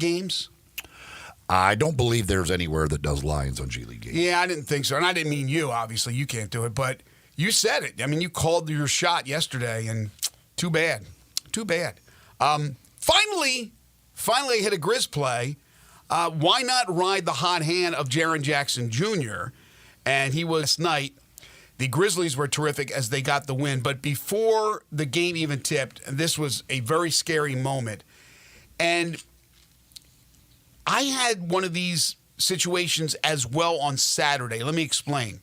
games? I don't believe there's anywhere that does Lions on G League games. Yeah, I didn't think so. And I didn't mean you, obviously. You can't do it. But you said it. I mean, you called your shot yesterday, and too bad. Too bad. Finally hit a Grizz play. Why not ride the hot hand of Jaren Jackson Jr.? And he was last night. The Grizzlies were terrific as they got the win. But before the game even tipped, this was a very scary moment. And I had one of these situations as well on Saturday. Let me explain.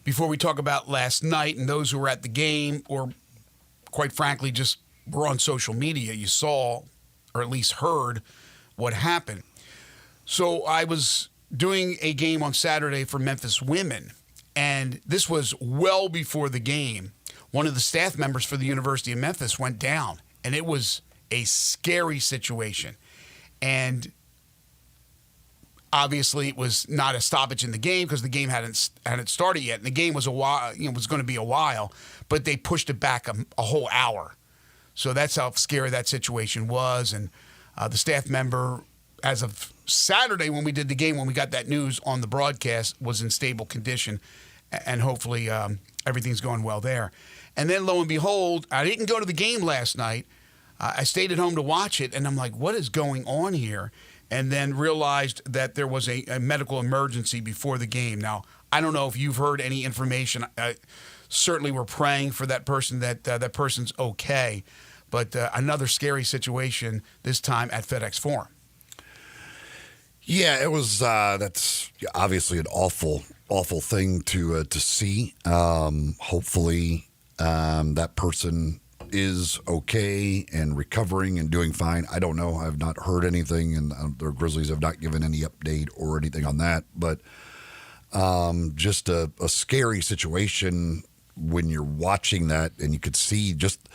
Before we talk about last night and those who were at the game or, quite frankly, just were on social media, you saw or at least heard what happened. So I was doing a game on Saturday for Memphis women, and this was well before the game. One of the staff members for the University of Memphis went down, and it was a scary situation. And obviously, it was not a stoppage in the game because the game hadn't started yet, and the game was was going to be a while, but they pushed it back a whole hour. So that's how scary that situation was. And the staff member, as of Saturday when we did the game, when we got that news on the broadcast, was in stable condition, and hopefully everything's going well there. And then, lo and behold, I didn't go to the game last night. I stayed at home to watch it, and I'm like, what is going on here? And then realized that there was a medical emergency before the game. Now, I don't know if you've heard any information. Certainly we're praying for that person, that person's okay. But another scary situation, this time at FedEx Forum. Yeah, it was. That's obviously an awful thing to see. Hopefully that person is okay and recovering and doing fine. I don't know. I've not heard anything, and the Grizzlies have not given any update or anything on that. But just a scary situation when you're watching that, and you could see just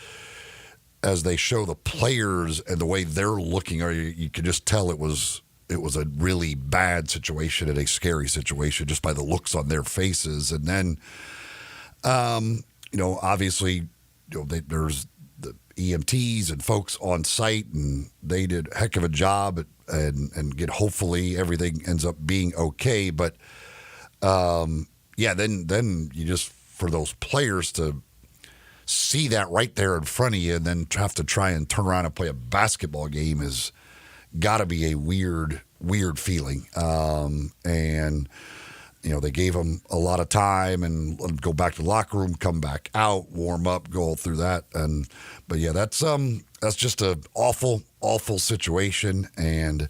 as they show the players and the way they're looking, or you could just tell it was a really bad situation and a scary situation just by the looks on their faces. And then, obviously, there's the EMTs and folks on site, and they did a heck of a job and hopefully everything ends up being okay. But then you just, for those players to see that right there in front of you and then have to try and turn around and play a basketball game is got to be a weird feeling. They gave them a lot of time and let them go back to the locker room, come back out, warm up, go through that. But yeah, that's just an awful situation, and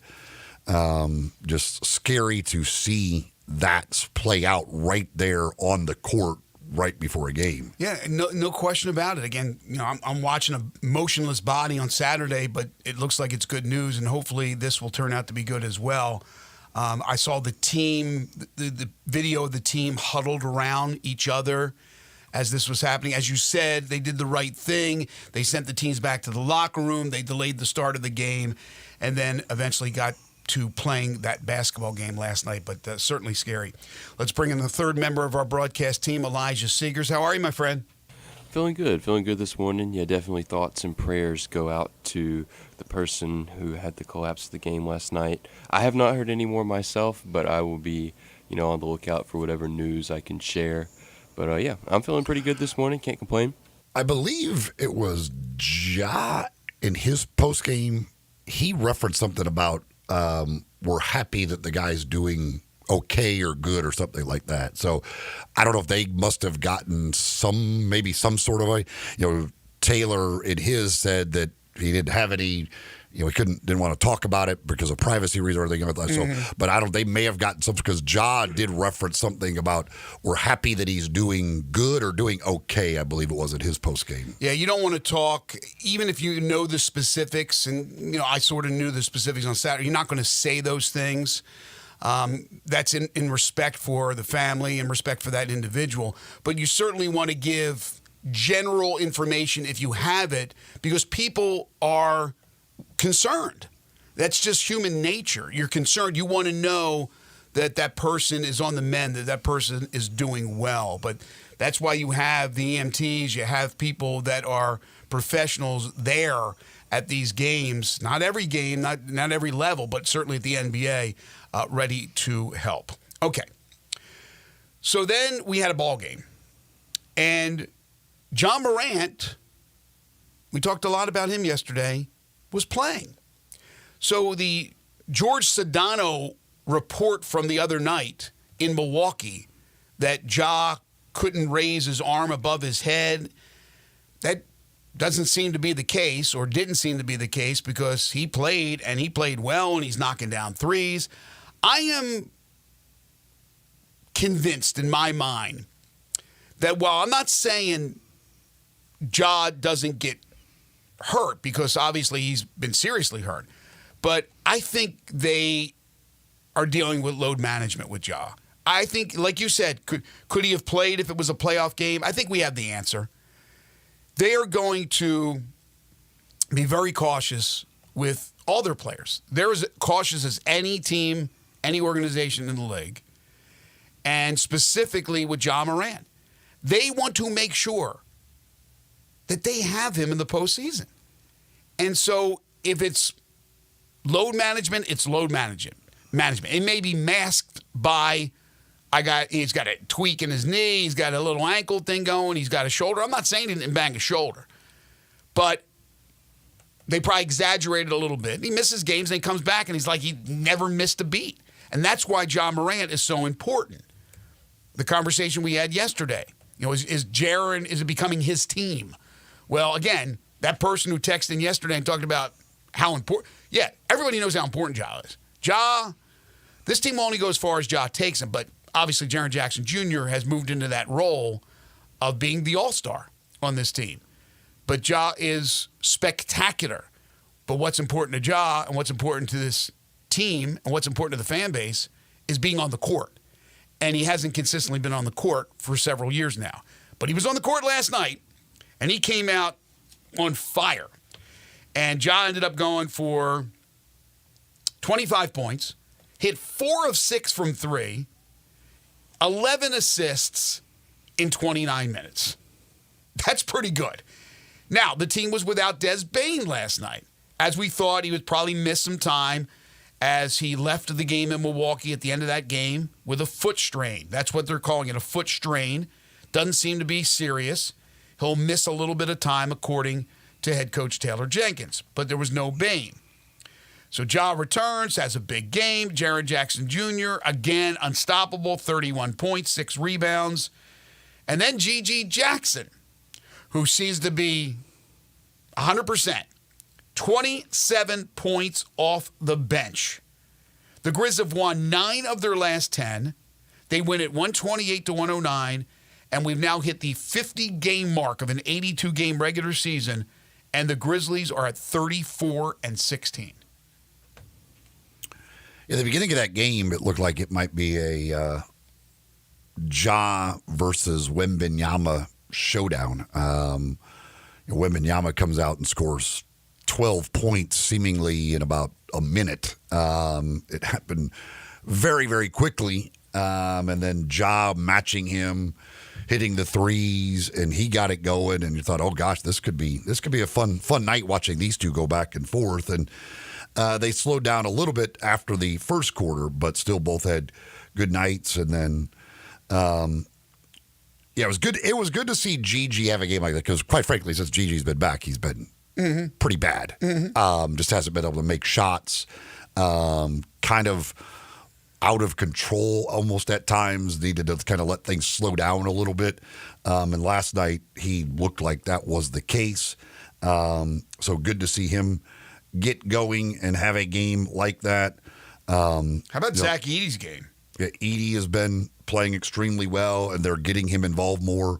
just scary to see that play out right there on the court right before a game. Yeah, no question about it. Again, I'm watching a motionless body on Saturday, but it looks like it's good news, and hopefully this will turn out to be good as well. I saw the team, the video of the team huddled around each other as this was happening. As you said, they did the right thing. They sent the teams back to the locker room. They delayed the start of the game, and then eventually got to playing that basketball game last night, but certainly scary. Let's bring in the third member of our broadcast team, Elijah Seegers. How are you, my friend? Feeling good this morning. Yeah, definitely thoughts and prayers go out to the person who had the collapse of the game last night. I have not heard any more myself, but I will be, on the lookout for whatever news I can share. But yeah, I'm feeling pretty good this morning. Can't complain. I believe it was Ja in his post game. He referenced something about we're happy that the guy's doing okay or good or something like that. So I don't know if they must have gotten some sort of Taylor in his said that he didn't have any, he didn't want to talk about it because of privacy reasons or anything like that. Mm-hmm. So, but they may have gotten something because Ja did reference something about we're happy that he's doing good or doing okay, I believe it was at his post game. Yeah, you don't want to talk, even if you know the specifics, and I sort of knew the specifics on Saturday, you're not going to say those things. That's in respect for the family and respect for that individual. But you certainly want to give general information if you have it, because people are concerned. That's just human nature. You're concerned. You want to know that that person is on the mend, that person is doing well. But that's why you have the EMTs, you have people that are professionals there at these games, not every game, not every level, but certainly at the NBA, ready to help. Okay. So then we had a ball game. And John Morant, we talked a lot about him yesterday, was playing. So the George Sedano report from the other night in Milwaukee that Ja couldn't raise his arm above his head, that doesn't seem to be the case, or didn't seem to be the case, because he played, and he played well, and he's knocking down threes. I am convinced in my mind that while I'm not saying Ja doesn't get hurt, because obviously he's been seriously hurt, but I think they are dealing with load management with Ja. I think, like you said, could he have played if it was a playoff game? I think we have the answer. They are going to be very cautious with all their players. They're as cautious as any team, any organization in the league, and specifically with Ja Morant. They want to make sure that they have him in the postseason. And so if it's load management, it's load management. It may be masked by he's got a tweak in his knee, he's got a little ankle thing going, he's got a shoulder. I'm not saying he didn't bang a shoulder, but they probably exaggerated a little bit. He misses games and he comes back and he's like he never missed a beat. And that's why Ja Morant is so important. The conversation we had yesterday, is Jaren, is it becoming his team? Well, again, that person who texted in yesterday and talked about how important, everybody knows how important Ja is. Ja, this team will only go as far as Ja takes him, but obviously Jaren Jackson Jr. has moved into that role of being the all-star on this team. But Ja is spectacular. But what's important to Ja and what's important to this team and what's important to the fan base is being on the court. And he hasn't consistently been on the court for several years now. But he was on the court last night, and he came out on fire. And Ja ended up going for 25 points, hit 4 of 6 from 3, 11 assists in 29 minutes. That's pretty good. Now, the team was without Des Bane last night. As we thought, he would probably miss some time as he left the game in Milwaukee at the end of that game with a foot strain. That's what they're calling it, a foot strain. Doesn't seem to be serious. He'll miss a little bit of time, according to head coach Taylor Jenkins. But there was no Bane. So Ja returns, has a big game. Jaren Jackson Jr., again, unstoppable, 31 points, 6 rebounds. And then G.G. Jackson, who seems to be 100%, 27 points off the bench. The Grizz have won 9 of their last 10. They win at 128-109, and we've now hit the 50-game mark of an 82-game regular season, and the Grizzlies are at 34-16. At the beginning of that game, it looked like it might be a Ja versus Wembanyama showdown. Wembanyama comes out and scores 12 points seemingly in about a minute. It happened very, very quickly. And then Ja matching him, hitting the threes, and he got it going. And you thought, oh gosh, this could be a fun night watching these two go back and forth. And they slowed down a little bit after the first quarter, but still both had good nights. And then, it was good. It was good to see Gigi have a game like that because, quite frankly, since Gigi's been back, he's been pretty bad. Just hasn't been able to make shots. Kind of out of control almost at times. Needed to kind of let things slow down a little bit. And last night he looked like that was the case. So good to see him get going and have a game like that. How about Zach Edey's game? Yeah, Edey has been playing extremely well, and they're getting him involved more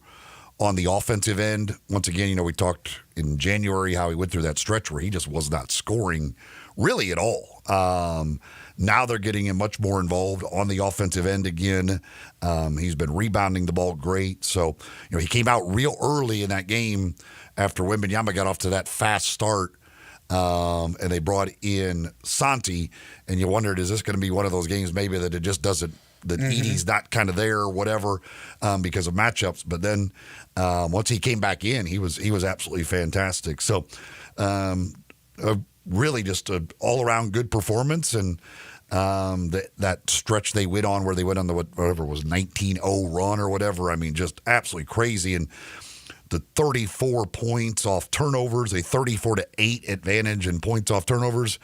on the offensive end. Once again, we talked in January how he went through that stretch where he just was not scoring really at all. Now they're getting him much more involved on the offensive end again. He's been rebounding the ball great. So, he came out real early in that game after Wembanyama got off to that fast start. And they brought in Santi, and you wondered, is this going to be one of those games maybe that it just doesn't, that Edey's not kind of there or whatever because of matchups. But then once he came back in, he was absolutely fantastic. So really just an all-around good performance, and that stretch they went on where they went on the whatever was 19-0 run or whatever. I mean, just absolutely crazy. And the 34 points off turnovers, a 34-8 advantage in points off turnovers.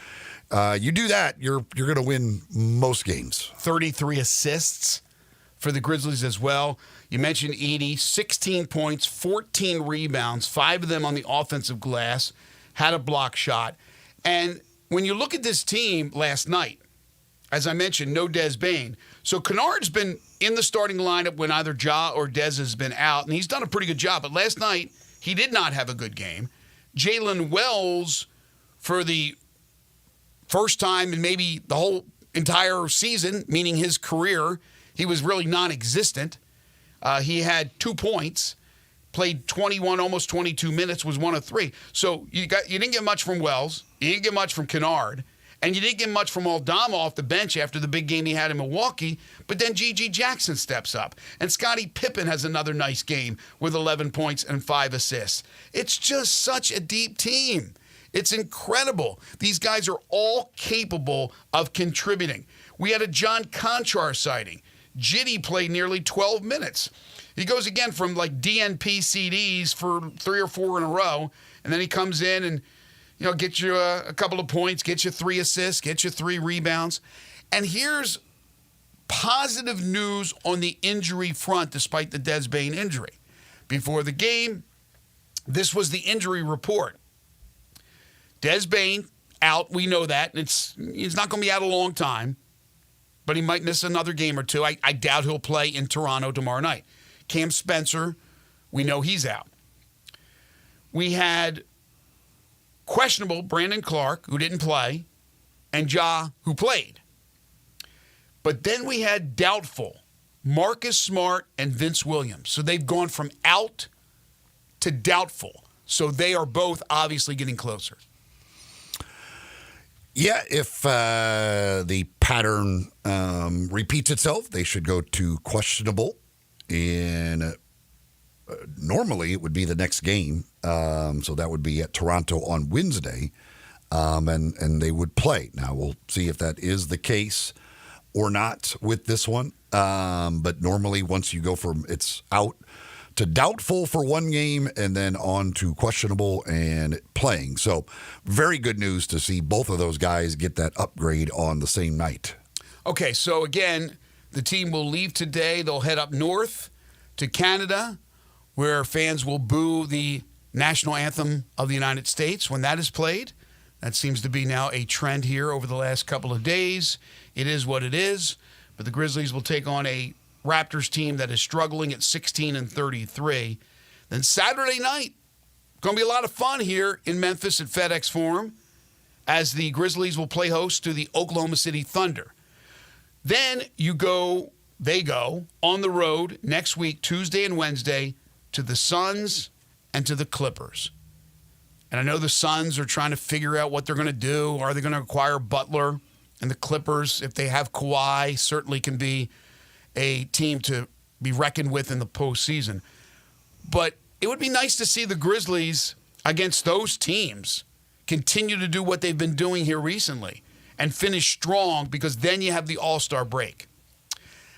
You do that, you're going to win most games. 33 assists for the Grizzlies as well. You mentioned Edey, 16 points, 14 rebounds, 5 of them on the offensive glass, had a block shot. And when you look at this team last night, as I mentioned, no Des Bane. So Kennard's been in the starting lineup when either Ja or Des has been out, and he's done a pretty good job. But last night, he did not have a good game. Jalen Wells, for the first time in maybe the whole entire season, meaning his career, he was really non-existent. He had 2 points, played 21, almost 22 minutes, was 1 of 3. So you didn't get much from Wells, you didn't get much from Kennard, and you didn't get much from Aldama off the bench after the big game he had in Milwaukee. But then G.G. Jackson steps up, and Scottie Pippen has another nice game with 11 points and 5 assists. It's just such a deep team. It's incredible. These guys are all capable of contributing. We had a John Conchar sighting. Jitty played nearly 12 minutes. He goes again from like DNP CDs for 3 or 4 in a row, and then he comes in and gets you a couple of points, gets you 3 assists, gets you 3 rebounds. And here's positive news on the injury front, despite the Des Bane injury. Before the game, this was the injury report. Des Bane out, we know that. He's not going to be out a long time, but he might miss another game or two. I doubt he'll play in Toronto tomorrow night. Cam Spencer, we know he's out. We had questionable Brandon Clark, who didn't play, and Ja, who played. But then we had doubtful Marcus Smart and Vince Williams. So they've gone from out to doubtful. So they are both obviously getting closer. Yeah, if the pattern repeats itself, they should go to questionable. And normally it would be the next game. So that would be at Toronto on Wednesday. And they would play. Now, we'll see if that is the case or not with this one. But normally once you go from it's out to doubtful for one game and then on to questionable and playing. So very good news to see both of those guys get that upgrade on the same night. Okay, so again, the team will leave today. They'll head up north to Canada, where fans will boo the national anthem of the United States when that is played. That seems to be now a trend here over the last couple of days. It is what it is. But the Grizzlies will take on a Raptors team that is struggling at 16-33. Then Saturday night, going to be a lot of fun here in Memphis at FedEx Forum, as the Grizzlies will play host to the Oklahoma City Thunder. Then they go on the road next week, Tuesday and Wednesday, to the Suns and to the Clippers. And I know the Suns are trying to figure out what they're going to do. Are they going to acquire Butler? And the Clippers, if they have Kawhi, certainly can be a team to be reckoned with in the postseason. But it would be nice to see the Grizzlies against those teams continue to do what they've been doing here recently and finish strong, because then you have the All-Star break.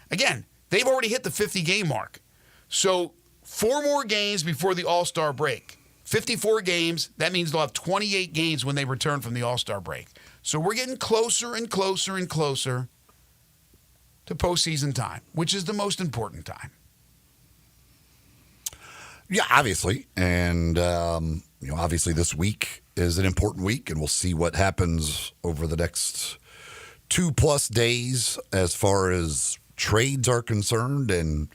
Again, they've already hit the 50-game mark. So 4 more games before the All-Star break. 54 games, that means they'll have 28 games when they return from the All-Star break. So we're getting closer and closer and closer to postseason time, which is the most important time. Yeah, obviously. And, obviously this week is an important week, and we'll see what happens over the next 2+ days as far as trades are concerned, and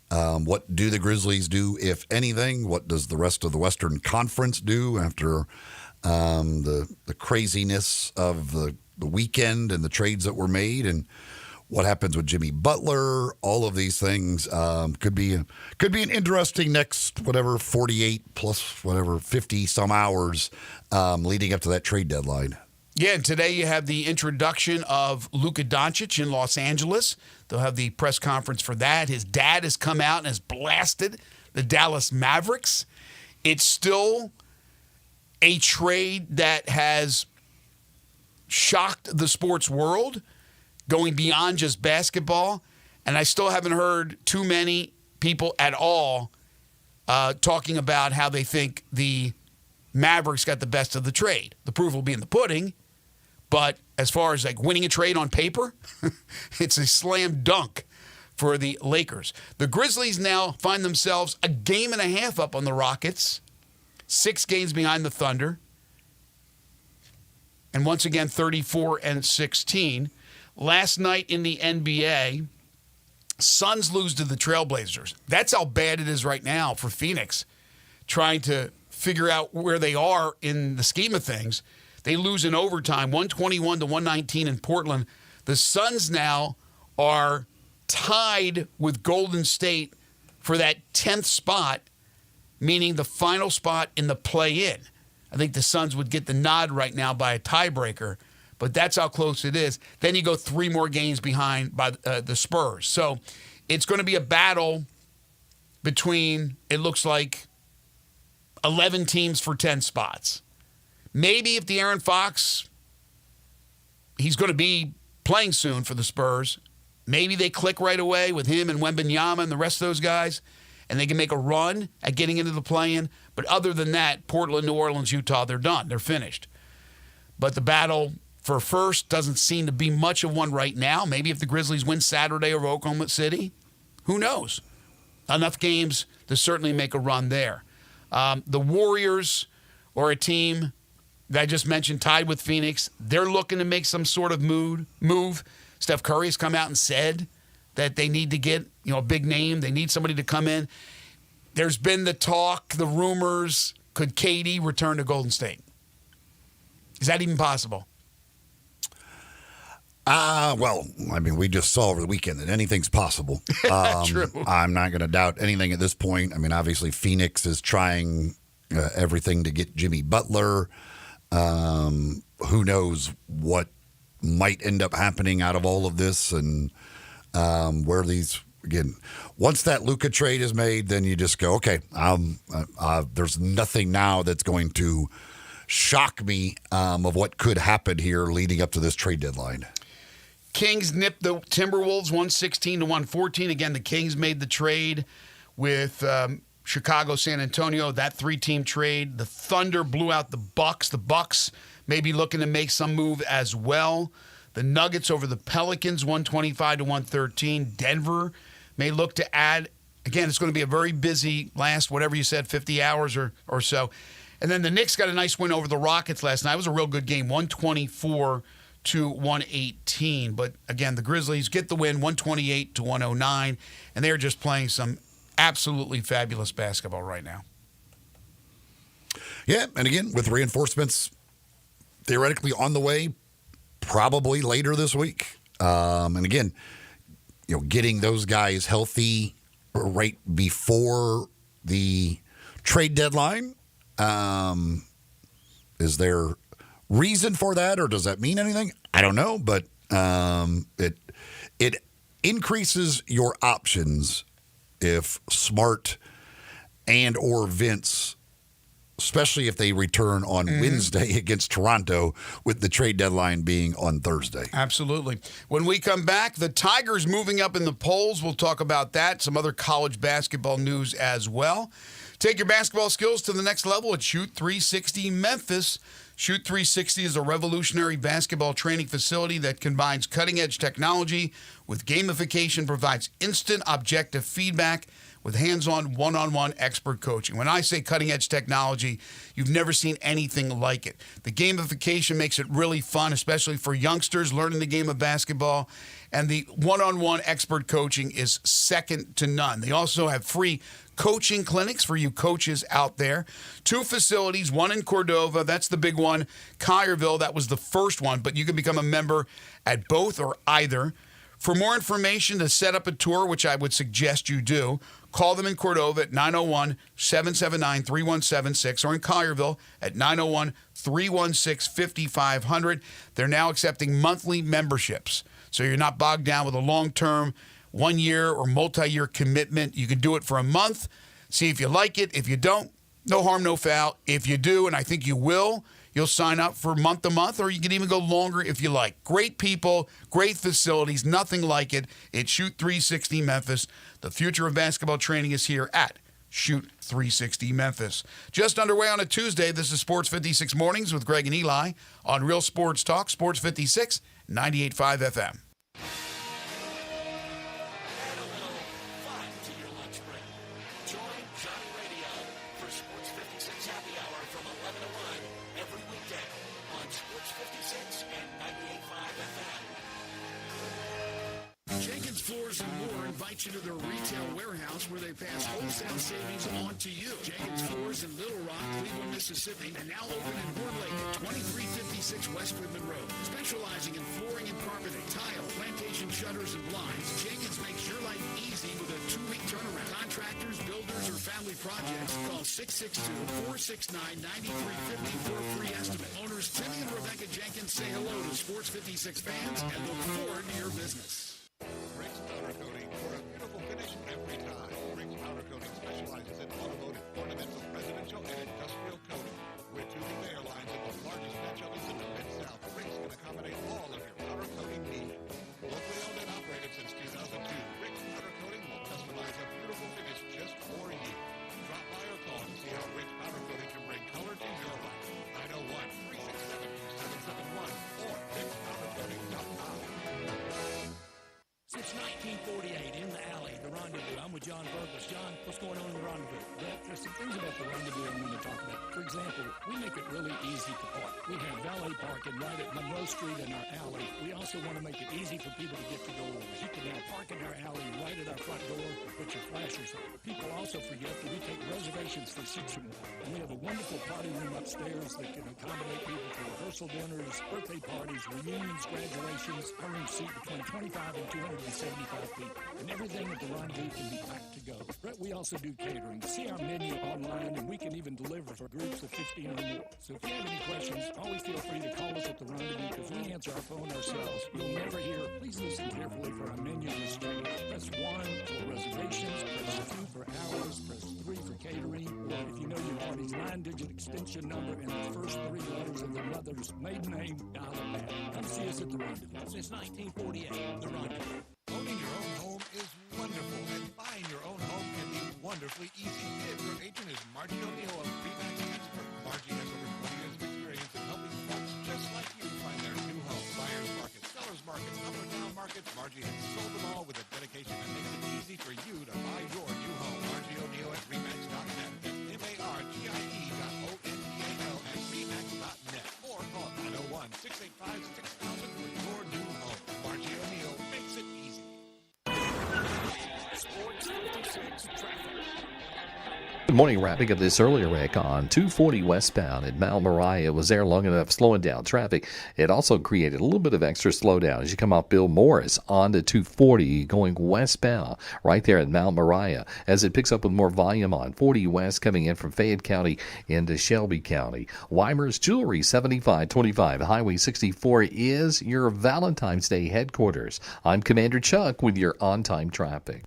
what do the Grizzlies do, if anything? What does the rest of the Western Conference do after the craziness of the weekend and the trades that were made, and what happens with Jimmy Butler? All of these things could be an interesting next 48 plus 50 some hours leading up to that trade deadline. Yeah, and today you have the introduction of Luka Doncic in Los Angeles. They'll have the press conference for that. His dad has come out and has blasted the Dallas Mavericks. It's still a trade that has shocked the sports world, going beyond just basketball. And I still haven't heard too many people at all talking about how they think the Mavericks got the best of the trade. The proof will be in the pudding. But as far as like winning a trade on paper, it's a slam dunk for the Lakers. The Grizzlies now find themselves a game and a half up on the Rockets, 6 games behind the Thunder, and once again 34-16. Last night in the NBA, Suns lose to the Trailblazers. That's how bad it is right now for Phoenix, trying to figure out where they are in the scheme of things. They lose in overtime, 121-119 in Portland. The Suns now are tied with Golden State for that 10th spot, meaning the final spot in the play-in. I think the Suns would get the nod right now by a tiebreaker, but that's how close it is. Then you go 3 more games behind by the Spurs. So it's going to be a battle between, it looks like, 11 teams for 10 spots. Maybe if the Aaron Fox, he's going to be playing soon for the Spurs, maybe they click right away with him and Wembanyama and the rest of those guys, and they can make a run at getting into the play-in. But other than that, Portland, New Orleans, Utah, they're done. They're finished. But the battle for first doesn't seem to be much of one right now. Maybe if the Grizzlies win Saturday over Oklahoma City, who knows? Enough games to certainly make a run there. The Warriors are a team that I just mentioned, tied with Phoenix. They're looking to make some sort of move. Steph Curry has come out and said that they need to get, a big name. They need somebody to come in. There's been the talk, the rumors, could KD return to Golden State? Is that even possible? Well, I mean, we just saw over the weekend that anything's possible. True. I'm not going to doubt anything at this point. I mean, obviously, Phoenix is trying everything to get Jimmy Butler. Who knows what might end up happening out of all of this, and where these, again, once that Luka trade is made, then you just go, okay, there's nothing now that's going to shock me of what could happen here leading up to this trade deadline. Kings nipped the Timberwolves 116-114. Again, the Kings made the trade with Chicago, San Antonio, that 3-team trade. The Thunder blew out the Bucks. The Bucks may be looking to make some move as well. The Nuggets over the Pelicans, 125-113. Denver may look to add. Again, it's going to be a very busy last, whatever you said, 50 hours or so. And then the Knicks got a nice win over the Rockets last night. It was a real good game, 124-118. But again, the Grizzlies get the win, 128-109, and they're just playing some absolutely fabulous basketball right now. Yeah, and again, with reinforcements theoretically on the way, probably later this week. And again, getting those guys healthy right before the trade deadline. Is there reason for that, or does that mean anything? I don't know, but it increases your options if Smart and or Vince, especially if they return on Wednesday against Toronto, with the trade deadline being on Thursday. Absolutely. When we come back, the Tigers moving up in the polls. We'll talk about that. Some other college basketball news as well. Take your basketball skills to the next level at Shoot 360 Memphis. Shoot 360 is a revolutionary basketball training facility that combines cutting-edge technology with gamification, provides instant objective feedback with hands-on, one-on-one expert coaching. When I say cutting-edge technology, you've never seen anything like it. The gamification makes it really fun, especially for youngsters learning the game of basketball. And the one-on-one expert coaching is second to none. They also have free coaching clinics for you coaches out there. 2 facilities, one in Cordova, that's the big one. Collierville, that was the first one, but you can become a member at both or either. For more information to set up a tour, which I would suggest you do, call them in Cordova at 901-779-3176 or in Collierville at 901-316-5500. They're now accepting monthly memberships, so you're not bogged down with a long-term 1-year or multi-year commitment. You can do it for a month, see if you like it. If you don't, No harm, no foul. If you do, and I think you will, you'll sign up for month to month, or you can even go longer if you like. Great people, great facilities, nothing like it. It's Shoot 360 Memphis. The future of basketball training is here at Shoot 360 Memphis. Just underway on a Tuesday. This is Sports 56 Mornings with Greg and Eli on Real Sports Talk, Sports 56, 98.5 FM. Floors and More invites you to their retail warehouse where they pass wholesale savings on to you. Jenkins Floors in Little Rock, Cleveland, Mississippi, and now open in Horn Lake at 2356 West Whitman Road. Specializing in flooring and carpeting, tile, plantation shutters, and blinds, Jenkins makes your life easy with a 2-week turnaround. Contractors, builders, or family projects, call 662-469-9350 for a free estimate. Owners Timmy and Rebecca Jenkins say hello to Sports 56 fans and look forward to your business. Rick's Powder Coating for a beautiful finish every time. Rick's Powder Coating specializes in automotive, ornamental, residential, and industrial coating. With 2 big airlines and the largest batch ovens in the Mid-South, Rick's can accommodate all of your powder coating needs. Locally owned and operated since 2002, Rick's Powder Coating will customize a beautiful finish just for you. Drop by or call to see how Rick's Powder Coating can bring color to your life. 901-367-2771 or rickspowdercoating.com. Since 1948, in the alley, the Rendezvous. I'm with John Burgess. John, what's going on in the Rendezvous? Well, there's some things about the Rendezvous I'm going to talk about. For example, we make it really easy to park. We have valet parking right at Monroe Street in our alley. We also want to make it easy for people to get to doors. You can now park in our alley right at our front door and put your flashers on. People also forget that we take reservations for 6 or more. And we have a wonderful party room upstairs that can accommodate people for rehearsal dinners, birthday parties, reunions, graduations. Our rooms seat between 25 and 275 people. And everything at the Rendezvous can be packed to go. But we also do catering. See our menu online, and we can even deliver for groups of 15 or more. So if you have any questions, always feel free to call us at the Rendezvous because we answer our phone ourselves. You'll never hear. Please listen carefully for our menu has changed. Press 1 for reservations, press 2 for hours, press 3 for catering, or if you know your party's 9-digit extension number and the first 3 letters of the mother's maiden name, dial it back. Come see us at the Rendezvous. Since 1948, the Rendezvous. Owning your own home is wonderful, and buying your own home can be wonderfully easy. If your agent is Margie O'Neill of Remax Expert, Margie has over 20 years of experience in helping folks just like you find their new home. Buyer's market, seller's market, up or down market, Margie has sold them all with a dedication that makes it easy for you to buy your new home. Margie O'Neill at Remax.net. That's MARGIE.ONEAL at Remax.net. Or call 901-685-6000 for your new home. Margie O'Neill makes it easy. Sports 56 traffic. Good morning. Wrapping up this earlier wreck on 240 westbound at Mount Moriah. It was there long enough, slowing down traffic. It also created a little bit of extra slowdown as you come off Bill Morris onto 240 going westbound right there at Mount Moriah as it picks up with more volume on 40 west coming in from Fayette County into Shelby County. Weimer's Jewelry 7525 Highway 64 is your Valentine's Day headquarters. I'm Commander Chuck with your on-time traffic.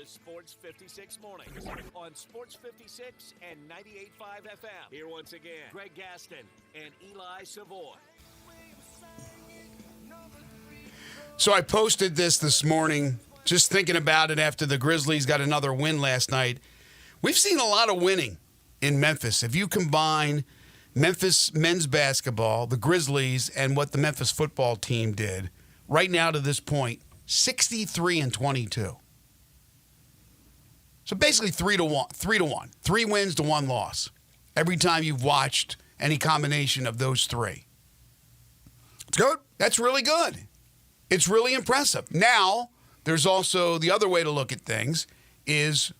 Sports 56 Mornings on Sports 56 and 98.5 FM. Here once again, Greg Gaston and Eli Savoy. So I posted this morning, just thinking about it after the Grizzlies got another win last night. We've seen a lot of winning in Memphis. If you combine Memphis men's basketball, the Grizzlies, and what the Memphis football team did, right now to this point, 63-22. So basically 3-1. 3 wins to 1 loss every time you've watched any combination of those 3. It's good. That's really good. It's really impressive. Now, there's also the other way to look at things is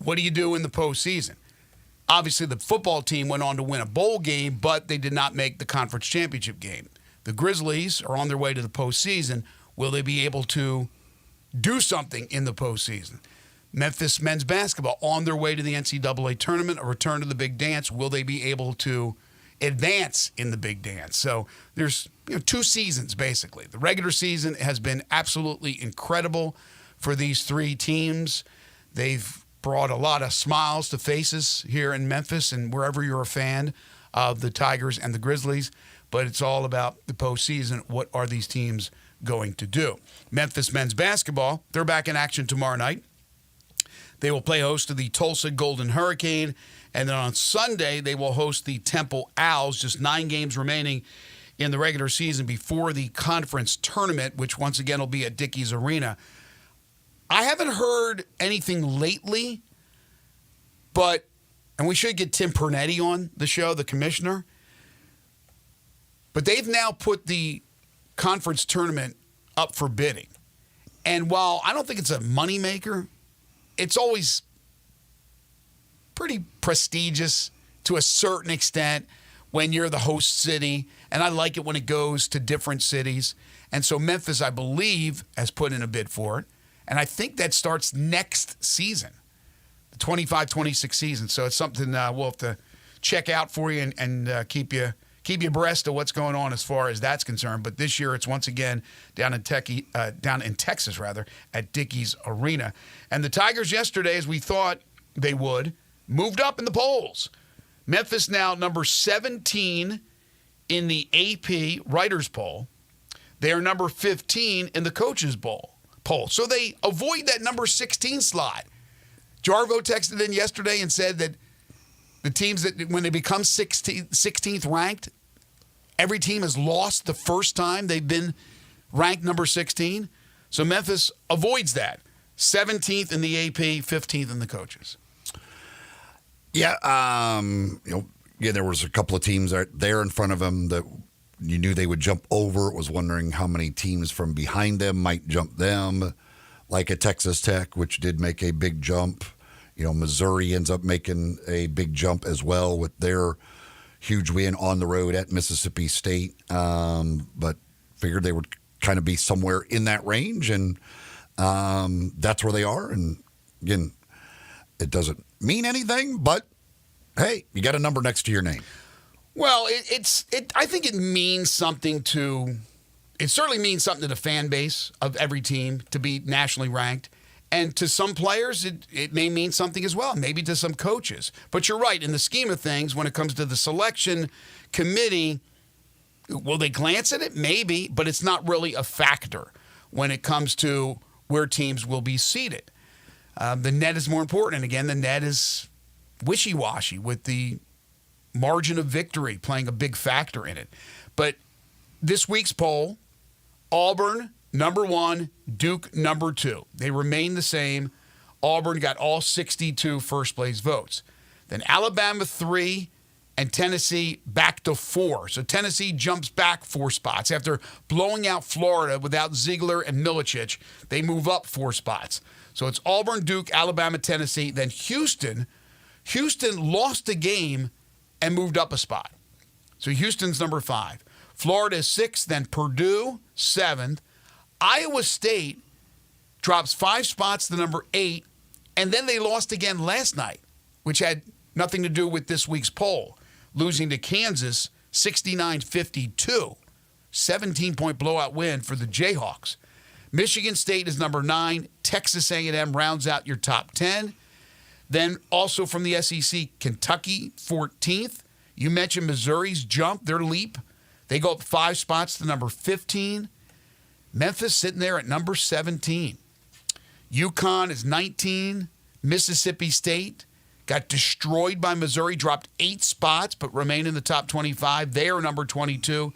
what do you do in the postseason? Obviously, the football team went on to win a bowl game, but they did not make the conference championship game. The Grizzlies are on their way to the postseason. Will they be able to do something in the postseason? Memphis men's basketball on their way to the NCAA tournament, a return to the big dance. Will they be able to advance in the big dance. So there's 2 seasons, basically. The regular season has been absolutely incredible for these 3 teams. They've brought a lot of smiles to faces here in Memphis and wherever you're a fan of the Tigers and the Grizzlies. But it's all about the postseason. What are these teams going to do? Memphis men's basketball, they're back in action tomorrow night. They will play host to the Tulsa Golden Hurricane. And then on Sunday, they will host the Temple Owls. Just 9 games remaining in the regular season before the conference tournament, which once again will be at Dickies Arena. I haven't heard anything lately, and we should get Tim Pernetti on the show, the commissioner, but they've now put the conference tournament up for bidding. And while I don't think it's a moneymaker, it's always pretty prestigious to a certain extent when you're the host city, and I like it when it goes to different cities. And so Memphis, I believe, has put in a bid for it. And I think that starts next season, the 25-26 season. So it's something we'll have to check out for you and keep you abreast of what's going on as far as that's concerned. But this year it's once again down in Texas at Dickies Arena. And the Tigers yesterday, as we thought they would, moved up in the polls. Memphis now number 17 in the AP Writers Poll. They are number 15 in the Coaches Poll. So they avoid that number 16 slot. Jarvo texted in yesterday and said that the teams that when they become 16th ranked, every team has lost the first time they've been ranked number 16. So Memphis avoids that. 17th in the AP, 15th in the Coaches. Yeah, there was a couple of teams there in front of them that you knew they would jump over. Was wondering how many teams from behind them might jump them, like a Texas Tech, which did make a big jump. Missouri ends up making a big jump as well with their huge win on the road at Mississippi State. But figured they would kind of be somewhere in that range, and that's where they are. And again, it doesn't mean anything, but hey, you got a number next to your name. Well, I think it means something it certainly means something to the fan base of every team to be nationally ranked. And to some players, it may mean something as well, maybe to some coaches. But you're right, in the scheme of things, when it comes to the selection committee, will they glance at it? Maybe, but it's not really a factor when it comes to where teams will be seated. The net is more important. And again, the net is wishy-washy with the margin of victory playing a big factor in it. But this week's poll, Auburn, number 1, Duke, number 2. They remain the same. Auburn got all 62 first-place votes. Then Alabama, 3, and Tennessee back to 4. So Tennessee jumps back 4 spots. After blowing out Florida without Ziegler and Milicic, they move up 4 spots. So it's Auburn, Duke, Alabama, Tennessee. Then Houston lost a game and moved up a spot. So Houston's number 5. Florida is 6th, then Purdue, 7th. Iowa State drops 5 spots to number 8, and then they lost again last night, which had nothing to do with this week's poll, losing to Kansas 69-52. 17-point blowout win for the Jayhawks. Michigan State is number 9. Texas A&M rounds out your top 10. Then also from the SEC, Kentucky, 14th. You mentioned Missouri's jump, their leap. They go up 5 spots to number 15. Memphis sitting there at number 17. UConn is 19. Mississippi State got destroyed by Missouri, dropped 8 spots, but remain in the top 25. They are number 22.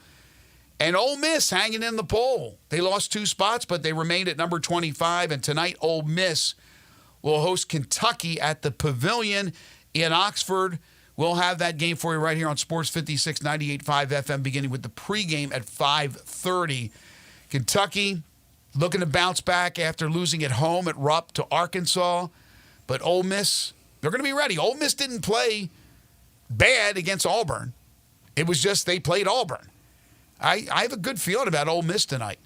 And Ole Miss hanging in the poll. They lost 2 spots, but they remained at number 25. And tonight, Ole Miss will host Kentucky at the Pavilion in Oxford. We'll have that game for you right here on Sports 56, 98.5 FM, beginning with the pregame at 5:30. Kentucky looking to bounce back after losing at home at Rupp to Arkansas. But Ole Miss, they're going to be ready. Ole Miss didn't play bad against Auburn. It was just they played Auburn. I have a good feeling about Ole Miss tonight.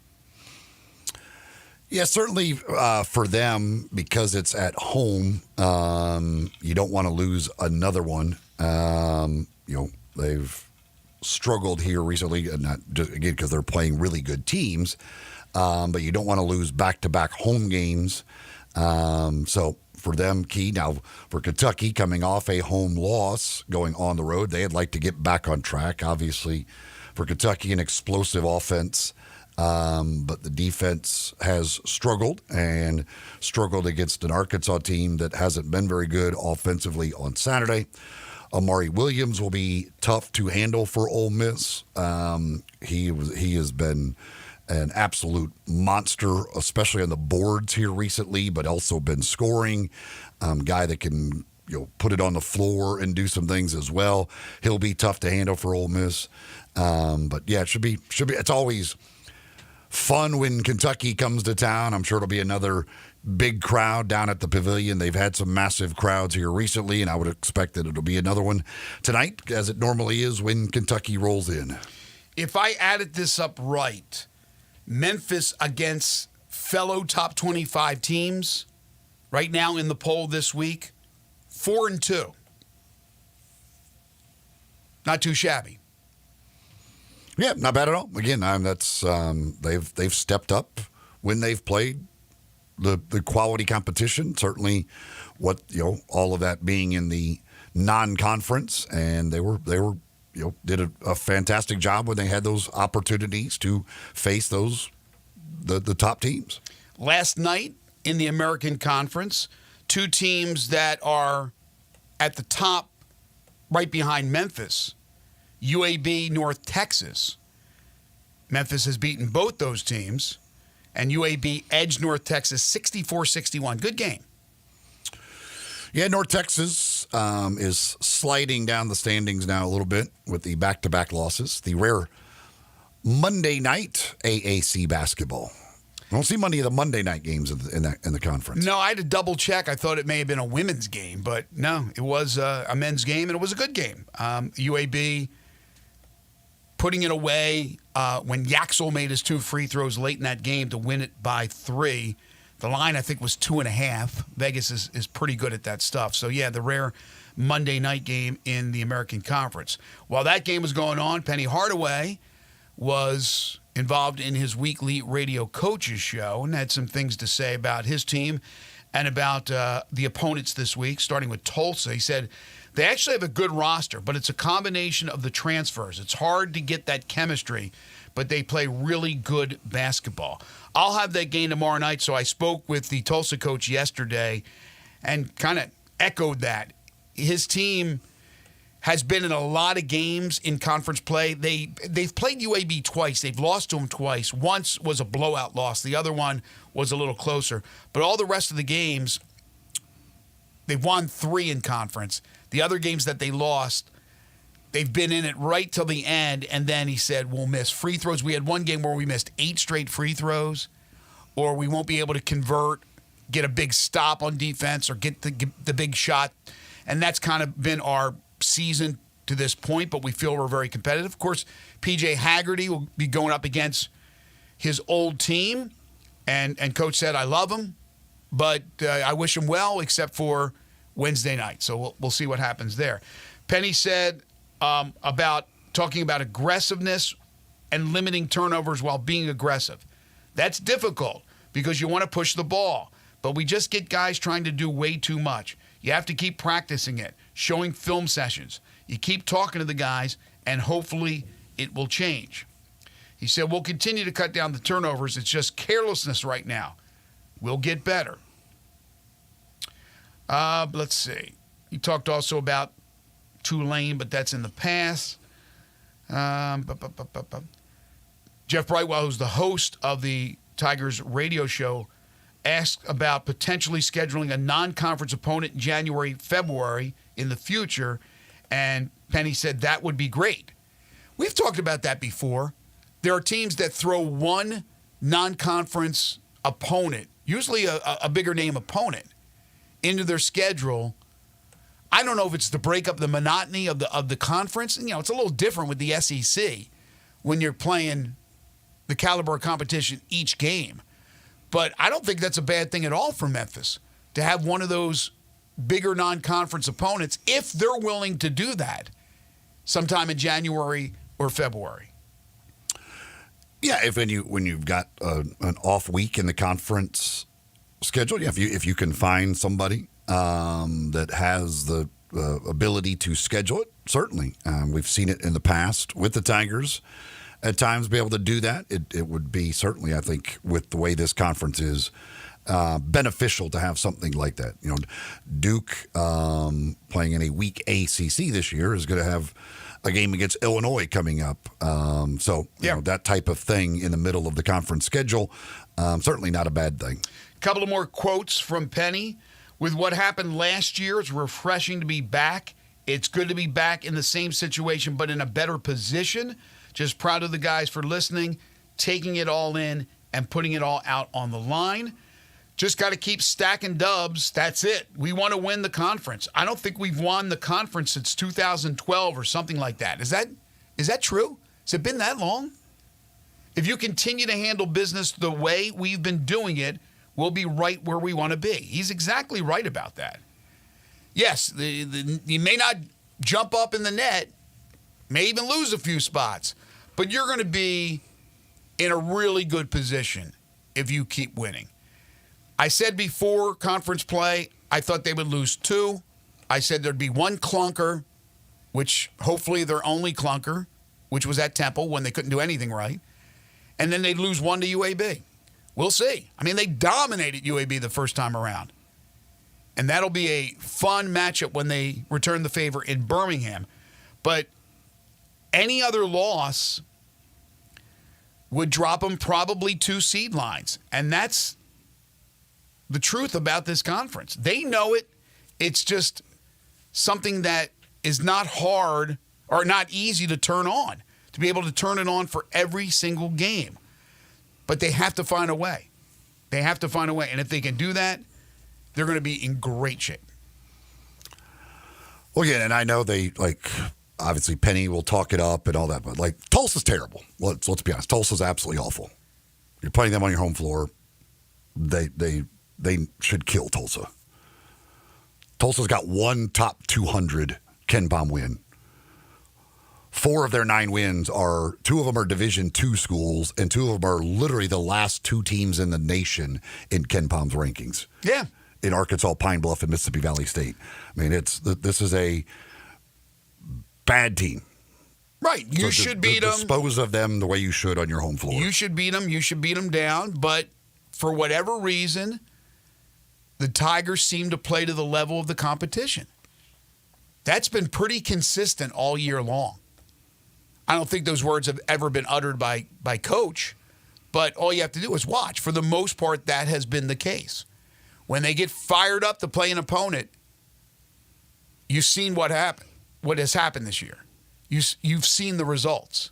Yeah, certainly for them, because it's at home, you don't want to lose another one. They've struggled here recently, and not just again because they're playing really good teams, but you don't want to lose back-to-back home games. So for them, key. Now, for Kentucky, coming off a home loss, going on the road, they'd like to get back on track. Obviously, for Kentucky, an explosive offense, but the defense has struggled against an Arkansas team that hasn't been very good offensively on Saturday. Amari Williams will be tough to handle for Ole Miss. He has been an absolute monster, especially on the boards here recently, but also been scoring. Guy that can put it on the floor and do some things as well. He'll be tough to handle for Ole Miss. But yeah, it should be. It's always fun when Kentucky comes to town. I'm sure it'll be another big crowd down at the Pavilion. They've had some massive crowds here recently, and I would expect that it'll be another one tonight, as it normally is when Kentucky rolls in. If I added this up right, Memphis against fellow top 25 teams right now in the poll this week, 4-2. Not too shabby. Yeah, not bad at all. Again, that's they've stepped up when they've played the quality competition. Certainly, all of that being in the non-conference, and they did a fantastic job when they had those opportunities to face the top teams. Last night in the American Conference, two teams that are at the top right behind Memphis, UAB, North Texas. Memphis has beaten both those teams, and UAB edged North Texas 64-61. Good game. Yeah, North Texas is sliding down the standings now a little bit with the back-to-back losses. The rare Monday night AAC basketball. I don't see many of the Monday night games in the conference. No, I had to double check. I thought it may have been a women's game, but no, it was a men's game, and it was a good game. UAB putting it away when Yaxel made his 2 free throws late in that game to win it by 3. The line, I think, was 2.5. Vegas is pretty good at that stuff. So, yeah, the rare Monday night game in the American Conference. While that game was going on, Penny Hardaway was involved in his weekly radio coaches show and had some things to say about his team and about the opponents this week, starting with Tulsa. He said they actually have a good roster, but it's a combination of the transfers. It's hard to get that chemistry, but they play really good basketball. I'll have that game tomorrow night, so I spoke with the Tulsa coach yesterday and kind of echoed that. His team has been in a lot of games in conference play. They've played UAB twice. They've lost to them twice. Once was a blowout loss. The other one was a little closer. But all the rest of the games, they've won 3 in conference. The other games that they lost, they've been in it right till the end, and then he said, we'll miss free throws. We had one game where we missed 8 straight free throws, or we won't be able to convert, get a big stop on defense, or get the big shot. And that's kind of been our season to this point, but we feel we're very competitive. Of course, P.J. Haggerty will be going up against his old team, and Coach said, I love him, but I wish him well, except for Wednesday night. So we'll see what happens there. Penny said about talking about aggressiveness and limiting turnovers while being aggressive. That's difficult because you want to push the ball, but we just get guys trying to do way too much. You have to keep practicing it, showing film sessions. You keep talking to the guys, and hopefully it will change. He said, we'll continue to cut down the turnovers. It's just carelessness right now. We'll get better. Let's see. He talked also about Tulane, but that's in the past. Jeff Brightwell, who's the host of the Tigers radio show, asked about potentially scheduling a non-conference opponent in January, February in the future, and Penny said that would be great. We've talked about that before. There are teams that throw one non-conference opponent, usually a bigger name opponent, into their schedule. I don't know if it's to break up the monotony of the conference. It's a little different with the SEC when you're playing the caliber of competition each game. But I don't think that's a bad thing at all for Memphis to have one of those bigger non-conference opponents, if they're willing to do that, sometime in January or or February? Yeah, when you've got an off week in the conference schedule, yeah, if you can find somebody that has the ability to schedule it, certainly. We've seen it in the past with the Tigers. At times, be able to do that. It would be certainly, I think, with the way this conference is, beneficial to have something like that. You know, Duke playing in a weak ACC this year is going to have a game against Illinois coming up. So, you know, that type of thing in the middle of the conference schedule, certainly not a bad thing. A couple of more quotes from Penny. With what happened last year, it's refreshing to be back. It's good to be back in the same situation, but in a better position. Just proud of the guys for listening, taking it all in, and putting it all out on the line. Just got to keep stacking dubs. That's it. We want to win the conference. I don't think we've won the conference since 2012 or something like that. Is that true? Has it been that long? If you continue to handle business the way we've been doing it, we'll be right where we want to be. He's exactly right about that. Yes, you may not jump up in the net, may even lose a few spots, but you're going to be in a really good position if you keep winning. I said before conference play, I thought they would lose 2. I said there'd be 1 clunker, which hopefully their only clunker, which was at Temple when they couldn't do anything right. And then they'd lose 1 to UAB. We'll see. I mean, they dominated UAB the first time around. And that'll be a fun matchup when they return the favor in Birmingham. But any other loss would drop them probably 2 seed lines. And that's the truth about this conference. They know it. It's just something that is not hard or not easy to turn on, to be able to turn it on for every single game. But they have to find a way. They have to find a way. And if they can do that, they're going to be in great shape. Well, yeah, and I know obviously Penny will talk it up and all that, but Tulsa's terrible. Let's be honest. Tulsa's absolutely awful. You're playing them on your home floor. They should kill Tulsa. Tulsa's got 1 top 200 KenPom win. 4 of their 9 wins 2 of them are Division II schools, and 2 of them are literally the last 2 teams in the nation in KenPom's rankings. Yeah. In Arkansas, Pine Bluff, and Mississippi Valley State. I mean, this is a bad team. Right. You should beat them. Dispose of them the way you should on your home floor. You should beat them. You should beat them down. But for whatever reason, the Tigers seem to play to the level of the competition. That's been pretty consistent all year long. I don't think those words have ever been uttered by Coach, but all you have to do is watch. For the most part, that has been the case. When they get fired up to play an opponent, you've seen what has happened this year. You've seen the results.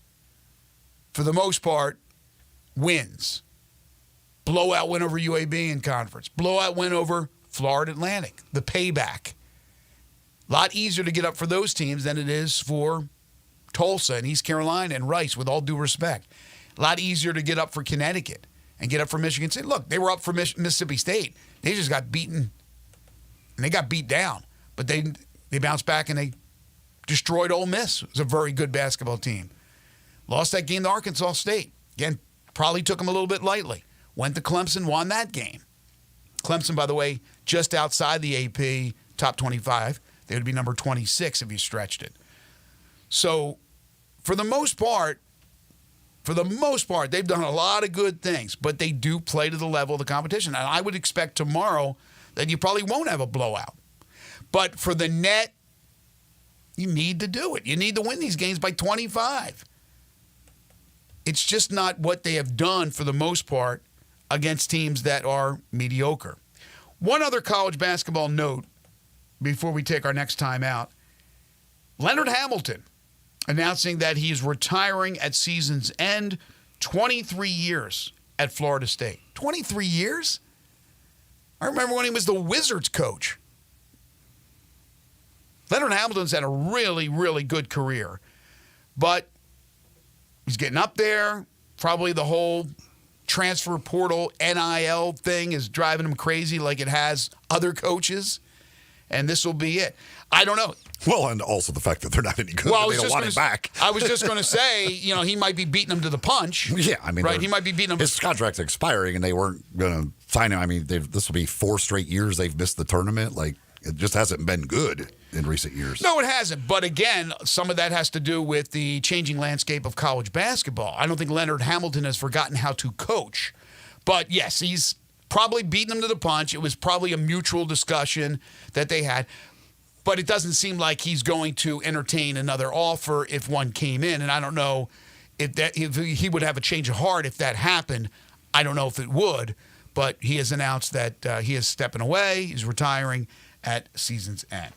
For the most part, wins. Blowout win over UAB in conference. Blowout win over Florida Atlantic. The payback. A lot easier to get up for those teams than it is for Tulsa and East Carolina and Rice, with all due respect. A lot easier to get up for Connecticut and get up for Michigan State. Look, they were up for Mississippi State. They just got beaten, and they got beat down. But they bounced back, and they destroyed Ole Miss. It was a very good basketball team. Lost that game to Arkansas State. Again, probably took them a little bit lightly. Went to Clemson, won that game. Clemson, by the way, just outside the AP top 25. They would be number 26 if you stretched it. So, for the most part, they've done a lot of good things, but they do play to the level of the competition. And I would expect tomorrow that you probably won't have a blowout. But for the net, you need to do it. You need to win these games by 25. It's just not what they have done for the most part against teams that are mediocre. One other college basketball note before we take our next time out. Leonard Hamilton announcing that he's retiring at season's end. 23 years at Florida State. 23 years? I remember when he was the Wizards coach. Leonard Hamilton's had a really, really good career. But he's getting up there. Probably the whole transfer portal, NIL thing is driving him crazy like it has other coaches. And this will be it. I don't know. Well, and also the fact that they're not any good. Well, They don't want it back. I was just going to say, he might be beating them to the punch. Yeah, I mean, right? He might be beating them. His contract's expiring, and they weren't going to sign him. I mean, this will be 4 straight years they've missed the tournament. Like, it just hasn't been good in recent years. No, it hasn't. But again, some of that has to do with the changing landscape of college basketball. I don't think Leonard Hamilton has forgotten how to coach. But yes, he's probably beating them to the punch. It was probably a mutual discussion that they had. But it doesn't seem like he's going to entertain another offer if one came in. And I don't know if he would have a change of heart if that happened. I don't know if it would. But he has announced that he is stepping away. He's retiring at season's end.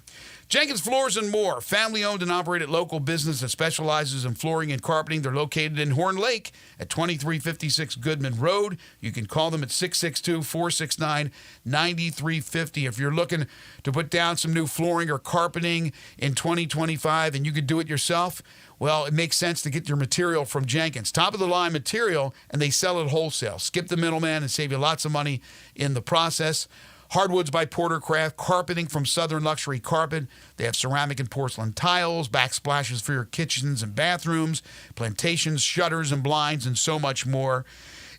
Jenkins Floors and More, family-owned and operated local business that specializes in flooring and carpeting. They're located in Horn Lake at 2356 Goodman Road. You can call them at 662-469-9350. If you're looking to put down some new flooring or carpeting in 2025 and you could do it yourself, well, it makes sense to get your material from Jenkins. Top-of-the-line material, and they sell it wholesale. Skip the middleman and save you lots of money in the process. Hardwoods by Portercraft, carpeting from Southern Luxury Carpet. They have ceramic and porcelain tiles, backsplashes for your kitchens and bathrooms, plantations, shutters and blinds, and so much more.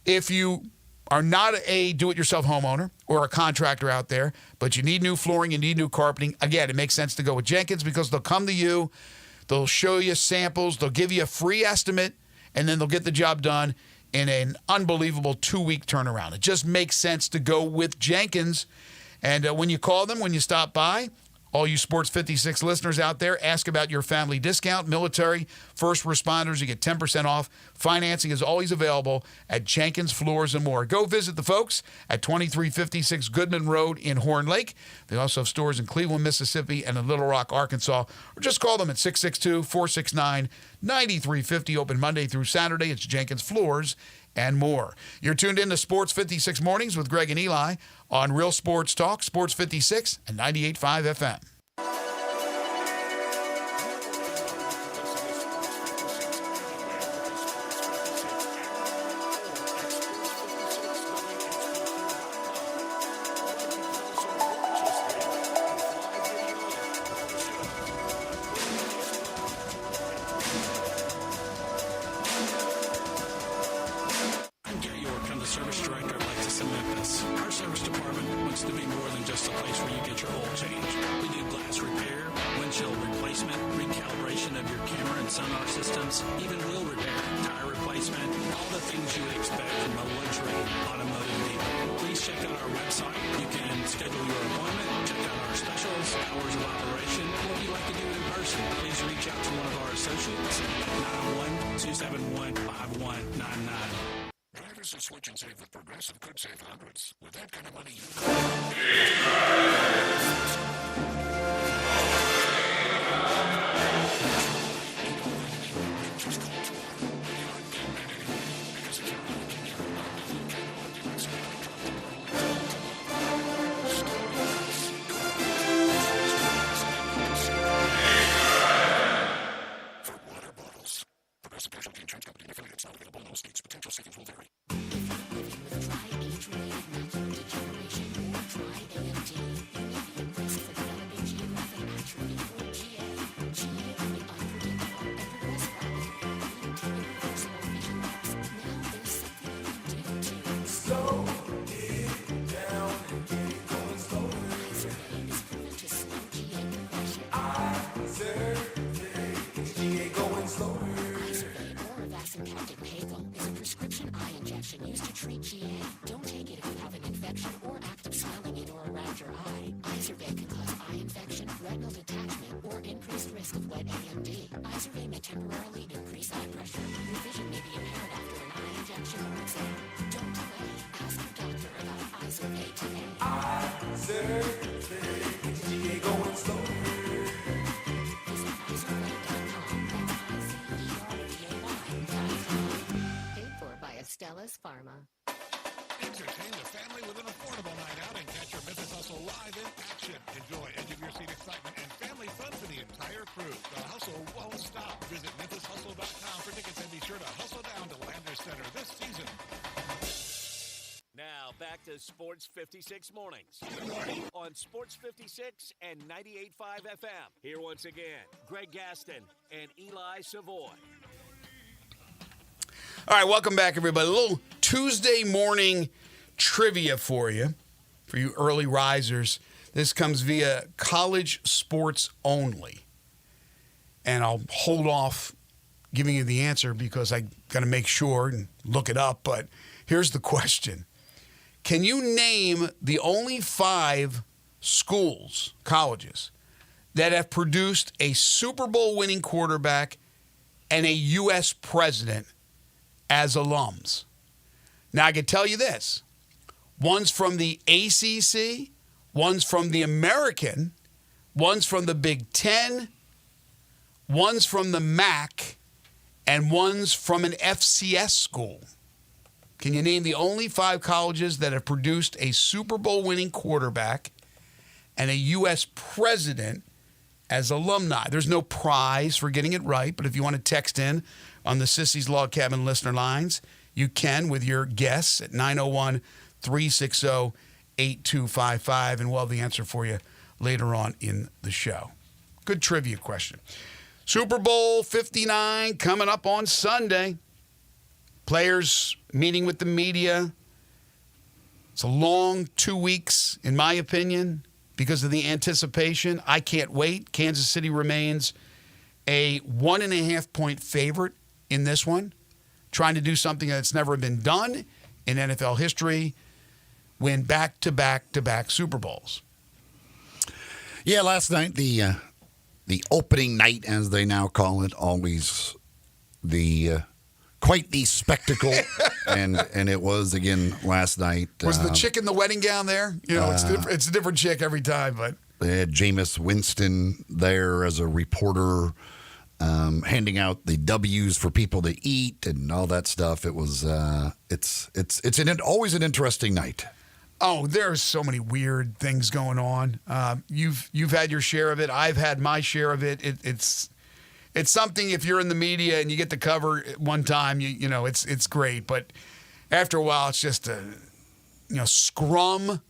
If you are not a do-it-yourself homeowner or a contractor out there, but you need new flooring, you need new carpeting, again, it makes sense to go with Jenkins because they'll come to you, they'll show you samples, they'll give you a free estimate, and then they'll get the job done in an unbelievable 2-week turnaround. It just makes sense to go with Jenkins. And when you call them, when you stop by, all you Sports 56 listeners out there, ask about your family discount. Military, first responders, you get 10% off. Financing is always available at Jenkins Floors and More. Go visit the folks at 2356 Goodman Road in Horn Lake. They also have stores in Cleveland, Mississippi, and in Little Rock, Arkansas. Or just call them at 662-469-9350. Open Monday through Saturday. It's Jenkins Floors and More. You're tuned in to Sports 56 Mornings with Greg and Eli on Real Sports Talk, Sports 56 and 98.5 FM. Switch and save with Progressive could save hundreds. With that kind of money, you for water bottles. Progressive Casualty Insurance Company and affiliates not available in all states. Potential savings will vary. Used to treat GA. Don't take it if you have an infection or active swelling in or around your eye. Eye survey can cause eye infection, retinal detachment, or increased risk of wet AMD. Eye survey may temporarily increase eye pressure. Your vision may be impaired after an eye injection or exam. Don't delay. Ask your doctor about eye survey today. Eye survey. Is GA going slower? Visit eyesurvey.com. That's ICERVAY.com. Paid for by Stellas Pharma. Entertain the family with an affordable night out and catch your Memphis Hustle live in action. Enjoy edge-of-your-seat excitement and family fun for the entire crew. The hustle won't stop. Visit memphishustle.com for tickets and be sure to hustle down to Landers Center this season. Now back to to Sports 56 Mornings on Sports 56 and 98.5 FM. Here once again, Greg Gaston and Eli Savoy. All right, welcome back, everybody. A little Tuesday morning trivia for you early risers. This comes via college sports only. And I'll hold off giving you the answer because I got to make sure and look it up. But here's the question. Can you name the only 5 schools, colleges, that have produced a Super Bowl winning quarterback and a U.S. president as alums? Now, I can tell you this. One's from the ACC, one's from the American, one's from the Big Ten, one's from the MAC, and one's from an FCS school. Can you name the only 5 colleges that have produced a Super Bowl winning quarterback and a U.S. president as alumni? There's no prize for getting it right, but if you want to text in on the Sissy's Log Cabin listener lines, you can with your guess at 901-360-8255, and we'll have the answer for you later on in the show. Good trivia question. Super Bowl 59 coming up on Sunday. Players meeting with the media. It's a long 2 weeks, in my opinion, because of the anticipation. I can't wait. Kansas City remains a 1.5-point favorite in this one, trying to do something that's never been done in NFL history, win back-to-back-to-back Super Bowls. Yeah, last night, the opening night, as they now call it, always quite the spectacle, and it was again last night. Was the chick in the wedding gown there? You know, it's a different chick every time, but they had Jameis Winston there as a reporter, handing out the W's for people to eat and all that stuff. It was always an interesting night. Oh, there's so many weird things going on. You've had your share of it. I've had my share of it. It's something, if you're in the media and you get to cover it one time, you know it's great. But after a while, it's just a scrum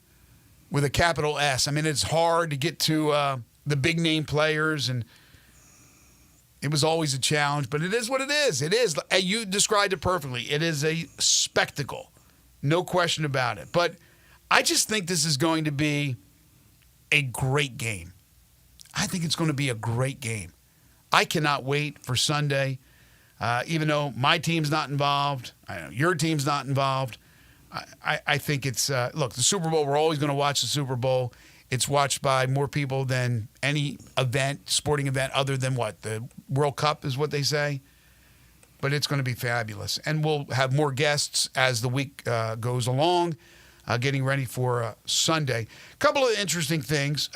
with a capital S. I mean, it's hard to get to the big name players, and it was always a challenge. But it is what it is. It is. You described it perfectly. It is a spectacle, no question about it. But I just think this is going to be a great game. I think it's going to be a great game. I cannot wait for Sunday, even though my team's not involved. I know your team's not involved. I think it's, look, the Super Bowl, we're always going to watch the Super Bowl. It's watched by more people than any event, sporting event, other than what? The World Cup is what they say. But it's going to be fabulous. And we'll have more guests as the week goes along, getting ready for Sunday. A couple of interesting things.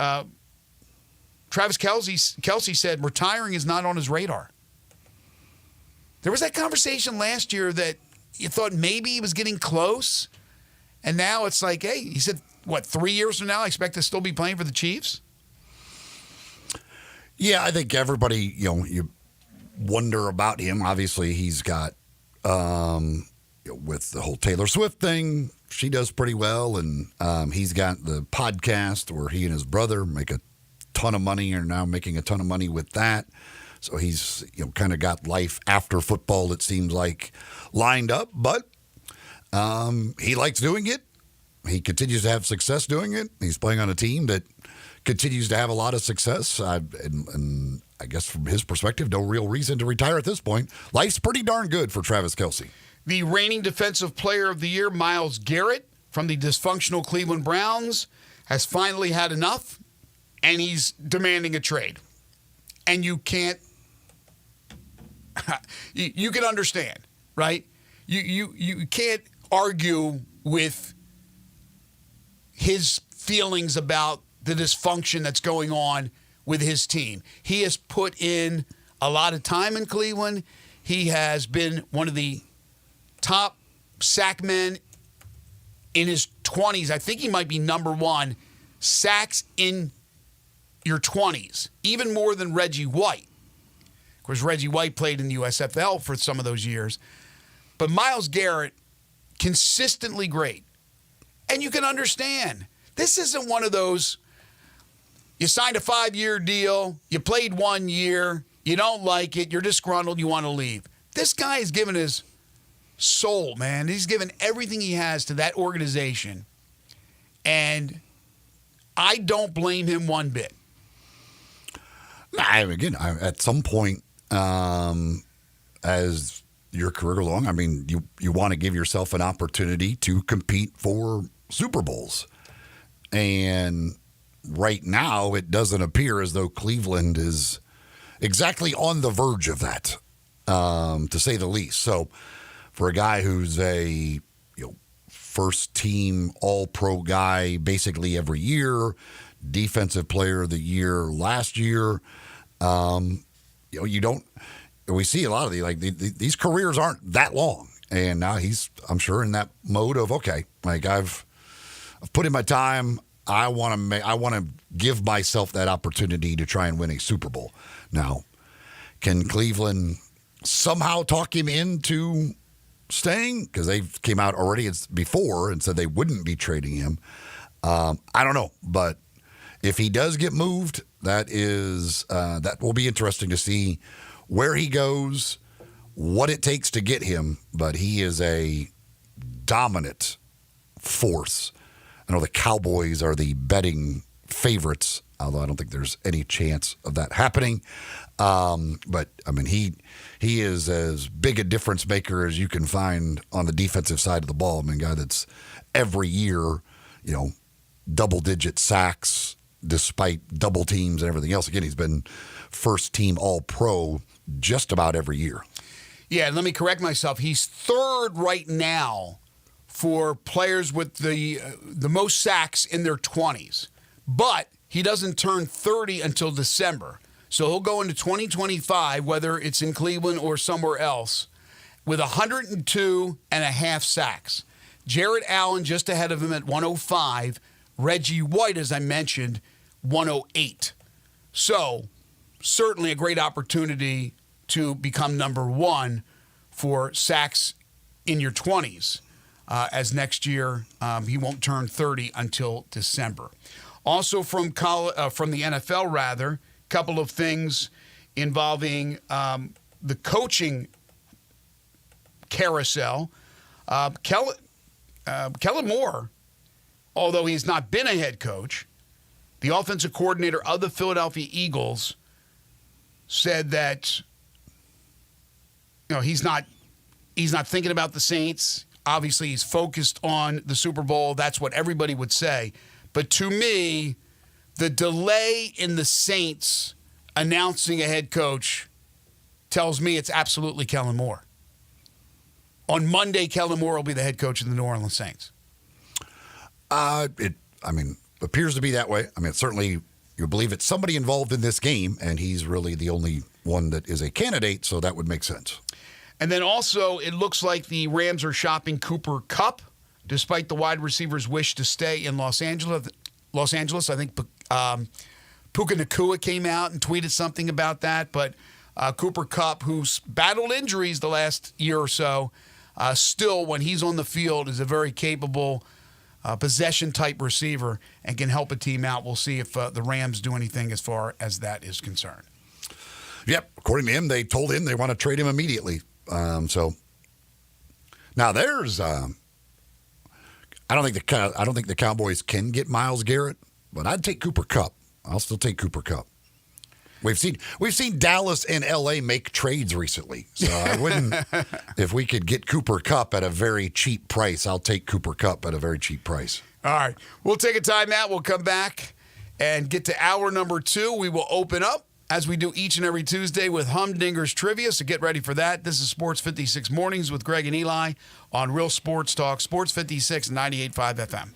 Travis Kelce said retiring is not on his radar. There was that conversation last year that you thought maybe he was getting close, and now it's like, hey, he said, 3 years from now I expect to still be playing for the Chiefs? Yeah, I think everybody, you wonder about him. Obviously, he's got, with the whole Taylor Swift thing, she does pretty well, and he's got the podcast where he and his brother make a ton of money, are now making a ton of money with that. So he's kind of got life after football, it seems like, lined up. But he likes doing it. He continues to have success doing it. He's playing on a team that continues to have a lot of success. And I guess from his perspective, no real reason to retire at this point. Life's pretty darn good for Travis Kelce. The reigning Defensive Player of the Year, Myles Garrett, from the dysfunctional Cleveland Browns, has finally had enough, and he's demanding a trade. And you can't you can understand, right? You can't argue with his feelings about the dysfunction that's going on with his team. He has put in a lot of time in Cleveland. He has been one of the top sack men in his 20s. I think he might be number one. Sacks in your 20s, even more than Reggie White. Of course, Reggie White played in the USFL for some of those years. But Myles Garrett, consistently great. And you can understand. This isn't one of those, you signed a 5-year deal, you played 1 year, you don't like it, you're disgruntled, you want to leave. This guy is giving his soul, man. He's given everything he has to that organization. And I don't blame him one bit. At some point, as your career goes along, I mean, you want to give yourself an opportunity to compete for Super Bowls. And right now, it doesn't appear as though Cleveland is exactly on the verge of that, to say the least. So for a guy who's a first team all-pro guy basically every year, defensive player of the year last year, we see a lot of these careers aren't that long. And now he's, I'm sure, in that mode of, okay, like I've put in my time. I want to give myself that opportunity to try and win a Super Bowl. Now, can Cleveland somehow talk him into staying? Because they came out already before and said they wouldn't be trading him. I don't know, but if he does get moved, that will be interesting to see where he goes, what it takes to get him. But he is a dominant force. I know the Cowboys are the betting favorites, although I don't think there's any chance of that happening. But I mean, he is as big a difference maker as you can find on the defensive side of the ball. I mean, a guy that's every year, double-digit sacks despite double teams and everything else. Again, he's been first team All-Pro just about every year. Yeah, let me correct myself. He's third right now for players with the most sacks in their 20s. But he doesn't turn 30 until December. So he'll go into 2025, whether it's in Cleveland or somewhere else, with 102 and a half sacks. Jared Allen just ahead of him at 105. Reggie White, as I mentioned, 108. So certainly a great opportunity to become number one for sacks in your 20s, as next year he won't turn 30 until December. Also from the NFL, a couple of things involving the coaching carousel. Kellen Moore, although he's not been a head coach, the offensive coordinator of the Philadelphia Eagles said that he's not thinking about the Saints. Obviously, he's focused on the Super Bowl. That's what everybody would say. But to me, the delay in the Saints announcing a head coach tells me it's absolutely Kellen Moore. On Monday, Kellen Moore will be the head coach of the New Orleans Saints. It appears to be that way. I mean, certainly you believe it's somebody involved in this game, and he's really the only one that is a candidate, so that would make sense. And then also, it looks like the Rams are shopping Cooper Kupp, despite the wide receiver's wish to stay in Los Angeles. I think Puka Nacua came out and tweeted something about that. But Cooper Kupp, who's battled injuries the last year or so, still, when he's on the field, is a very capable possession-type receiver and can help a team out. We'll see if the Rams do anything as far as that is concerned. Yep, according to him, they told him they want to trade him immediately. So now there's, I don't think the Cowboys can get Myles Garrett, but I'd take Cooper Kupp. I'll still take Cooper Kupp. We've seen Dallas and LA make trades recently, so I wouldn't. If we could get Cooper Kupp at a very cheap price, I'll take Cooper Kupp at a very cheap price. All right, we'll take a timeout. We'll come back and get to hour number 2. We will open up, as we do each and every Tuesday, with Humdinger's Trivia, so get ready for that. This is Sports 56 Mornings with Greg and Eli on Real Sports Talk, Sports 56 98.5 FM.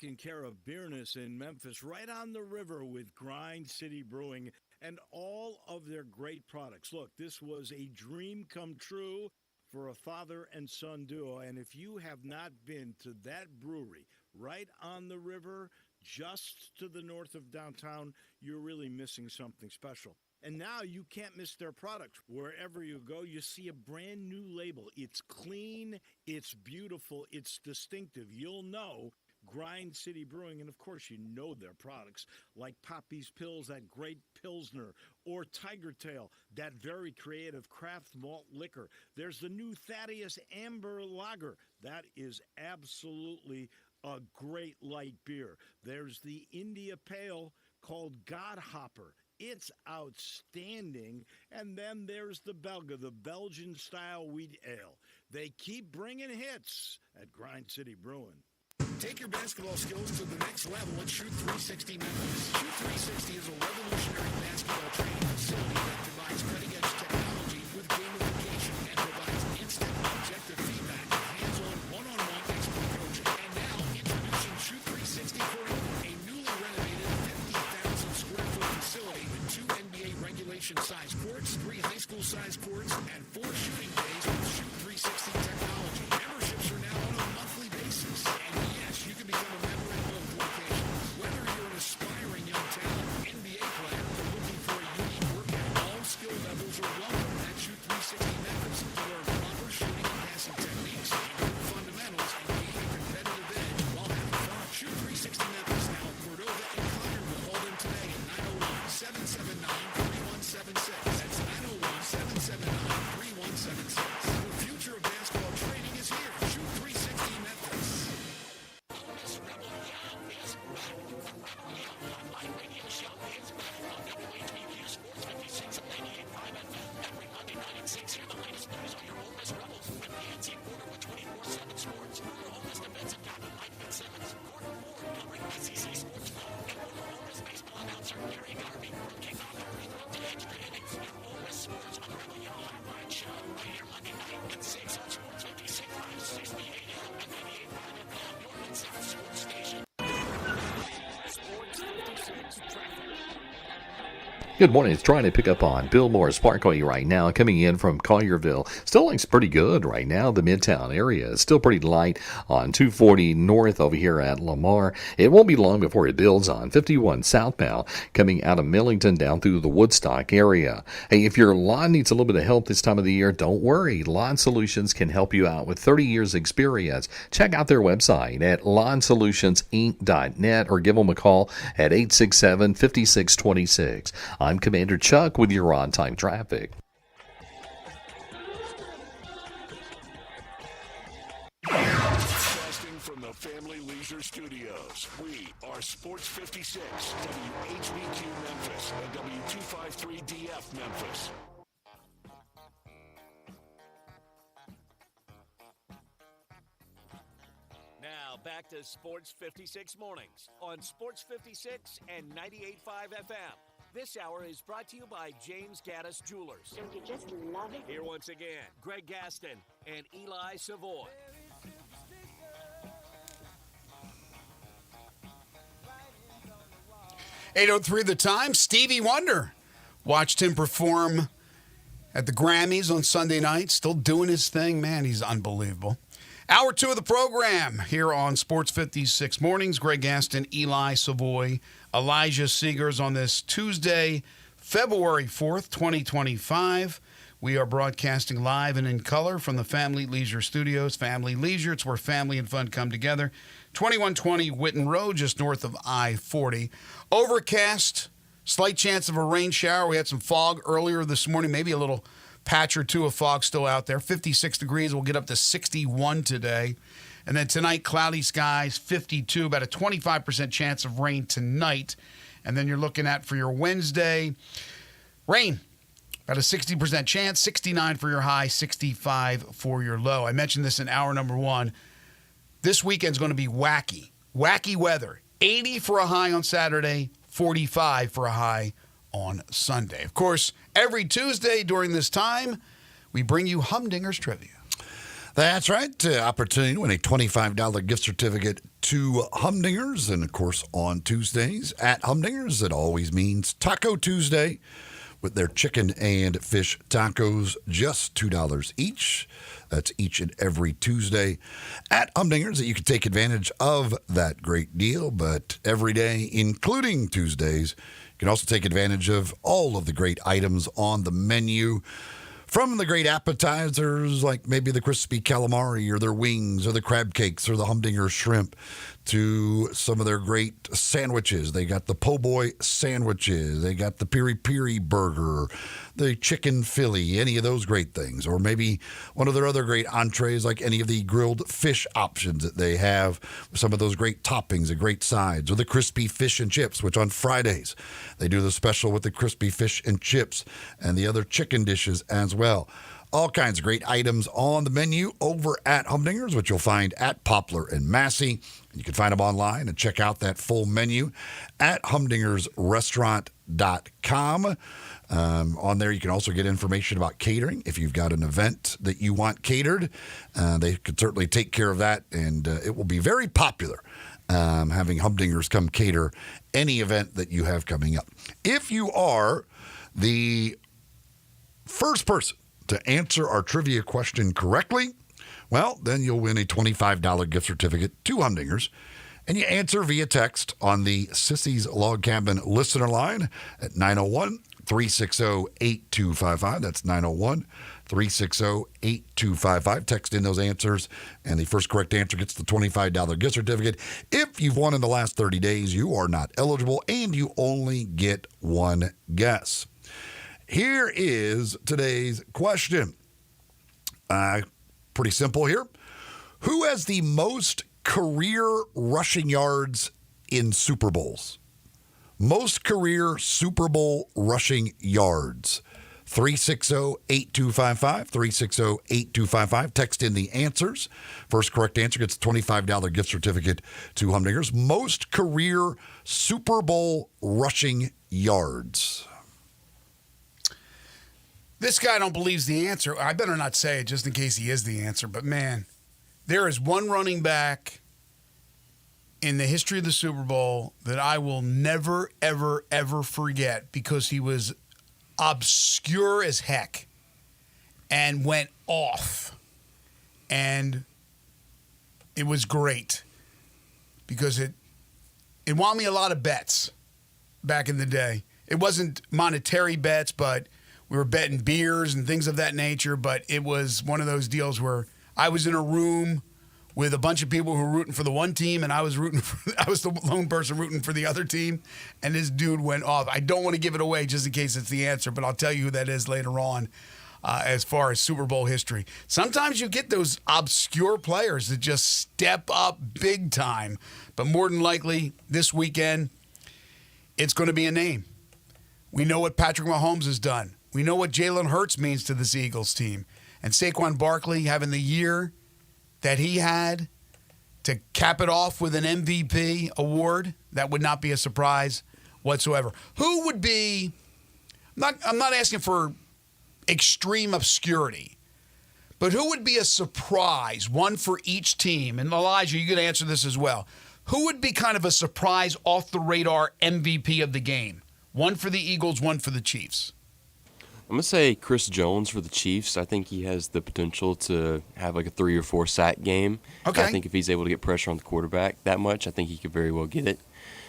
taking care of business in Memphis, right on the river with Grind City Brewing and all of their great products. Look, this was a dream come true for a father and son duo. And if you have not been to that brewery right on the river, just to the north of downtown, you're really missing something special. And now you can't miss their products. Wherever you go, you see a brand new label. It's clean, it's beautiful, it's distinctive. You'll know Grind City Brewing, and of course you know their products like Poppy's Pills, that great Pilsner, or Tiger Tail, that very creative craft malt liquor. There's the new Thaddeus Amber Lager. That is absolutely a great light beer. There's the India Pale called God Hopper. It's outstanding. And then there's the Belga, the Belgian-style wheat ale. They keep bringing hits at Grind City Brewing. Take your basketball skills to the next level at Shoot 360 Memphis. Shoot 360 is a revolutionary basketball training facility that provides cutting-edge technology with gamification and provides instant objective feedback, hands-on, one-on-one expert coaching. And now, introducing Shoot 360 for you, a newly renovated 50,000 square foot facility with 2 NBA regulation-size courts, 3 high school-size courts, and 4 shooting bays with Shoot 360 technology. Memberships are now on a monthly basis. And yes, you can become a member at both locations. Whether you're an aspiring young talent, NBA player, or looking for a unique workout, all skill levels are welcome at Shoot 360 Memphis to learn proper shooting and passing techniques, improve fundamentals, and gain a competitive edge while having fun. Shoot 360 Memphis now in Cordova and Collierville. Call them today at 901-779-3176. That's 901-779-3176. The future of basketball training is here. Shoot 360 Memphis. Online radio show is back on WHBQ Sports 56 and 98.5 FM. Every Monday night at 6, hear the latest news on your Ole Miss Rebels. With Nancy Porter with 24/7 Sports. Your Ole Miss defensive tackle Mike Fitzsimmons. Gordon Ford covering SEC sports film. And former Ole Miss baseball announcer Gary Garvey from kickoff to through to extra innings. Your Ole Miss sports on the Rebel Yellow Hotline show. Right here Monday night at 6 on Sports 56, 560 AM and 98.5 FM. Your Mid-South sports station. Sports 56 traffic. Good morning. It's trying to pick up on Bill Morris Parkway right now, coming in from Collierville. Still looks pretty good right now. The Midtown area is still pretty light on 240 north over here at Lamar. It won't be long before it builds on 51 southbound, coming out of Millington down through the Woodstock area. Hey, if your lawn needs a little bit of help this time of the year, don't worry. Lawn Solutions can help you out with 30 years experience. Check out their website at lawnsolutionsinc.net or give them a call at 867-5626. I'm Commander Chuck with your on-time traffic. Broadcasting from the Family Leisure Studios, we are Sports 56, WHBQ Memphis, and W253DF Memphis. Now back to Sports 56 mornings on Sports 56 and 98.5 FM. This hour is brought to you by James Gaddis Jewelers. Don't you just love it? Here once again, Greg Gaston and Eli Savoy. .803 The Time. Stevie Wonder. Watched him perform at the Grammys on Sunday night. Still doing his thing. Man, he's unbelievable. Hour 2 of the program here on Sports 56 Mornings. Greg Gaston, Eli Savoy, Elijah Seegers on this Tuesday, February 4th, 2025. We are broadcasting live and in color from the Family Leisure Studios. Family Leisure, it's where family and fun come together. 2120 Whitten Road, just north of I-40. Overcast, slight chance of a rain shower. We had some fog earlier this morning, maybe a little patch or two of fog still out there. 56 degrees. We'll get up to 61 today. And then tonight, cloudy skies, 52. About a 25% chance of rain tonight. And then you're looking at for your Wednesday, rain. About a 60% chance, 69 for your high, 65 for your low. I mentioned this in hour number 1. This weekend's going to be wacky. Wacky weather. 80 for a high on Saturday, 45 for a high on Sunday. Of course, every Tuesday during this time, we bring you Humdinger's Trivia. That's right. Opportunity to win a $25 gift certificate to Humdinger's. And, of course, on Tuesdays at Humdinger's, it always means Taco Tuesday with their chicken and fish tacos, just $2 each. That's each and every Tuesday at Humdinger's that you can take advantage of that great deal. But every day, including Tuesdays, you can also take advantage of all of the great items on the menu. From the great appetizers like maybe the crispy calamari or their wings or the crab cakes or the Humdinger shrimp to some of their great sandwiches. They got the po' boy sandwiches. They got the piri piri burger, the chicken Philly, any of those great things. Or maybe one of their other great entrees like any of the grilled fish options that they have with some of those great toppings and great sides. Or the crispy fish and chips, which on Fridays they do the special with the crispy fish and chips and the other chicken dishes as well. All kinds of great items on the menu over at Humdinger's, which you'll find at Poplar and Massey. You can find them online and check out that full menu at humdingersrestaurant.com. On there, you can also get information about catering. If you've got an event that you want catered, they could certainly take care of that, and it will be very popular having Humdinger's come cater any event that you have coming up. If you are the first person to answer our trivia question correctly, well, then you'll win a $25 gift certificate to Humdinger's. And you answer via text on the Sissy's Log Cabin listener line at 901-360-8255. That's 901-360-8255. Text in those answers, and the first correct answer gets the $25 gift certificate. If you've won in the last 30 days, you are not eligible, and you only get one guess. Here is today's question. Pretty simple here. Who has the most career rushing yards in Super Bowls? Most career Super Bowl rushing yards. 360-8255, 360-8255. Text in the answers. First correct answer gets a $25 gift certificate to Humdinger's. Most career Super Bowl rushing yards. This guy don't believes the answer. I better not say it just in case he is the answer. But, man, there is one running back in the history of the Super Bowl that I will never, ever, ever forget because he was obscure as heck and went off. And it was great because it won me a lot of bets back in the day. It wasn't monetary bets, but we were betting beers and things of that nature, but it was one of those deals where I was in a room with a bunch of people who were rooting for the one team, and I was the lone person rooting for the other team, and this dude went off. I don't want to give it away just in case it's the answer, but I'll tell you who that is later on as far as Super Bowl history. Sometimes you get those obscure players that just step up big time, but more than likely this weekend, it's going to be a name. We know what Patrick Mahomes has done. We know what Jalen Hurts means to this Eagles team. And Saquon Barkley having the year that he had to cap it off with an MVP award, that would not be a surprise whatsoever. Who would be, I'm not asking for extreme obscurity, but who would be a surprise, one for each team? And Elijah, you can answer this as well. Who would be kind of a surprise off-the-radar MVP of the game? One for the Eagles, one for the Chiefs. I'm going to say Chris Jones for the Chiefs. I think he has the potential to have like a 3 or 4 sack game. Okay. I think if he's able to get pressure on the quarterback that much, I think he could very well get it.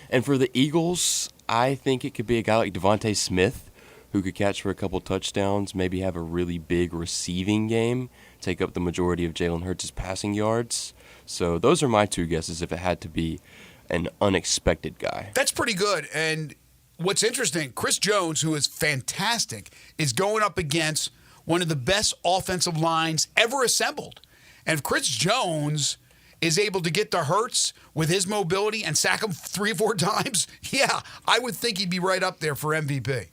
And for the Eagles, I think it could be a guy like Devontae Smith who could catch for a couple touchdowns, maybe have a really big receiving game, take up the majority of Jalen Hurts' passing yards. So those are my two guesses if it had to be an unexpected guy. That's pretty good. And what's interesting, Chris Jones, who is fantastic, is going up against one of the best offensive lines ever assembled. And if Chris Jones is able to get to Hurts with his mobility and sack him 3 or 4 times, yeah, I would think he'd be right up there for MVP.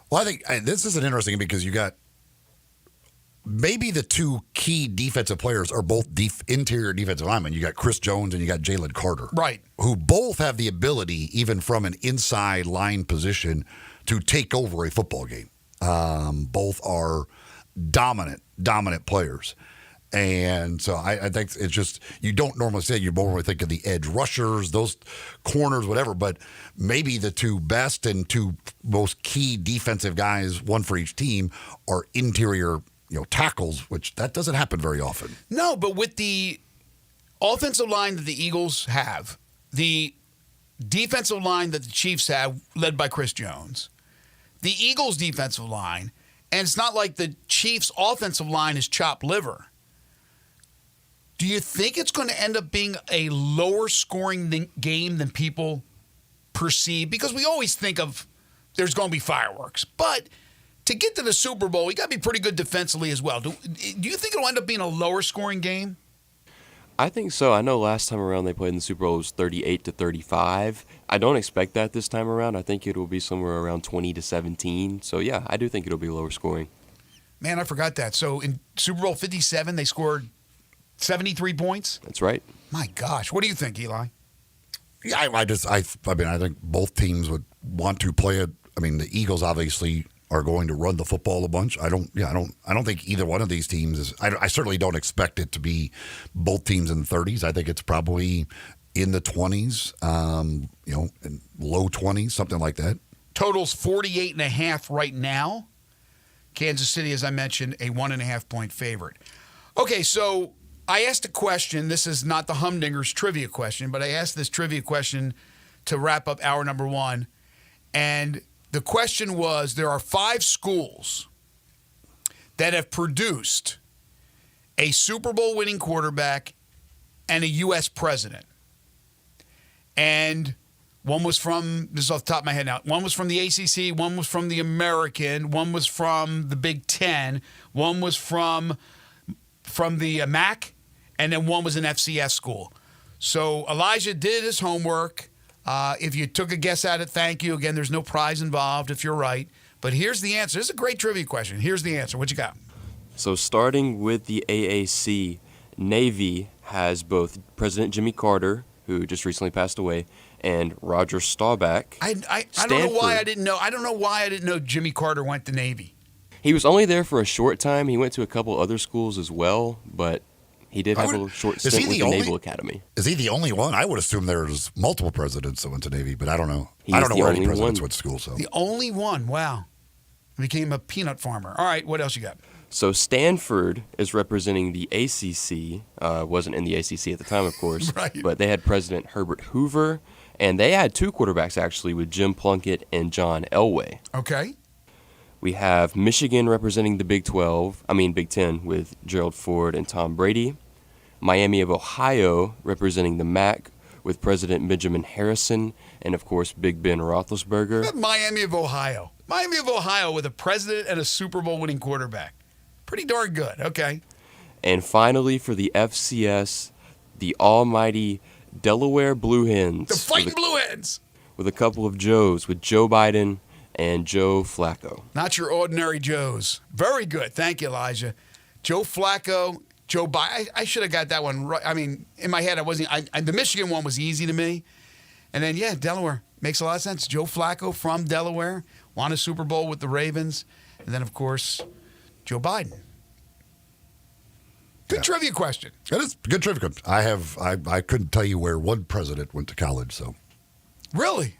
Well, I think this is interesting because you got maybe the two key defensive players are both interior defensive linemen. You got Chris Jones and you got Jalen Carter. Right. Who both have the ability, even from an inside line position, to take over a football game. Both are dominant players. And so I think it's just, you don't normally say, you normally think of the edge rushers, those corners, whatever, but maybe the two best and two most key defensive guys, one for each team, are interior, tackles, which that doesn't happen very often. No, but with the offensive line that the Eagles have, the defensive line that the Chiefs have, led by Chris Jones, the Eagles' defensive line, and it's not like the Chiefs' offensive line is chopped liver. Do you think it's going to end up being a lower scoring game than people perceive? Because we always think of there's going to be fireworks. But to get to the Super Bowl, you got to be pretty good defensively as well. Do you think it'll end up being a lower scoring game? I think so. I know last time around they played in the Super Bowl, it was 38-35. I don't expect that this time around. I think it will be somewhere around 20-17. So, yeah, I do think it'll be lower scoring. Man, I forgot that. So in Super Bowl 57, they scored 73 points? That's right. My gosh. What do you think, Eli? Yeah, I think both teams would want to play it. I mean, the Eagles obviously are going to run the football a bunch. I don't think either one of these teams is. I certainly don't expect it to be both teams in the 30s. I think it's probably in the 20s, in low 20s, something like that. Totals 48.5 right now. Kansas City, as I mentioned, a 1.5 point favorite. Okay, so I asked a question. This is not the Humdingers trivia question, but I asked this trivia question to wrap up hour number one. And the question was, there are 5 schools that have produced a Super Bowl winning quarterback and a U.S. president. And one was from, this is off the top of my head now, one was from the ACC, one was from the American, one was from the Big Ten, one was from the MAC, and then one was an FCS school. So Elijah did his homework. If you took a guess at it, thank you. Again, there's no prize involved if you're right. But here's the answer. This is a great trivia question. Here's the answer. What you got? So starting with the AAC, Navy has both President Jimmy Carter, who just recently passed away, and Roger Staubach. I don't know why I didn't know. I don't know why I didn't know Jimmy Carter went to Navy. He was only there for a short time. He went to a couple other schools as well, but he did have a short stint with the Naval Academy. Is he the only one? I would assume there's multiple presidents that went to Navy, but I don't know. I don't know where any presidents went to school. So the only one. Wow. Became a peanut farmer. All right, what else you got? So Stanford is representing the ACC. Wasn't in the ACC at the time, of course. Right. But they had President Herbert Hoover, and they had 2 quarterbacks, actually, with Jim Plunkett and John Elway. Okay. We have Michigan representing the Big 10 with Gerald Ford and Tom Brady. Miami of Ohio representing the MAC with President Benjamin Harrison and, of course, Big Ben Roethlisberger. Miami of Ohio. Miami of Ohio with a president and a Super Bowl winning quarterback. Pretty darn good. Okay. And finally, for the FCS, the almighty Delaware Blue Hens. The Fighting Blue Hens. With a couple of Joes, with Joe Biden and Joe Flacco. Not your ordinary Joes. Very good. Thank you, Elijah. Joe Flacco, Joe Biden. I should have got that one right. I mean, in my head, the Michigan one was easy to me. And then, yeah, Delaware. Makes a lot of sense. Joe Flacco from Delaware. Won a Super Bowl with the Ravens. And then, of course, Joe Biden. Good trivia question. That is good trivia. I couldn't tell you where one president went to college, so. Really?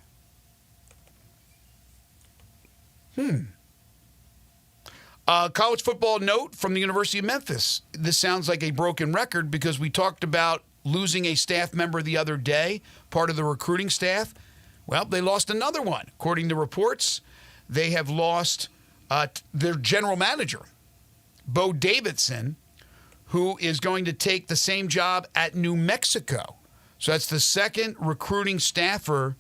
College football note from the University of Memphis. This sounds like a broken record because we talked about losing a staff member the other day, part of the recruiting staff. Well, they lost another one. According to reports, they have lost their general manager, Bo Davidson, who is going to take the same job at New Mexico. So that's the second recruiting staffer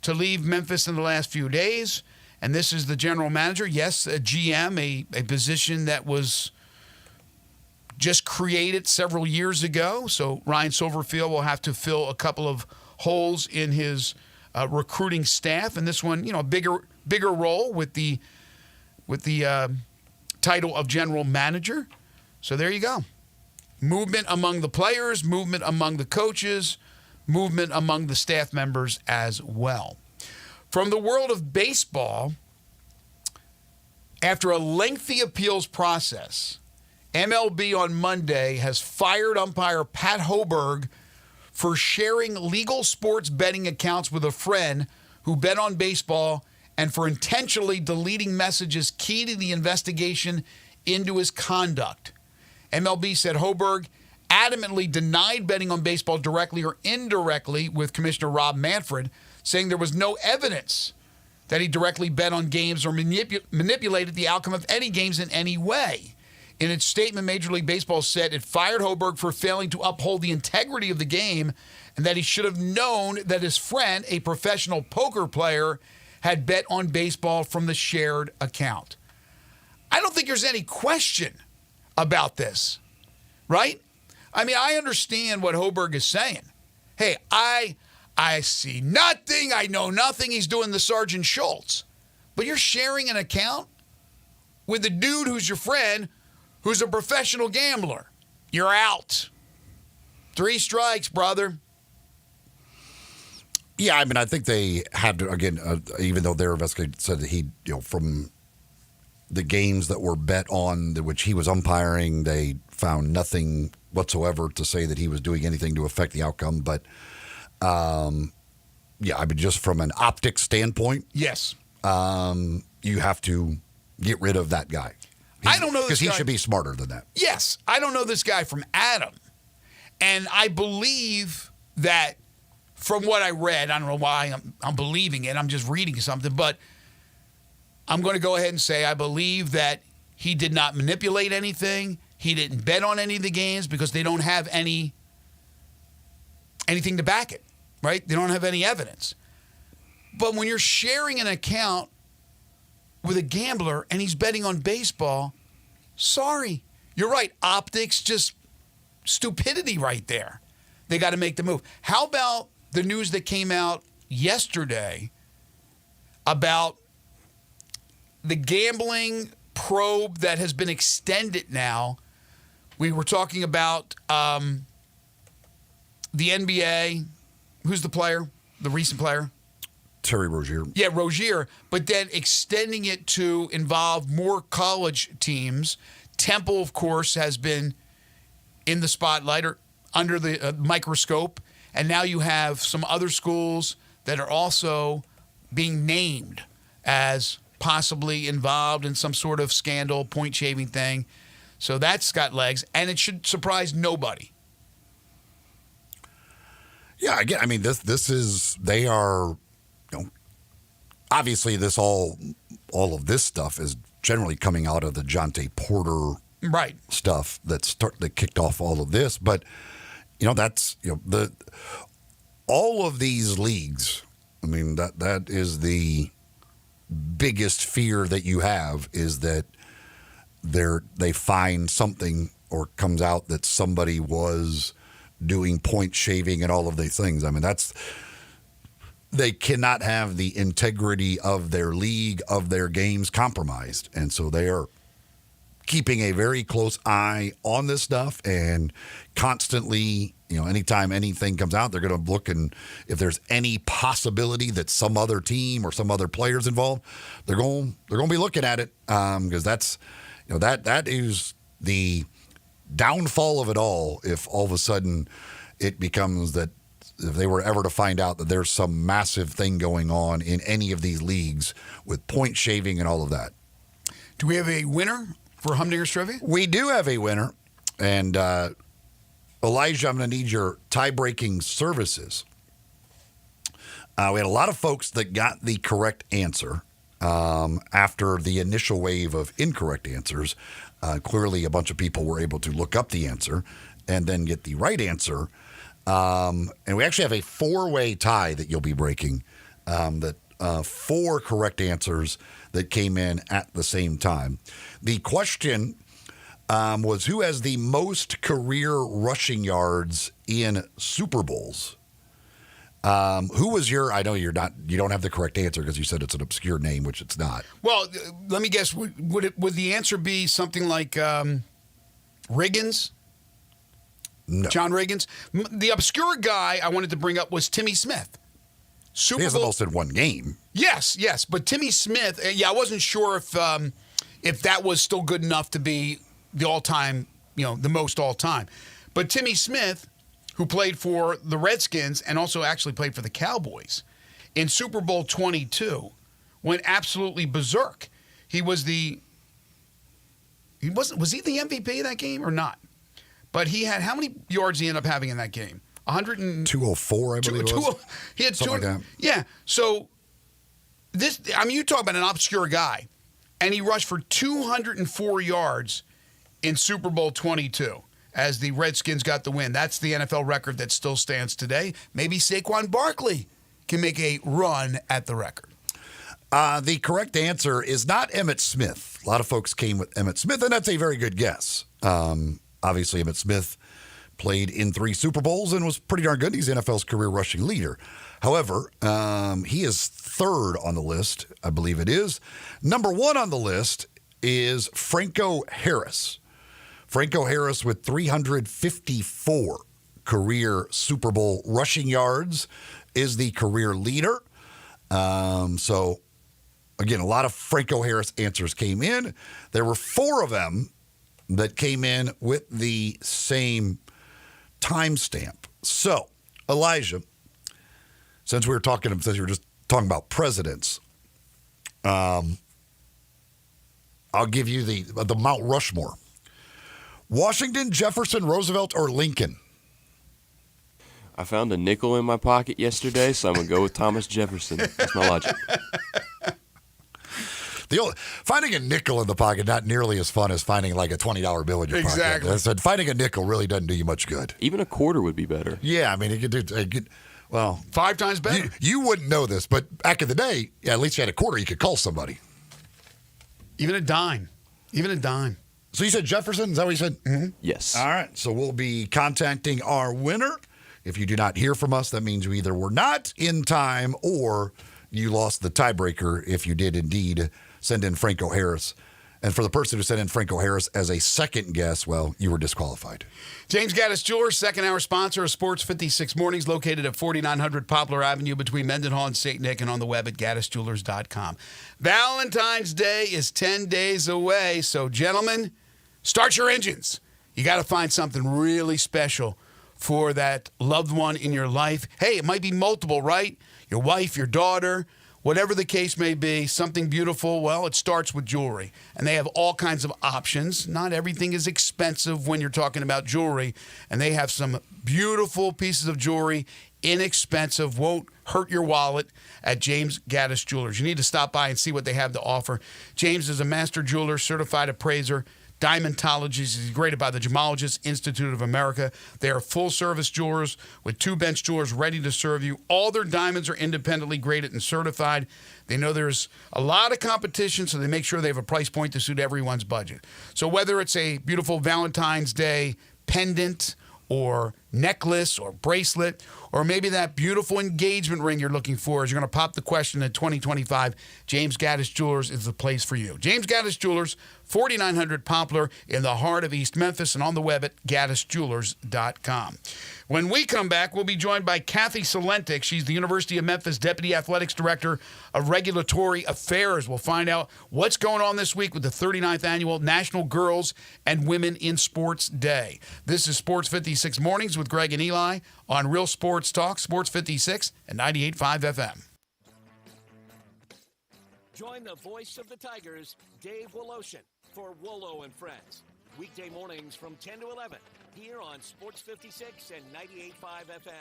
to leave Memphis in the last few days. And this is the general manager. Yes, a GM, a position that was just created several years ago. So Ryan Silverfield will have to fill a couple of holes in his recruiting staff. And this one, a bigger role with the title of general manager. So there you go. Movement among the players, movement among the coaches, movement among the staff members as well. From the world of baseball, after a lengthy appeals process, MLB on Monday has fired umpire Pat Hoberg for sharing legal sports betting accounts with a friend who bet on baseball and for intentionally deleting messages key to the investigation into his conduct. MLB said Hoberg adamantly denied betting on baseball directly or indirectly with Commissioner Rob Manfred, saying there was no evidence that he directly bet on games or manipulated the outcome of any games in any way. In its statement, Major League Baseball said it fired Hoberg for failing to uphold the integrity of the game and that he should have known that his friend, a professional poker player, had bet on baseball from the shared account. I don't think there's any question about this, right? I mean, I understand what Hoberg is saying. Hey, I see nothing. I know nothing. He's doing the Sergeant Schultz. But you're sharing an account with a dude who's your friend who's a professional gambler. You're out. 3 strikes, brother. Yeah, I mean, I think they had to, again, even though their investigator said that he, from the games that were bet on, which he was umpiring, they found nothing whatsoever to say that he was doing anything to affect the outcome. But, yeah, I mean, just from an optics standpoint, yes, you have to get rid of that guy. I don't know this because he guy. should be smarter than that. Yes, I don't know this guy from Adam. And I believe that from what I read, I don't know why I'm believing it. I'm just reading something. But I'm going to go ahead and say I believe that he did not manipulate anything. He didn't bet on any of the games because they don't have anything to back it, right? They don't have any evidence. But when you're sharing an account with a gambler and he's betting on baseball, sorry. You're right. Optics, just stupidity right there. They got to make the move. How about the news that came out yesterday about the gambling probe that has been extended now? We were talking about the NBA. Who's the player? The recent player? Terry Rozier. Yeah, Rozier, but then extending it to involve more college teams. Temple, of course, has been in the spotlight or under the microscope, and now you have some other schools that are also being named as possibly involved in some sort of scandal, point-shaving thing. So that's got legs, and it should surprise nobody. Yeah, again, I mean, this is, they are, obviously this all of this stuff is generally coming out of the Jonte Porter right stuff that kicked off all of this. But, that's, all of these leagues, I mean, that is the biggest fear that you have, is that they find something or comes out that somebody was doing point shaving and all of these things. I mean, they cannot have the integrity of their league, of their games compromised. And so they are keeping a very close eye on this stuff and constantly, anytime anything comes out, they're going to look, and if there's any possibility that some other team or some other players involved, they're going to be looking at it, because that's, that is the downfall of it all. If all of a sudden it becomes that, if they were ever to find out that there's some massive thing going on in any of these leagues with point shaving and all of that. Do we have a winner for Humdinger's Trivia? We do have a winner. And Elijah, I'm going to need your tie-breaking services. We had a lot of folks that got the correct answer after the initial wave of incorrect answers. Clearly, a bunch of people were able to look up the answer and then get the right answer. And we actually have a 4-way tie that you'll be breaking, that 4 correct answers that came in at the same time. The question was, who has the most career rushing yards in Super Bowls? Who was I know you don't have the correct answer because you said it's an obscure name, which it's not. Well, let me guess. Would the answer be something like Riggins? No. John Riggins? The obscure guy I wanted to bring up was Timmy Smith. Super He has the Bowl. most in one game. Yes. But Timmy Smith, I wasn't sure if that was still good enough to be the all-time, the most all-time. But Timmy Smith, who played for the Redskins and also actually played for the Cowboys, in Super Bowl 22, went absolutely berserk. Was he the MVP of that game or not? But he had, how many yards he ended up having in that game? 204, I believe it was. He had Something 200. like that. Yeah. So you talk about an obscure guy, and he rushed for 204 yards in Super Bowl 22 as the Redskins got the win. That's the NFL record that still stands today. Maybe Saquon Barkley can make a run at the record. The correct answer is not Emmitt Smith. A lot of folks came with Emmitt Smith, and that's a very good guess. Obviously, Emmitt Smith played in 3 Super Bowls and was pretty darn good. He's NFL's career rushing leader. However, he is third on the list, I believe it is. Number 1 on the list is Franco Harris. Franco Harris with 354 career Super Bowl rushing yards is the career leader. So, again, a lot of Franco Harris answers came in. There were 4 of them that came in with the same timestamp. So, Elijah, since we were just talking about presidents, I'll give you the Mount Rushmore. Washington, Jefferson, Roosevelt, or Lincoln? I found a nickel in my pocket yesterday, so I'm going to go with Thomas Jefferson. That's my logic. Finding a nickel in the pocket, not nearly as fun as finding like a $20 bill in your pocket. Exactly. I said finding a nickel really doesn't do you much good. Even a quarter would be better. Yeah, I mean, it could well, 5 times better. You wouldn't know this, but back in the day, at least you had a quarter you could call somebody. Even a dime. So you said Jefferson? Is that what you said? Mm-hmm. Yes. All right. So we'll be contacting our winner. If you do not hear from us, that means you either were not in time or you lost the tiebreaker if you did indeed send in Franco Harris. And for the person who sent in Franco Harris as a second guess, well, you were disqualified. James Gaddis Jewelers, second hour sponsor of Sports 56 Mornings, located at 4900 Poplar Avenue between Mendenhall and St. Nick, and on the web at gaddisjewelers.com. Valentine's Day is 10 days away, so gentlemen, start your engines. You got to find something really special for that loved one in your life. Hey, it might be multiple, right? Your wife, your daughter, whatever the case may be, something beautiful. Well, it starts with jewelry, and they have all kinds of options. Not everything is expensive when you're talking about jewelry, and they have some beautiful pieces of jewelry, inexpensive, won't hurt your wallet at James Gaddis Jewelers. You need to stop by and see what they have to offer. James is a master jeweler, certified appraiser, Diamondologist. He's graded by the Gemologist Institute of America. They are full-service jewelers with 2 bench jewelers ready to serve you. All their diamonds are independently graded and certified. They know there's a lot of competition, so they make sure they have a price point to suit everyone's budget. So whether it's a beautiful Valentine's Day pendant or necklace or bracelet, or maybe that beautiful engagement ring you're looking for, as you're going to pop the question in 2025, James Gaddis Jewelers is the place for you. James Gaddis Jewelers, 4900 Poplar in the heart of East Memphis, and on the web at gaddisjewelers.com. When we come back, we'll be joined by Kathy Salentik. She's the University of Memphis Deputy Athletics Director of Regulatory Affairs. We'll find out what's going on this week with the 39th Annual National Girls and Women in Sports Day. This is Sports 56 Mornings with Greg and Eli on Real Sports Talk, Sports 56 and 98.5 FM. Join the voice of the Tigers, Dave Woloshin, for Wolo and Friends. Weekday mornings from 10 to 11 here on Sports 56 and 98.5 FM.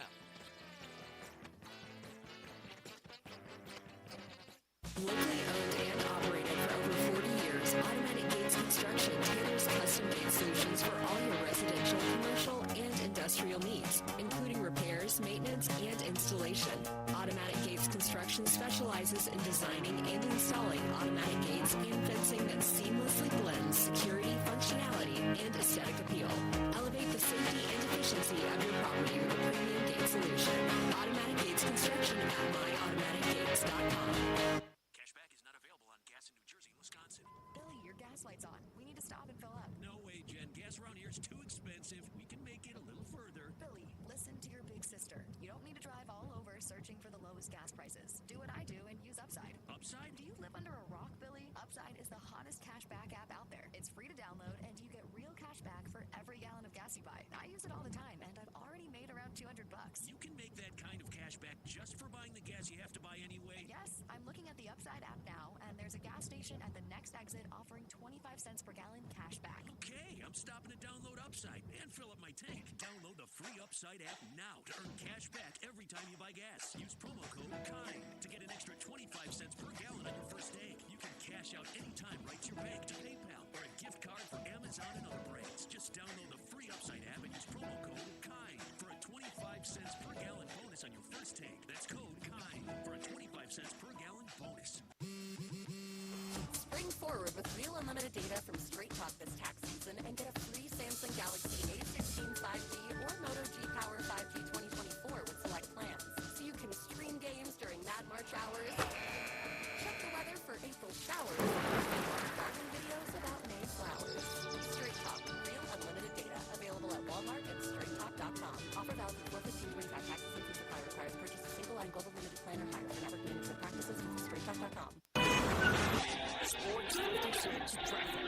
Locally owned and operated for over 40 years, Automatic Gates Construction tailors custom-made solutions for all your residential, commercial, and industrial needs, including repairs, maintenance, and installation. Automatic Gates Construction specializes in designing and installing automatic gates and fencing that seamlessly blends security, functionality, and aesthetic appeal. Elevate the safety and efficiency of your property with a premium gate solution. Automatic Gates Construction at myautomaticgates.com. Cashback is not available on gas in New Jersey and Wisconsin. Billy, your gas light's on. We need to stop and fill up. No way, Jen. Gas around here is too expensive. We can make it a little further. Billy, listen to your big sister. You don't need to drive all over searching for the lowest gas prices. Do what I do and use Upside. Upside? Do you live under a rock, Billy? Upside is the hottest cashback app out there. It's free to download, and you get real gas you buy. I use it all the time, and I've already made around $200. You can make that kind of cash back just for buying the gas you have to buy anyway. Yes, I'm looking at the Upside app now, and there's a gas station at the next exit offering 25 cents per gallon cash back. Okay, I'm stopping to download Upside and fill up my tank. Download the free Upside app now to earn cash back every time you buy gas. Use promo code KIND to get an extra 25 cents per gallon on your first tank. You can cash out anytime right to your bank, to PayPal, or a gift card for Amazon and other brands. Just download the free Upside app and use promo code KIND for a 25 cents per gallon bonus on your first tank. That's code KIND for a 25 cents per gallon bonus. Spring forward with real unlimited data from Straight Talk this tax season and get a free Samsung Galaxy A16 5G or Moto G Power 5G 2024 with select plans. So you can stream games during Mad March hours, check the weather for April showers, and garden videos about May flowers. Straight Talk, real unlimited data. Available at Walmart and StraightTalk.com. Offer valid for 4/15/25. Taxes and fees apply. Requires purchase a single line global limited plan or higher. For network minutes and practices, visit StraightTalk.com. Sports 56 traffic.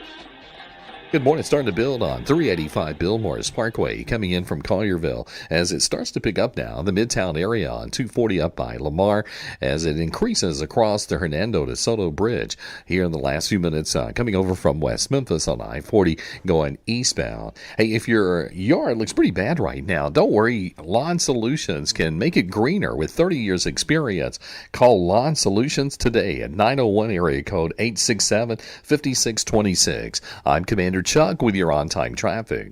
Good morning. Starting to build on 385 Bill Morris Parkway coming in from Collierville as it starts to pick up now. The Midtown area on 240 up by Lamar as it increases across the Hernando de Soto Bridge here in the last few minutes coming over from West Memphis on I-40 going eastbound. Hey, if your yard looks pretty bad right now, don't worry. Lawn Solutions can make it greener with 30 years experience. Call Lawn Solutions today at 901 area code 867-5626. I'm Commander Chuck with your on-time traffic.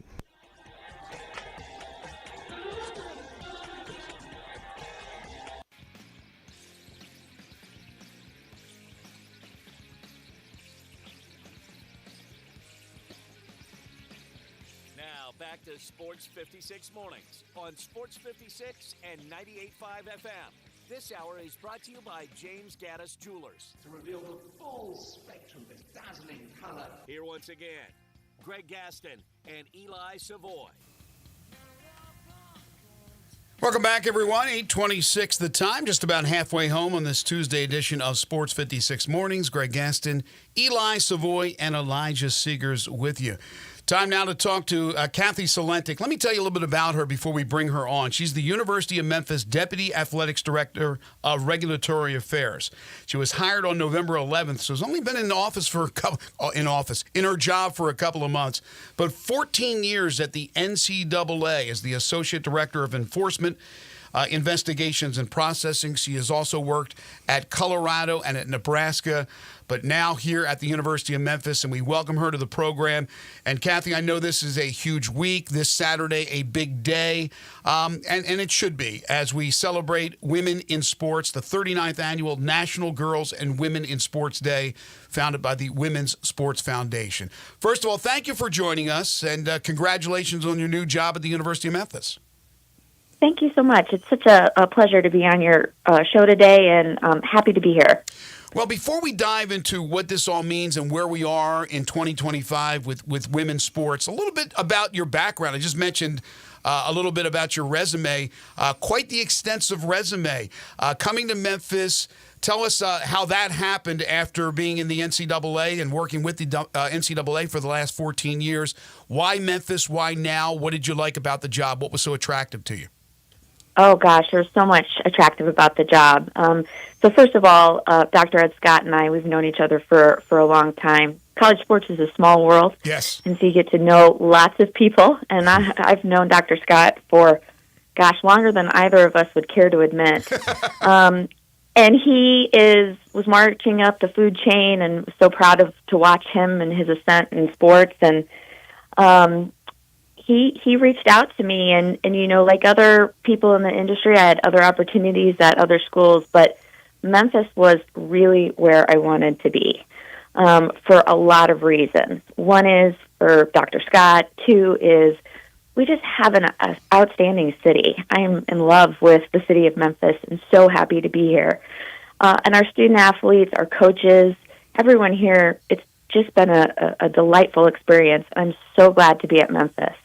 Now back to Sports 56 mornings on Sports 56 and 98.5 FM. This hour is brought to you by James Gaddis Jewelers. To reveal the full spectrum of dazzling color. Here once again, Greg Gaston and Eli Savoy. Welcome back, everyone. 8:26 the time, just about halfway home on this Tuesday edition of Sports 56 Mornings. Greg Gaston, Eli Savoy, and Elijah Seegers with you. Time now to talk to Kathy Salentic. Let me tell you a little bit about her before we bring her on. She's the University of Memphis Deputy Athletics Director of Regulatory Affairs. She was hired on November 11th, so has only been in office for in her job for a couple of months, but 14 years at the NCAA as the Associate Director of Enforcement, Investigations and Processing. She has also worked at Colorado and at Nebraska, but now here at the University of Memphis, and we welcome her to the program. And Kathy, I know this is a huge week, this Saturday, a big day, and it should be, as we celebrate Women in Sports, the 39th Annual National Girls and Women in Sports Day, founded by the Women's Sports Foundation. First of all, thank you for joining us, and congratulations on your new job at the University of Memphis. Thank you so much. It's such a pleasure to be on your show today, and I'm happy to be here. Well, before we dive into what this all means and where we are in 2025 with women's sports, a little bit about your background. I just mentioned a little bit about your resume, quite the extensive resume. Coming to Memphis, tell us how that happened after being in the NCAA and working with the NCAA for the last 14 years. Why Memphis? Why now? What did you like about the job? What was so attractive to you? Oh, gosh, there's so much attractive about the job. So first of all, Dr. Ed Scott and I, we've known each other for a long time. College sports is a small world. Yes. And so you get to know lots of people. And I've known Dr. Scott for, longer than either of us would care to admit. And he was marching up the food chain, and was so proud to watch him and his ascent in sports. And he reached out to me, and like other people in the industry, I had other opportunities at other schools, but Memphis was really where I wanted to be for a lot of reasons. One is for Dr. Scott. Two is we just have an outstanding city. I am in love with the city of Memphis and so happy to be here. And our student athletes, our coaches, everyone here, it's just been a delightful experience. I'm so glad to be at Memphis.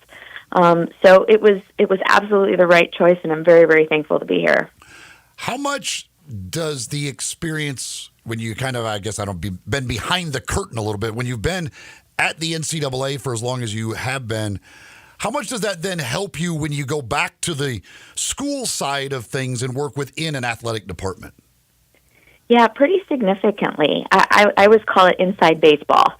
So it was absolutely the right choice, and I'm very, very thankful to be here. How much does the experience, when you kind of, been behind the curtain a little bit, when you've been at the NCAA for as long as you have been, How much does that then help you when you go back to the school side of things and work within an athletic department? Yeah, pretty significantly. I always call it inside baseball.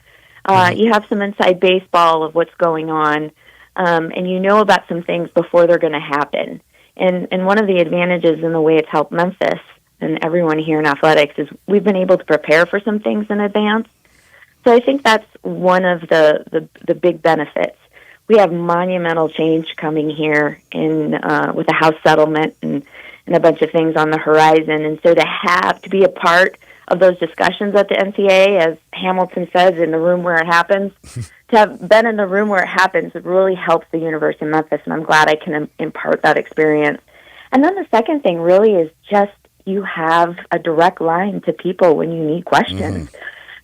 You have some inside baseball of what's going on, and you know about some things before they're going to happen. And one of the advantages in the way it's helped Memphis and everyone here in athletics is we've been able to prepare for some things in advance. So I think that's one of the big benefits. We have monumental change coming here in with the House settlement and a bunch of things on the horizon. And so to be a part of those discussions at the NCAA, as Hamilton says, in the room where it happens, to have been in the room where it happens, it really helps the University of Memphis, and I'm glad I can impart that experience. And then the second thing really is just you have a direct line to people when you need questions.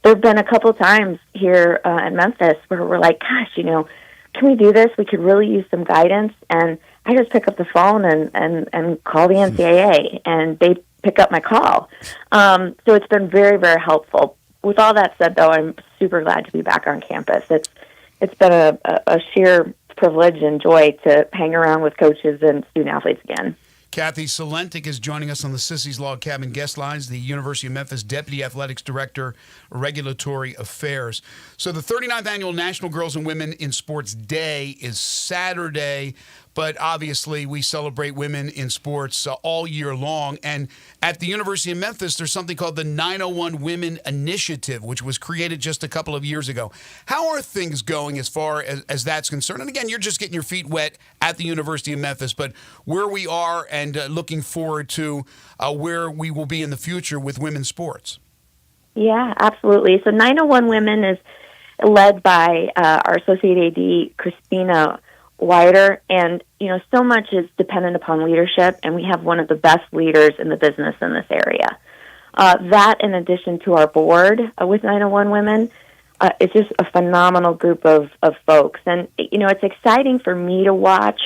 There have been a couple times here at Memphis where we're like, gosh, can we do this? We could really use some guidance. And I just pick up the phone and call the NCAA, and they pick up my call. So it's been very, very helpful. With all that said, though, I'm super glad to be back on campus. It's been a sheer privilege and joy to hang around with coaches and student athletes again. Kathy Salentic is joining us on the Sissy's Log Cabin guest lines, the University of Memphis Deputy Athletics Director, Regulatory Affairs. So the 39th Annual National Girls and Women in Sports Day is Saturday, but obviously we celebrate women in sports all year long. And at the University of Memphis, there's something called the 901 Women Initiative, which was created just a couple of years ago. How are things going as far as that's concerned? And again, you're just getting your feet wet at the University of Memphis, but where we are and looking forward to where we will be in the future with women's sports. Yeah, absolutely. So 901 Women is led by our Associate AD, Christina Wider, and so much is dependent upon leadership, and we have one of the best leaders in the business in this area. That, in addition to our board with 901 Women, it's just a phenomenal group of folks. And it's exciting for me to watch.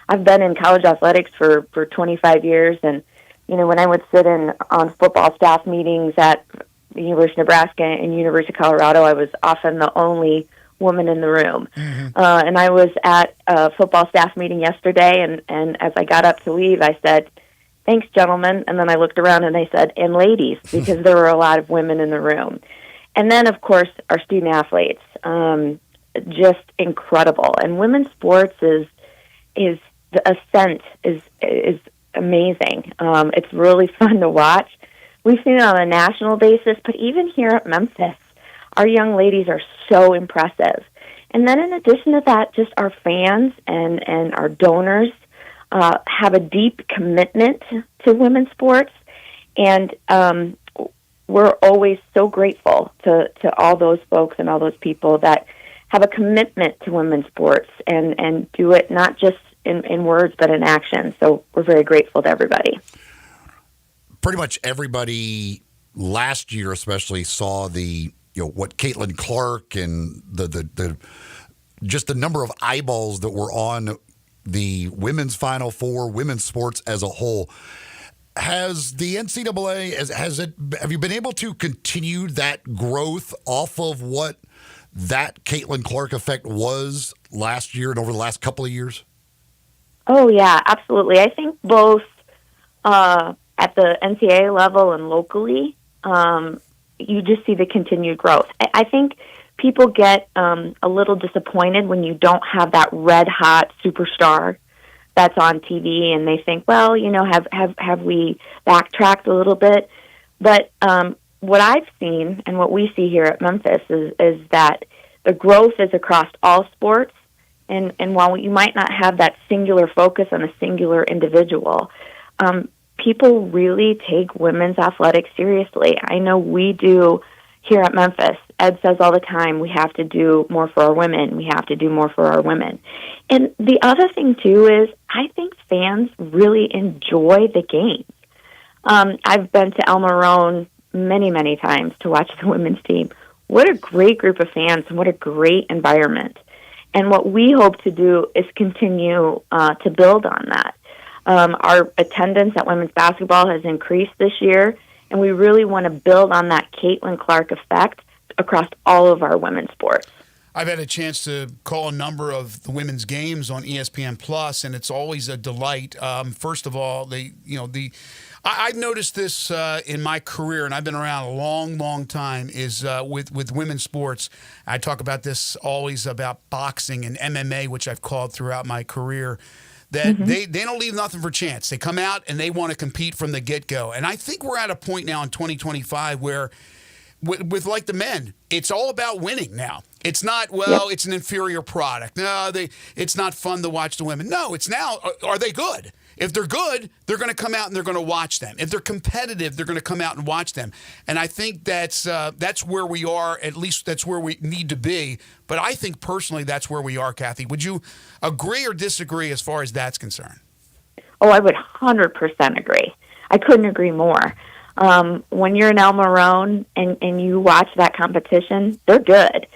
I've been in college athletics for 25 years, and when I would sit in on football staff meetings at the University of Nebraska and University of Colorado, I was often the only woman in the room. And I was at a football staff meeting yesterday, and as I got up to leave, I said, "Thanks, gentlemen." And then I looked around and I said, "And ladies," because there were a lot of women in the room. And then, of course, our student athletes, just incredible. And women's sports is the ascent is amazing. It's really fun to watch. We've seen it on a national basis, but even here at Memphis, our young ladies are so impressive. And then in addition to that, just our fans and our donors have a deep commitment to women's sports. And we're always so grateful to all those folks and all those people that have a commitment to women's sports and do it not just in words but in action. So we're very grateful to everybody. Pretty much everybody last year especially saw what Caitlin Clark and the just the number of eyeballs that were on the women's Final Four, women's sports as a whole. Has the NCAA, have you been able to continue that growth off of what that Caitlin Clark effect was last year and over the last couple of years? Oh, yeah, absolutely. I think both at the NCAA level and locally, you just see the continued growth. I think people get a little disappointed when you don't have that red-hot superstar that's on TV, and they think, well, have we backtracked a little bit? But what I've seen and what we see here at Memphis is that the growth is across all sports, and while you might not have that singular focus on a singular individual, people really take women's athletics seriously. I know we do here at Memphis. Ed says all the time, we have to do more for our women. We have to do more for our women. And the other thing, too, is I think fans really enjoy the games. I've been to El Marone many, many times to watch the women's team. What a great group of fans and what a great environment. And what we hope to do is continue to build on that. Our attendance at women's basketball has increased this year, and we really want to build on that Caitlin Clark effect across all of our women's sports. I've had a chance to call a number of the women's games on ESPN Plus, and it's always a delight. First of all, I've noticed this in my career, and I've been around a long, long time. Is with women's sports. I talk about this always about boxing and MMA, which I've called throughout my career. That they don't leave nothing for chance. They come out and they want to compete from the get-go. And I think we're at a point now in 2025 where, with like the men, it's all about winning now. It's not, it's an inferior product. No, it's not fun to watch the women. No, it's now, are they good? If they're good, they're going to come out and they're going to watch them. If they're competitive, they're going to come out and watch them. And I think that's where we are. At least that's where we need to be. But I think personally that's where we are, Kathy. Would you agree or disagree as far as that's concerned? Oh, I would 100% agree. I couldn't agree more. When you're in El Marone and you watch that competition, they're good.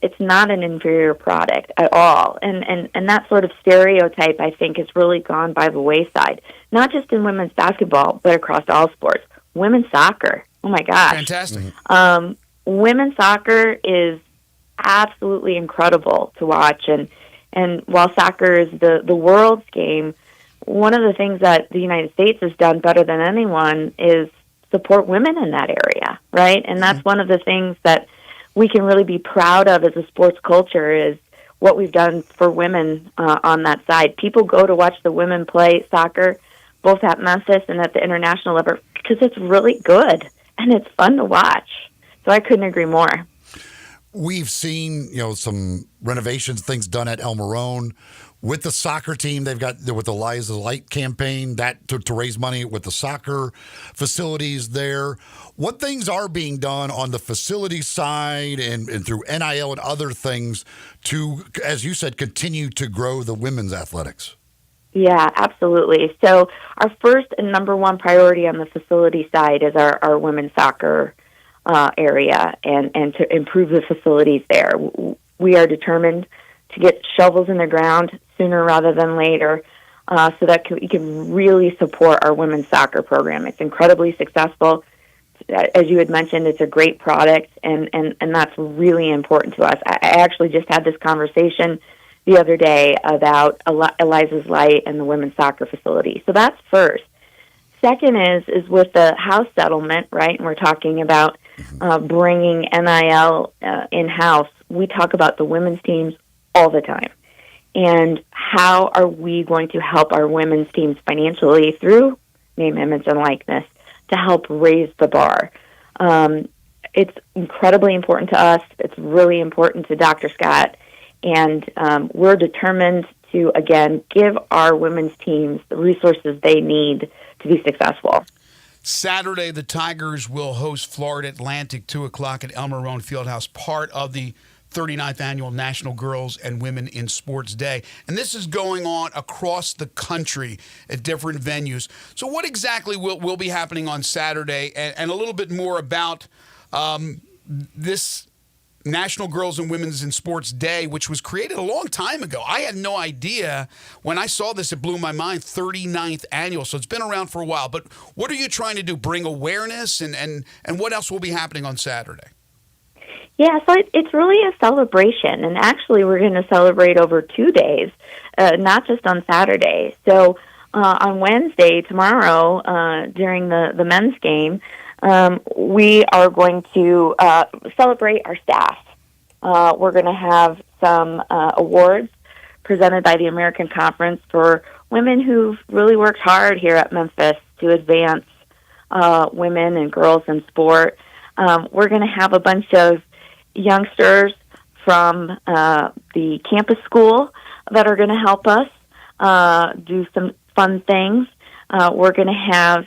It's not an inferior product at all. And that sort of stereotype, I think, has really gone by the wayside, not just in women's basketball, but across all sports. Women's soccer, oh my gosh. Fantastic. Women's soccer is absolutely incredible to watch. And while soccer is the world's game, one of the things that the United States has done better than anyone is support women in that area, right? And that's one of the things that we can really be proud of as a sports culture is what we've done for women on that side. People go to watch the women play soccer, both at Memphis and at the international level, because it's really good and it's fun to watch. So I couldn't agree more. We've seen, some renovations, things done at El Marone. With the soccer team, they've got with the Liza Light campaign that to raise money with the soccer facilities there. What things are being done on the facility side and through NIL and other things to, as you said, continue to grow the women's athletics? Yeah, absolutely. So our first and number one priority on the facility side is our women's soccer area and to improve the facilities there. We are determined to get shovels in the ground sooner rather than later so that we can really support our women's soccer program. It's incredibly successful. As you had mentioned, it's a great product, and that's really important to us. I actually just had this conversation the other day about Eliza's Light and the women's soccer facility. So that's first. Second is with the House settlement, right, and we're talking about bringing NIL in-house. We talk about the women's teams all the time. And how are we going to help our women's teams financially through name, image, and likeness to help raise the bar? It's incredibly important to us. It's really important to Dr. Scott. And we're determined to, again, give our women's teams the resources they need to be successful. Saturday, the Tigers will host Florida Atlantic, 2 o'clock at El Marone Fieldhouse, part of the 39th Annual National Girls and Women in Sports Day. And this is going on across the country at different venues. So what exactly will be happening on Saturday, and a little bit more about this National Girls and Women's in Sports Day, which was created a long time ago. I had no idea. When I saw this, it blew my mind. 39th Annual. So it's been around for a while. But what are you trying to do? Bring awareness? And what else will be happening on Saturday? Yeah, so it's really a celebration, and actually we're going to celebrate over 2 days, not just on Saturday. So on Wednesday, tomorrow, during the men's game, we are going to celebrate our staff. We're going to have some awards presented by the American Conference for women who've really worked hard here at Memphis to advance women and girls in sport. We're going to have a bunch of youngsters from the campus school that are going to help us do some fun things. We're going to have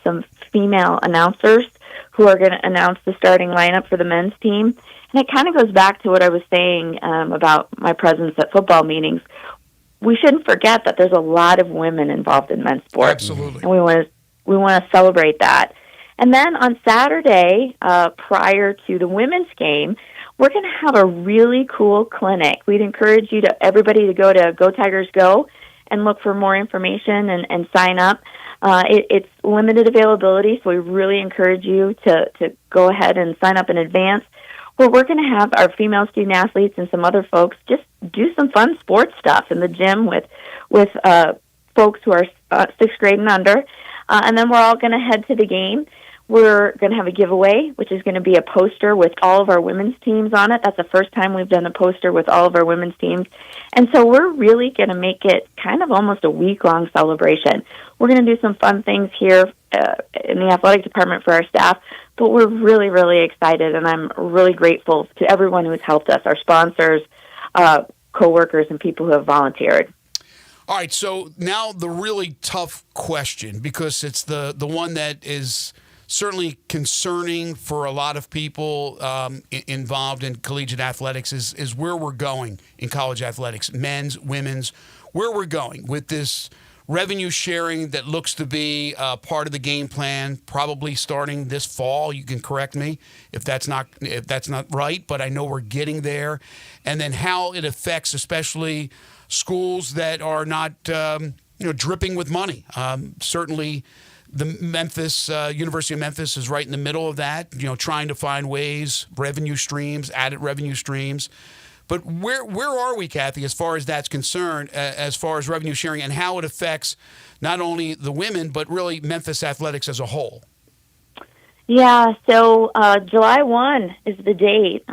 some female announcers who are going to announce the starting lineup for the men's team. And it kind of goes back to what I was saying about my presence at football meetings. We shouldn't forget that there's a lot of women involved in men's sports. Absolutely. And we want to celebrate that. And then on Saturday, prior to the women's game, we're going to have a really cool clinic. We'd encourage everybody to go to Go Tigers Go and look for more information and sign up. It's limited availability, so we really encourage you to go ahead and sign up in advance. Where we're going to have our female student athletes and some other folks just do some fun sports stuff in the gym with folks who are 6th grade and under. And then we're all going to head to the game. We're going to have a giveaway, which is going to be a poster with all of our women's teams on it. That's the first time we've done a poster with all of our women's teams. And so we're really going to make it kind of almost a week-long celebration. We're going to do some fun things here in the athletic department for our staff, but we're really, really excited, and I'm really grateful to everyone who has helped us, our sponsors, coworkers, and people who have volunteered. All right, so now the really tough question, because it's the one that is certainly concerning for a lot of people involved in collegiate athletics, is where we're going in college athletics, men's, women's, where we're going with this revenue sharing that looks to be part of the game plan, probably starting this fall. You can correct me if that's not right, but I know we're getting there. And then how it affects especially schools that are not dripping with money. Certainly the University of Memphis is right in the middle of that, trying to find ways, added revenue streams. But where are we, Kathy, as far as that's concerned, as far as revenue sharing and how it affects not only the women, but really Memphis athletics as a whole? Yeah, so July 1 is the date.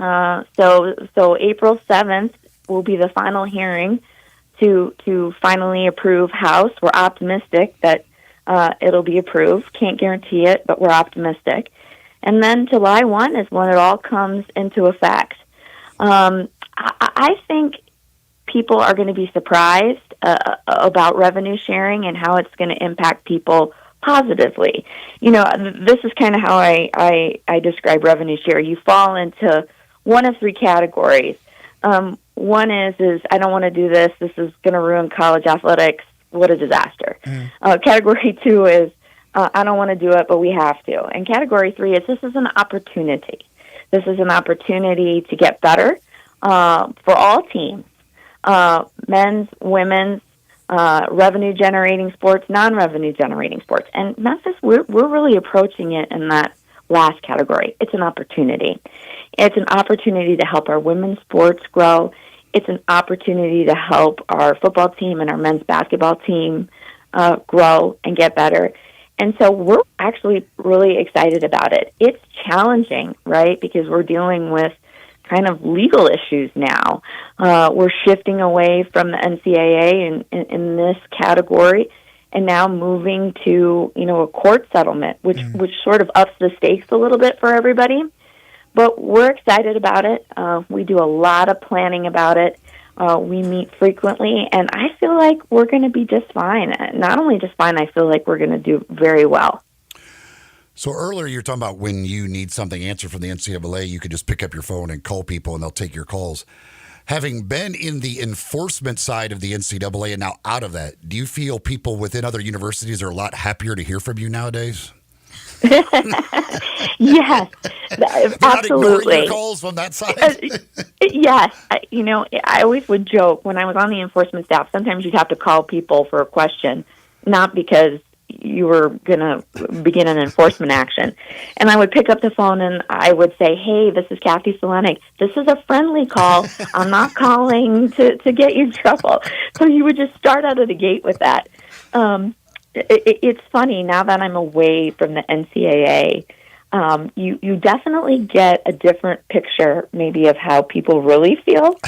So April 7th will be the final hearing to finally approve House. We're optimistic that it'll be approved. Can't guarantee it, but we're optimistic. And then July 1 is when it all comes into effect. I think people are going to be surprised about revenue sharing and how it's going to impact people positively. This is kind of how I describe revenue share. You fall into one of three categories. One is I don't want to do this. This is going to ruin college athletics. What a disaster. Category 2 is I don't want to do it, but we have to. And category 3 is this is an opportunity. This is an opportunity to get better for all teams, men's, women's, revenue-generating sports, non-revenue-generating sports. And Memphis, we're really approaching it in that last category. It's an opportunity. It's an opportunity to help our women's sports grow. It's an opportunity to help our football team and our men's basketball team grow and get better. And so we're actually really excited about it. It's challenging, right, because we're dealing with kind of legal issues now. We're shifting away from the NCAA in this category and now moving to, a court settlement, which sort of ups the stakes a little bit for everybody. But we're excited about it. We do a lot of planning about it. We meet frequently, and I feel like we're going to be just fine. Not only just fine, I feel like we're going to do very well. So earlier you were talking about when you need something answered from the NCAA, you could just pick up your phone and call people and they'll take your calls. Having been in the enforcement side of the NCAA and now out of that, do you feel people within other universities are a lot happier to hear from you nowadays? Yes, absolutely. Your calls from that side? Yes. I always would joke when I was on the enforcement staff, sometimes you'd have to call people for a question, not because you were going to begin an enforcement action. And I would pick up the phone and I would say, hey, this is Kathy Solenik. This is a friendly call. I'm not calling to get you in trouble. So you would just start out of the gate with that. It's funny, now that I'm away from the NCAA, you definitely get a different picture maybe of how people really feel.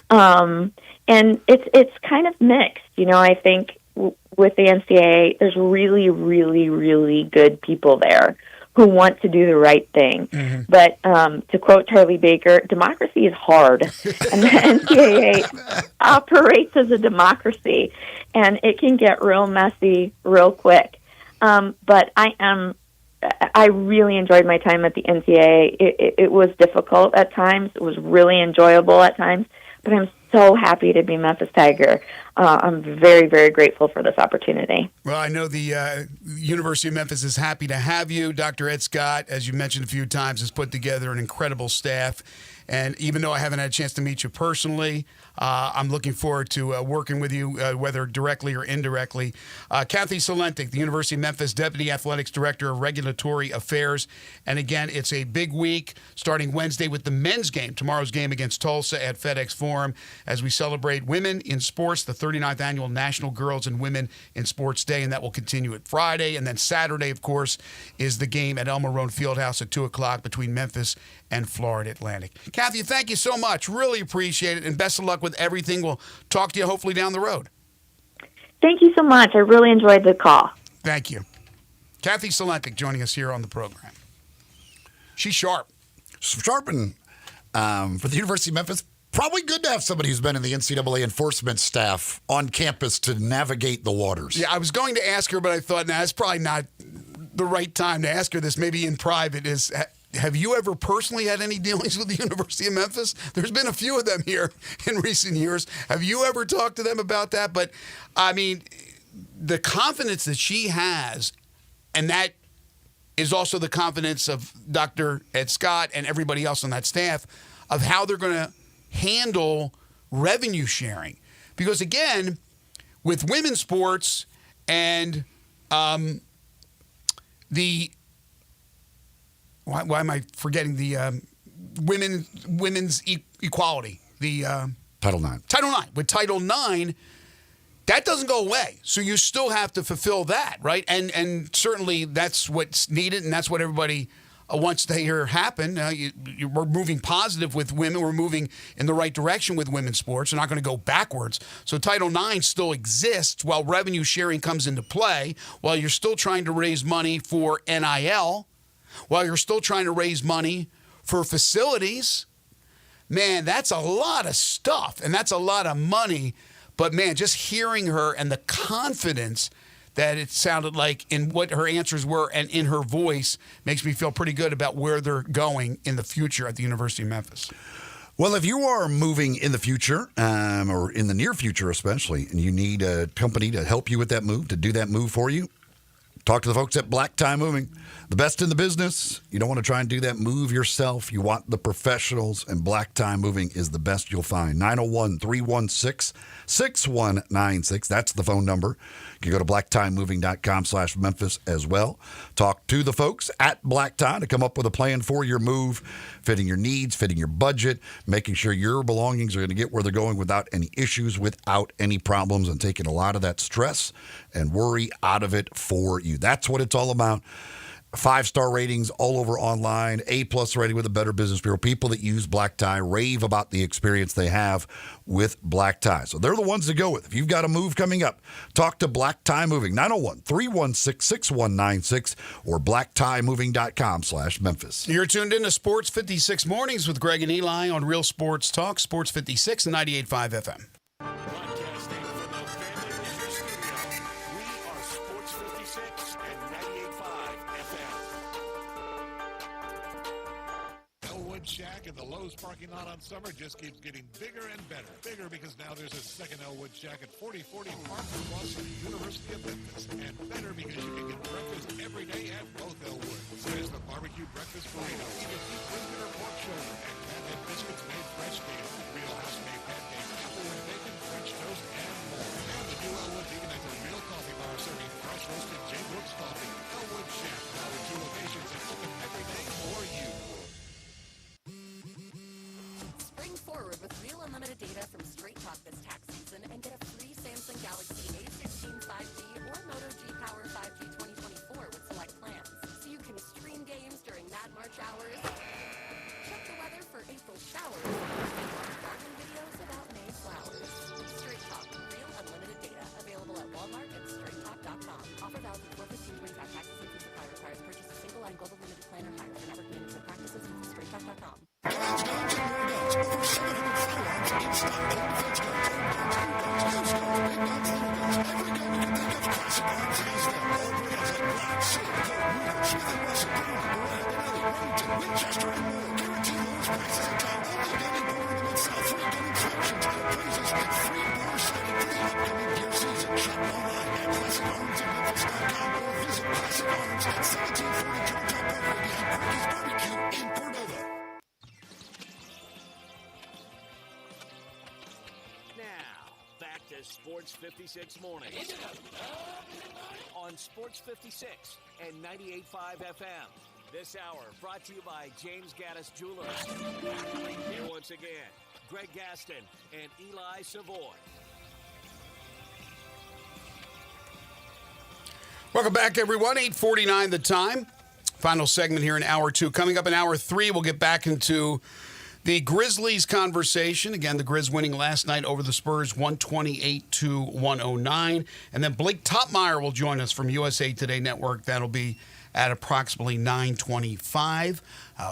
And it's kind of mixed. I think with the NCAA, there's really, really, really good people there who want to do the right thing. Mm-hmm. But to quote Charlie Baker, democracy is hard. And the NCAA operates as a democracy, and it can get real messy real quick. But I really enjoyed my time at the NCAA. It was difficult at times. It was really enjoyable at times. But I'm so happy to be Memphis Tiger. I'm very, very grateful for this opportunity. Well, I know the University of Memphis is happy to have you. Dr. Ed Scott, as you mentioned a few times, has put together an incredible staff. And even though I haven't had a chance to meet you personally, I'm looking forward to working with you, whether directly or indirectly. Kathy Salentic, the University of Memphis Deputy Athletics Director of Regulatory Affairs. And again, it's a big week starting Wednesday with the men's game, tomorrow's game against Tulsa at FedEx Forum, as we celebrate women in sports, the 39th Annual National Girls and Women in Sports Day, and that will continue at Friday. And then Saturday, of course, is the game at El Marone Fieldhouse at 2 o'clock between Memphis and Florida Atlantic. Kathy, thank you so much. Really appreciate it, and best of luck with everything. We'll talk to you hopefully down the road. Thank you so much. I really enjoyed the call. Thank you. Kathy Salentic joining us here on the program. She's sharp. Sharpen for the University of Memphis. Probably good to have somebody who's been in the NCAA enforcement staff on campus to navigate the waters. Yeah, I was going to ask her, but I thought, it's probably not the right time to ask her this. Maybe in private. Have you ever personally had any dealings with the University of Memphis? There's been a few of them here in recent years. Have you ever talked to them about that? But, I mean, the confidence that she has, and that is also the confidence of Dr. Ed Scott and everybody else on that staff, of how they're going to handle revenue sharing. Because, again, with women's sports and why am I forgetting the women's equality? The Title IX. Title IX. With Title IX, that doesn't go away. So you still have to fulfill that, right? And certainly that's what's needed, and that's what everybody wants to hear happen. We're moving positive with women. We're moving in the right direction with women's sports. We're not going to go backwards. So Title IX still exists while revenue sharing comes into play, while you're still trying to raise money for NIL, while you're still trying to raise money for facilities. Man, that's a lot of stuff, and that's a lot of money. But, man, just hearing her and the confidence that it sounded like in what her answers were and in her voice makes me feel pretty good about where they're going in the future at the University of Memphis. Well, if you are moving in the future, or in the near future especially, and you need a company to help you with that move, to do that move for you, talk to the folks at Black Tie Moving. The best in the business. You don't want to try and do that move yourself. You want the professionals, and Black Tie Moving is the best you'll find. 901-316-6196. That's the phone number. You can go to blacktiemoving.com/Memphis as well. Talk to the folks at Black Tie to come up with a plan for your move, fitting your needs, fitting your budget, making sure your belongings are going to get where they're going without any issues, without any problems, and taking a lot of that stress and worry out of it for you. That's what it's all about. 5-star ratings all over online, A+ rating with the Better Business Bureau. People that use Black Tie rave about the experience they have with Black Tie. So they're the ones to go with. If you've got a move coming up, talk to Black Tie Moving, 901-316-6196 or blacktiemoving.com/Memphis. You're tuned in to Sports 56 Mornings with Greg and Eli on Real Sports Talk, Sports 56 and 98.5 FM. Broadcasting from the Family Leisure Studio, we are Sports 56 and 98.5 FM. Elwood Shack in the Lowe's parking lot on summer just keeps getting bigger and better. Bigger because now there's a second Elwood Shack at 4040 Park across from the University of Memphis. And better because you can get breakfast every day at both Elwoods. There's the barbecue breakfast burrito, even beef brisket or pork shoulder, and pancake biscuits made fresh daily. Real house-made pancakes, apple and bacon, French toast, and more. And the new Elwoods even has a real coffee bar serving fresh roasted J. Brooks coffee. Elwood Shack, now with 2 locations and open every day for you. Spring forward with real unlimited data from Straight Talk this tax season and get a free Samsung Galaxy A16 5G or Moto G Power 5G 2024 with select plans. So you can stream games during Mad March hours, check the weather for April showers, and watch gardening videos about May flowers. Straight Talk, real unlimited data. Available at Walmart and StraightTalk.com. Offer valid before 15/25 taxes and fees apply. Requires purchase a single line global limited plan or higher. For network payments and practices, visit StraightTalk.com. Winchester and more. Guaranteed lowest prices. All the gun imported in South. Free gun inspection. Free bar setting. Free upgrade. is Sports 56 Mornings on Sports 56 and 98.5 FM. This hour brought to you by James Gaddis Jewelers. Here once again, Greg Gaston and Eli Savoy. Welcome back, everyone. 8:49 the time. Final segment here in Hour 2. Coming up in Hour 3, we'll get back into the Grizzlies conversation. Again, the Grizz winning last night over the Spurs, 128-109. And then Blake Topmeyer will join us from USA Today Network. That'll be at approximately 9:25.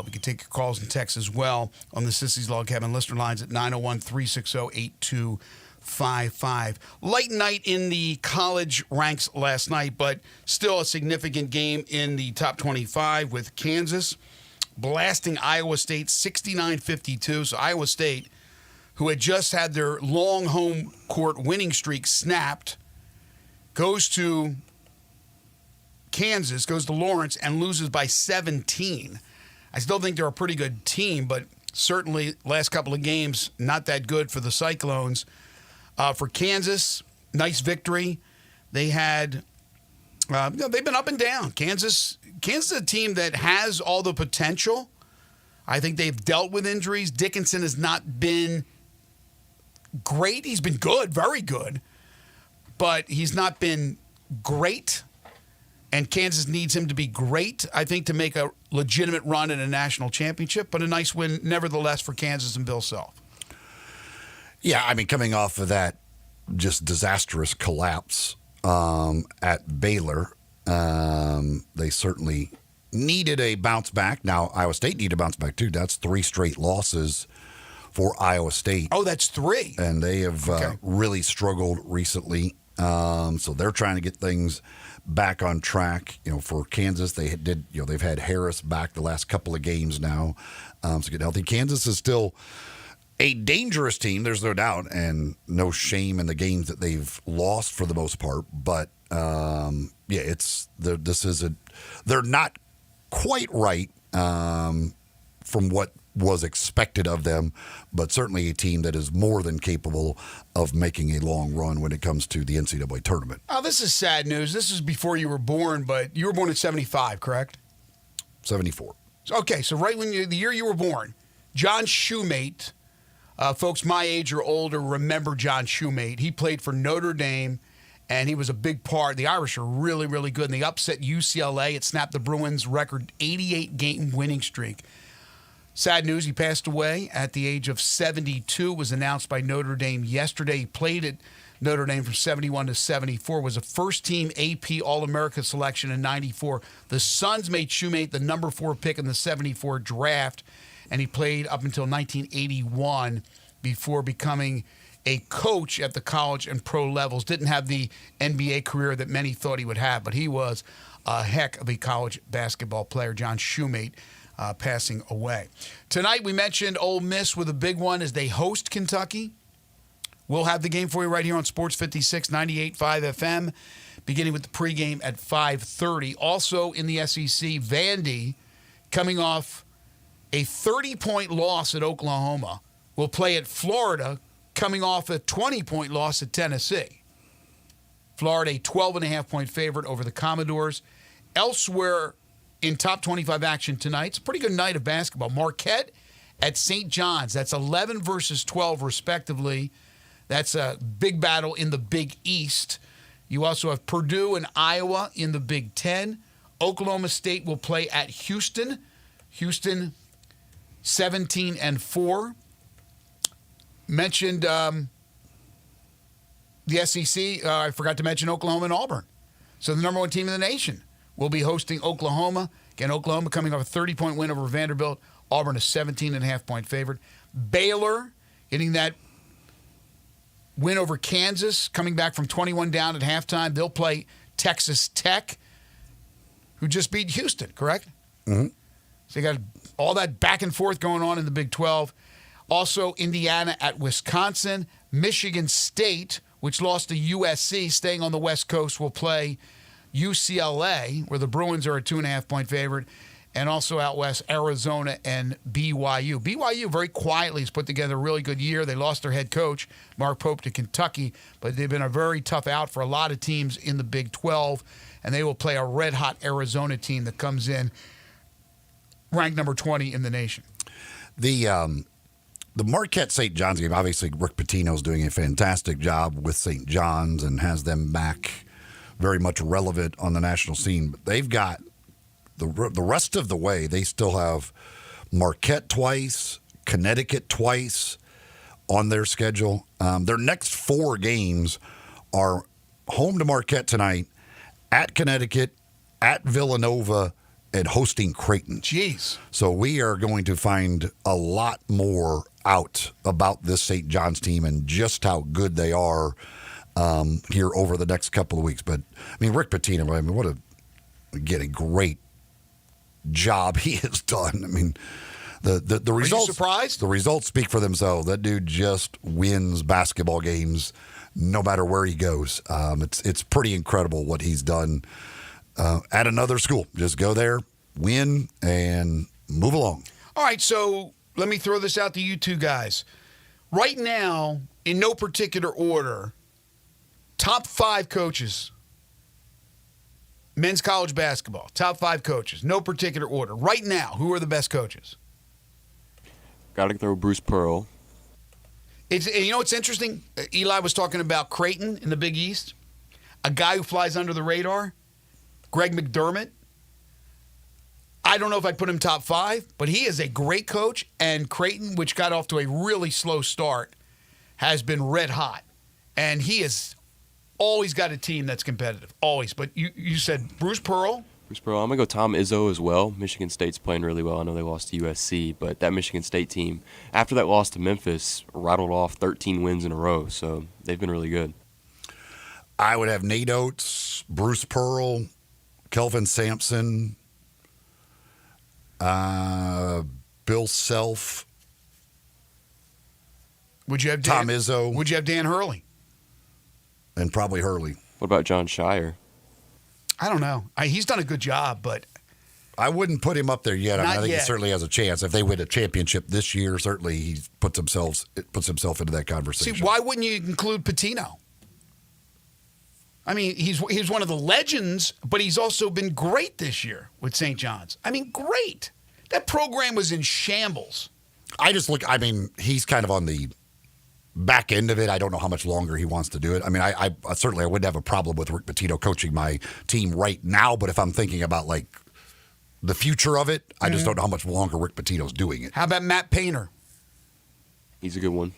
We can take your calls and texts as well on the Sissy's Log Cabin listener lines at 901-360-8255. Light night in the college ranks last night, but still a significant game in the top 25 with Kansas blasting Iowa State 69-52. So Iowa State, who had just had their long home court winning streak snapped, goes to Kansas, goes to Lawrence, and loses by 17. I still think they're a pretty good team, but certainly last couple of games, not that good for the Cyclones. For Kansas, nice victory. They had, they've been up and down. Kansas is a team that has all the potential. I think they've dealt with injuries. Dickinson has not been great. He's been good, very good, but he's not been great. And Kansas needs him to be great, I think, to make a legitimate run in a national championship. But a nice win, nevertheless, for Kansas and Bill Self. Yeah, I mean, coming off of that just disastrous collapse at Baylor, they certainly needed a bounce back. Now, Iowa State needed a bounce back, too. That's 3 straight losses for Iowa State. Oh, that's 3. And they have really struggled recently. So they're trying to get things back on track. You know, for Kansas, they've had Harris back the last couple of games now. So getting healthy. Kansas is still a dangerous team, there's no doubt, and no shame in the games that they've lost for the most part. But they're not quite right from what was expected of them, but certainly a team that is more than capable of making a long run when it comes to the NCAA tournament. Oh, this is sad news. This is before you were born, but you were born in 75, correct? 74. Okay, so right when the year you were born, John Shoemate. Folks my age or older remember John Shoemate. He played for Notre Dame, and he was a big part. The Irish are really, really good, and they upset UCLA. It snapped the Bruins' record 88-game winning streak. Sad news, he passed away at the age of 72, was announced by Notre Dame yesterday. He played at Notre Dame from 71 to 74, was a first-team AP All-America selection in 94. The Suns made Shoemate the number 4 pick in the 74 draft, and he played up until 1981 before becoming a coach at the college and pro levels. Didn't have the NBA career that many thought he would have, but he was a heck of a college basketball player. John Shoemate passing away. Tonight we mentioned Ole Miss with a big one as they host Kentucky. We'll have the game for you right here on Sports 56, 98.5 FM, beginning with the pregame at 5:30. Also in the SEC, Vandy, coming off a 30-point loss at Oklahoma, will play at Florida, coming off a 20-point loss at Tennessee. Florida, a 12.5-point favorite over the Commodores. Elsewhere in top 25 action tonight, it's a pretty good night of basketball. Marquette at St. John's. That's 11 versus 12, respectively. That's a big battle in the Big East. You also have Purdue and Iowa in the Big Ten. Oklahoma State will play at Houston. Houston 17-4. Mentioned the SEC. I forgot to mention Oklahoma and Auburn. So the number 1 team in the nation will be hosting Oklahoma. Again, Oklahoma coming off a 30-point win over Vanderbilt. Auburn a 17.5-point favorite. Baylor getting that win over Kansas, coming back from 21 down at halftime. They'll play Texas Tech, who just beat Houston, correct? Mm-hmm. So you got all that back and forth going on in the Big 12. Also, Indiana at Wisconsin. Michigan State, which lost to USC, staying on the West Coast, will play UCLA, where the Bruins are a 2.5-point favorite. and also out west, Arizona and BYU. BYU very quietly has put together a really good year. They lost their head coach, Mark Pope, to Kentucky, but they've been a very tough out for a lot of teams in the Big 12, and they will play a red-hot Arizona team that comes in ranked number 20 in the nation. The Marquette St. John's game, obviously Rick Pitino's doing a fantastic job with St. John's and has them back very much relevant on the national scene. But they've got the rest of the way, they still have Marquette twice, Connecticut twice on their schedule. Their next 4 games are home to Marquette tonight, at Connecticut, at Villanova, and hosting Creighton. Jeez. So we are going to find a lot more out about this St. John's team and just how good they are here over the next couple of weeks. But, I mean, Rick Pitino, what a great job he has done. I mean, the results. Are you surprised? The results speak for themselves. That dude just wins basketball games no matter where he goes. It's pretty incredible what he's done at another school. Just go there, win, and move along. All right, so let me throw this out to you two guys. Right now, in no particular order, top 5 coaches, men's college basketball, top 5 coaches, no particular order. Right now, who are the best coaches? Got to throw Bruce Pearl. You know what's interesting? Eli was talking about Creighton in the Big East, a guy who flies under the radar, Greg McDermott. I don't know if I'd put him top 5, but he is a great coach, and Creighton, which got off to a really slow start, has been red hot. And he has always got a team that's competitive, always. But you said Bruce Pearl. Bruce Pearl. I'm going to go Tom Izzo as well. Michigan State's playing really well. I know they lost to USC, but that Michigan State team, after that loss to Memphis, rattled off 13 wins in a row. So they've been really good. I would have Nate Oates, Bruce Pearl, Kelvin Sampson, Bill Self. Would you have Tom Izzo? Would you have Dan Hurley? And probably Hurley. What about John Shire? I don't know. He's done a good job, but I wouldn't put him up there yet. I think yet. he certainly has a chance. If they win a championship this year, certainly he puts himself into that conversation. See, why wouldn't you include Pitino? I mean, he's one of the legends, but he's also been great this year with St. John's. I mean, great. That program was in shambles. He's kind of on the back end of it. I don't know how much longer he wants to do it. I mean, I certainly wouldn't have a problem with Rick Pitino coaching my team right now, but if I'm thinking about like the future of it, I just don't know how much longer Rick Pitino's doing it. How about Matt Painter? He's a good one.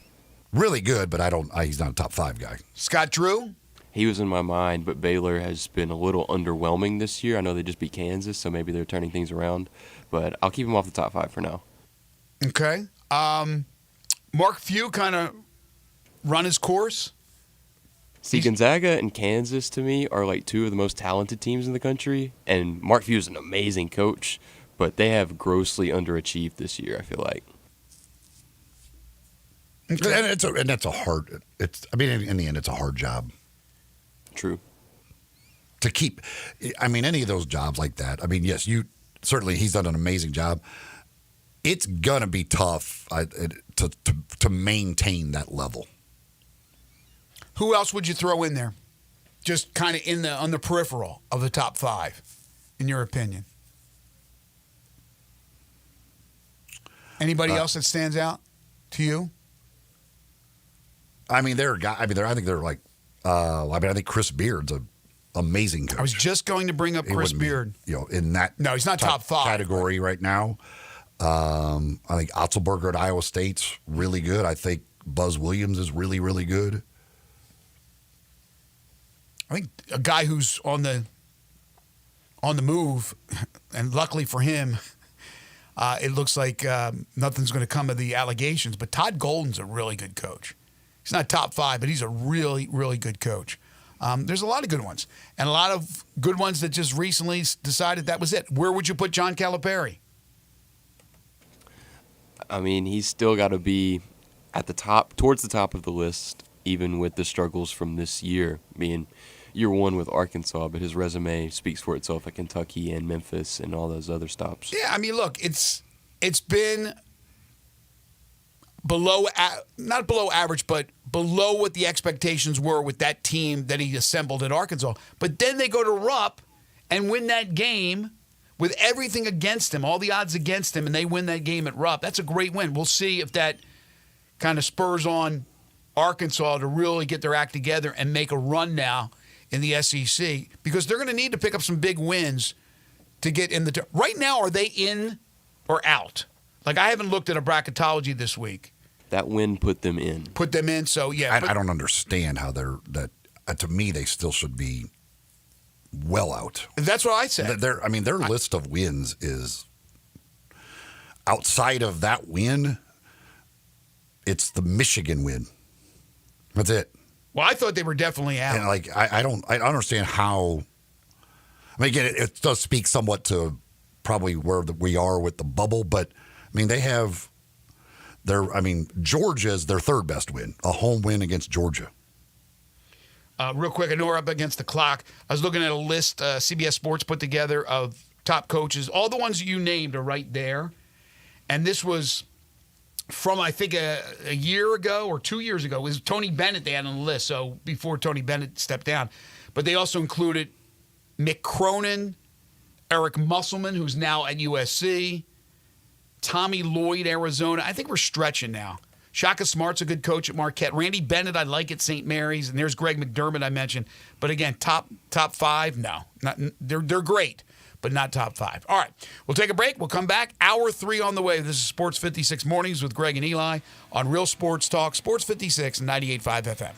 Really good, but he's not a top 5 guy. Scott Drew? He was in my mind, but Baylor has been a little underwhelming this year. I know they just beat Kansas, so maybe they're turning things around. But I'll keep him off the top 5 for now. Okay. Mark Few kind of run his course. See, Gonzaga and Kansas, to me, are like 2 of the most talented teams in the country. And Mark Few is an amazing coach, but they have grossly underachieved this year, I feel like. Okay. And that's a hard. In the end, it's a hard job. True. To keep, any of those jobs like that. Yes, he's done an amazing job. It's gonna be tough to maintain that level. Who else would you throw in there? Just kind of on the peripheral of the top 5, in your opinion. Anybody else that stands out to you? I think they're like. I think Chris Beard's an amazing coach. I was just going to bring up Chris Beard. In that. No, he's not top 5 category right now. I think Otzelberger at Iowa State's really good. I think Buzz Williams is really, really good. I think a guy who's on the move, and luckily for him, it looks like nothing's going to come of the allegations. But Todd Golden's a really good coach. He's not top 5, but he's a really, really good coach. There's a lot of good ones, and a lot of good ones that just recently decided that was it. Where would you put John Calipari? He's still got to be at the top, towards the top of the list, even with the struggles from this year. year one with Arkansas, but his resume speaks for itself at Kentucky and Memphis and all those other stops. Yeah, I mean, look, it's been not below average, but below what the expectations were with that team that he assembled at Arkansas. But then they go to Rupp and win that game with everything against him, all the odds against him, and they win that game at Rupp. That's a great win. We'll see if that kind of spurs on Arkansas to really get their act together and make a run now in the SEC, because they're going to need to pick up some big wins to get in the right now. Are they in or out? Like, I haven't looked at a bracketology this week. That win put them in. So yeah. I don't understand how to me, they still should be well out. That's what I said. Their list of wins is outside of that win. It's the Michigan win. That's it. Well, I thought they were definitely out. And I don't understand how. I mean, again, it does speak somewhat to probably where we are with the bubble, but I mean, they have Georgia's their third best win, a home win against Georgia. Real quick, I know we're up against the clock. I was looking at a list CBS Sports put together of top coaches. All the ones you named are right there. And this was from, I think, a year ago or 2 years ago. It was Tony Bennett they had on the list, so before Tony Bennett stepped down. But they also included Mick Cronin, Eric Musselman, who's now at USC, Tommy Lloyd, Arizona. I think we're stretching now. Shaka Smart's a good coach at Marquette. Randy Bennett, I like at St. Mary's. And there's Greg McDermott I mentioned. But again, top five? No. They're great, but not top five. All right, we'll take a break. We'll come back. Hour 3 on the way. This is Sports 56 Mornings with Greg and Eli on Real Sports Talk, Sports 56 and 98.5 FM.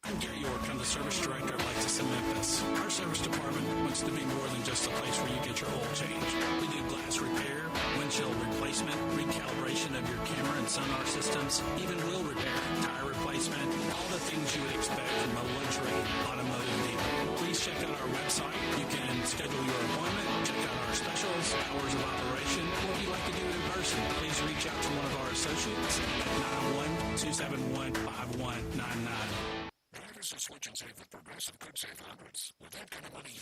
I'm Gary York. I'm the service director of Lexus in Memphis. Our service department wants to be more than just a place where you get your oil changed. We do glass repair, windshield replacement, recalibration of your camera and sonar systems, even wheel repair, tire replacement, all the things you would expect from a luxury automotive dealer. Please check out our website. You can schedule your appointment, check out our specials, hours of operation, or if you'd like to do it in person, please reach out to one of our associates at 901-271-5199. Drivers who switch and save with Progressive could save hundreds. With that kind of money,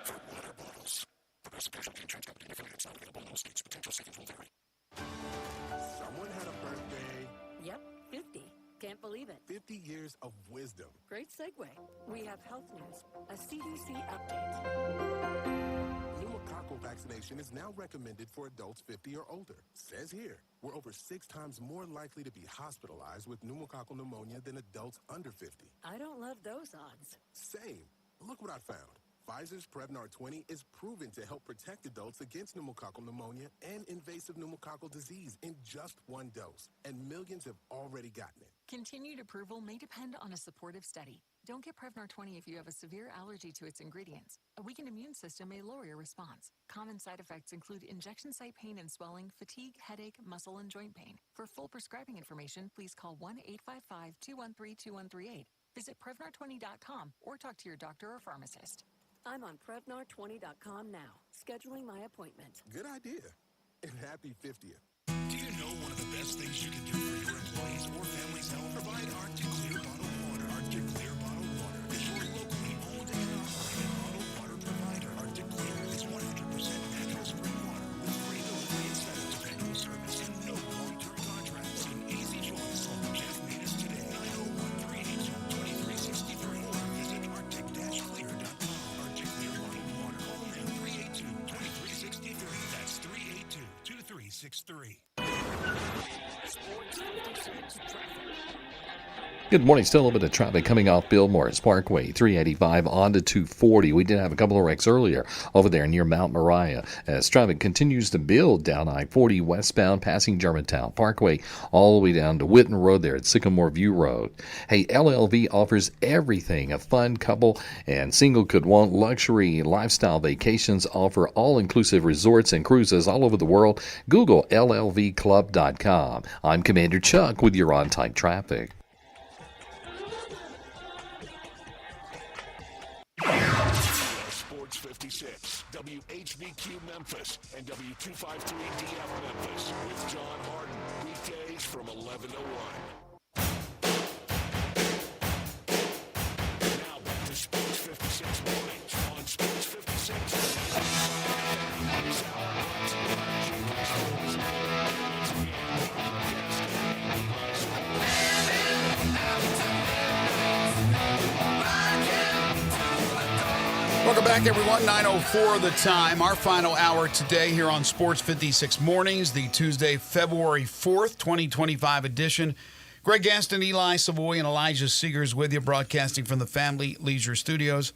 for water bottles. Progressive Casualty Insurance Company affiliates not available in all states. Potential savings will vary. Someone had a birthday. Yep, 50. Can't believe it. 50 years of wisdom. Great segue. We have health news, a CDC update. Pneumococcal vaccination is now recommended for adults 50 or older. Says here, we're over 6 times more likely to be hospitalized with pneumococcal pneumonia than adults under 50. I don't love those odds. Same. Look what I found. Pfizer's Prevnar 20 is proven to help protect adults against pneumococcal pneumonia and invasive pneumococcal disease in just 1 dose, and millions have already gotten it. Continued approval may depend on a supportive study. Don't get Prevnar 20 if you have a severe allergy to its ingredients. A weakened immune system may lower your response. Common side effects include injection site pain and swelling, fatigue, headache, muscle, and joint pain. For full prescribing information, please call 1-855-213-2138. Visit Prevnar20.com or talk to your doctor or pharmacist. I'm on Prevnar20.com now, scheduling my appointment. Good idea. And happy 50th. Do you know one of the best things you can do for your employees or family's health? Provide Arctic Clear bottled water. Arctic Clear bottled water is your locally owned and operated bottled water provider. Arctic Clear is 100% natural spring water with free delivery and fast dependable service and no long-term contracts. An easy phone call. Jeff Menas today, 901-382-2363, or visit arctic-clear.com. Arctic Clear bottled water. Call now 382-2363. That's 382-2363. Sports 56 traffic. Good morning. Still a little bit of traffic coming off Bill Morris Parkway, 385 on to 240. We did have a couple of wrecks earlier over there near Mount Moriah as traffic continues to build down I-40 westbound, passing Germantown Parkway all the way down to Witten Road there at Sycamore View Road. Hey, LLV offers everything a fun couple and single could want. Luxury lifestyle vacations, offer all-inclusive resorts and cruises all over the world. Google llvclub.com. I'm Commander Chuck with your on-time traffic. Sports 56, WHBQ Memphis, and W253DF Memphis with John Harden. Weekdays from 11 to 1. Now back to Sports 56 mornings on Sports 56. Welcome back, everyone. 9:04 the time. Our final hour today here on Sports 56 Mornings, the Tuesday, February 4th, 2025 edition. Greg Gaston, Eli Savoy, and Elijah Seegers with you, broadcasting from the Family Leisure Studios.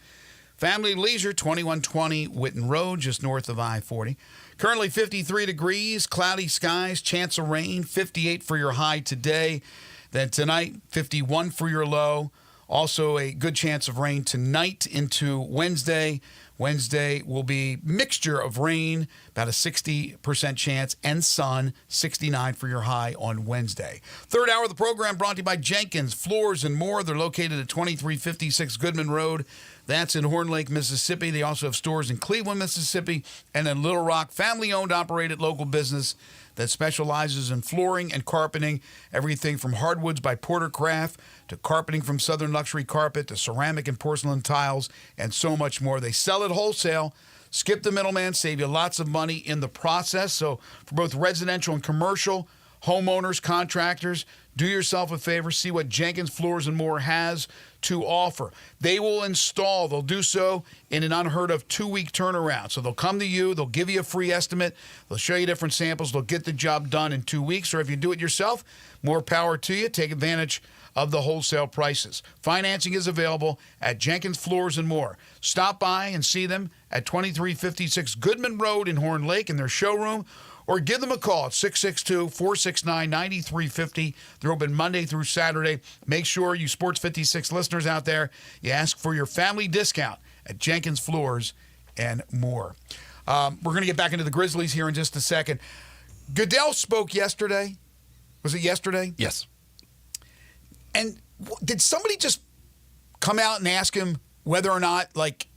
Family Leisure, 2120 Witten Road, just north of I-40. Currently 53 degrees, cloudy skies, chance of rain, 58 for your high today. Then tonight, 51 for your low. Also, a good chance of rain tonight into Wednesday. Wednesday will be mixture of rain, about a 60% chance, and sun, 69 for your high on Wednesday. Third hour of the program brought to you by Jenkins Floors and More. They're located at 2356 Goodman Road. That's in Horn Lake, Mississippi. They also have stores in Cleveland, Mississippi, and in Little Rock. Family-owned, operated local business that specializes in flooring and carpeting, everything from hardwoods by Portercraft to carpeting from Southern Luxury Carpet to ceramic and porcelain tiles and so much more. They sell it wholesale. Skip the middleman, save you lots of money in the process. So for both residential and commercial, homeowners, contractors, do yourself a favor, see what Jenkins Floors and More has to offer. They will install. They'll do so in an unheard of 2-week turnaround. So they'll come to you. They'll give you a free estimate. They'll show you different samples. They'll get the job done in 2 weeks. Or if you do it yourself, more power to you. Take advantage of the wholesale prices. Financing is available at Jenkins Floors and More. Stop by and see them at 2356 Goodman Road in Horn Lake in their showroom, or give them a call at 662-469-9350. They're open Monday through Saturday. Make sure you Sports 56 listeners out there, you ask for your family discount at Jenkins Floors and More. We're going to get back into the Grizzlies here in just a second. Goodell spoke yesterday. Was it yesterday? Yes. And did somebody just come out and ask him whether or not, like,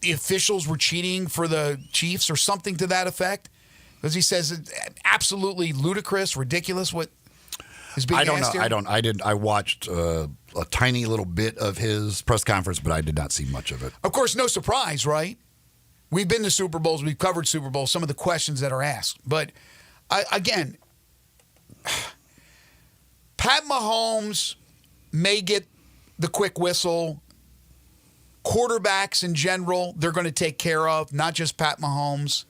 the officials were cheating for the Chiefs or something to that effect? Because he says it's absolutely ludicrous, ridiculous what is being asked here. I don't know. I watched a tiny little bit of his press conference, but I did not see much of it. Of course, no surprise, right? We've been to Super Bowls. We've covered Super Bowls, some of the questions that are asked. But, again, Pat Mahomes may get the quick whistle. Quarterbacks in general, they're going to take care of, not just Pat Mahomes.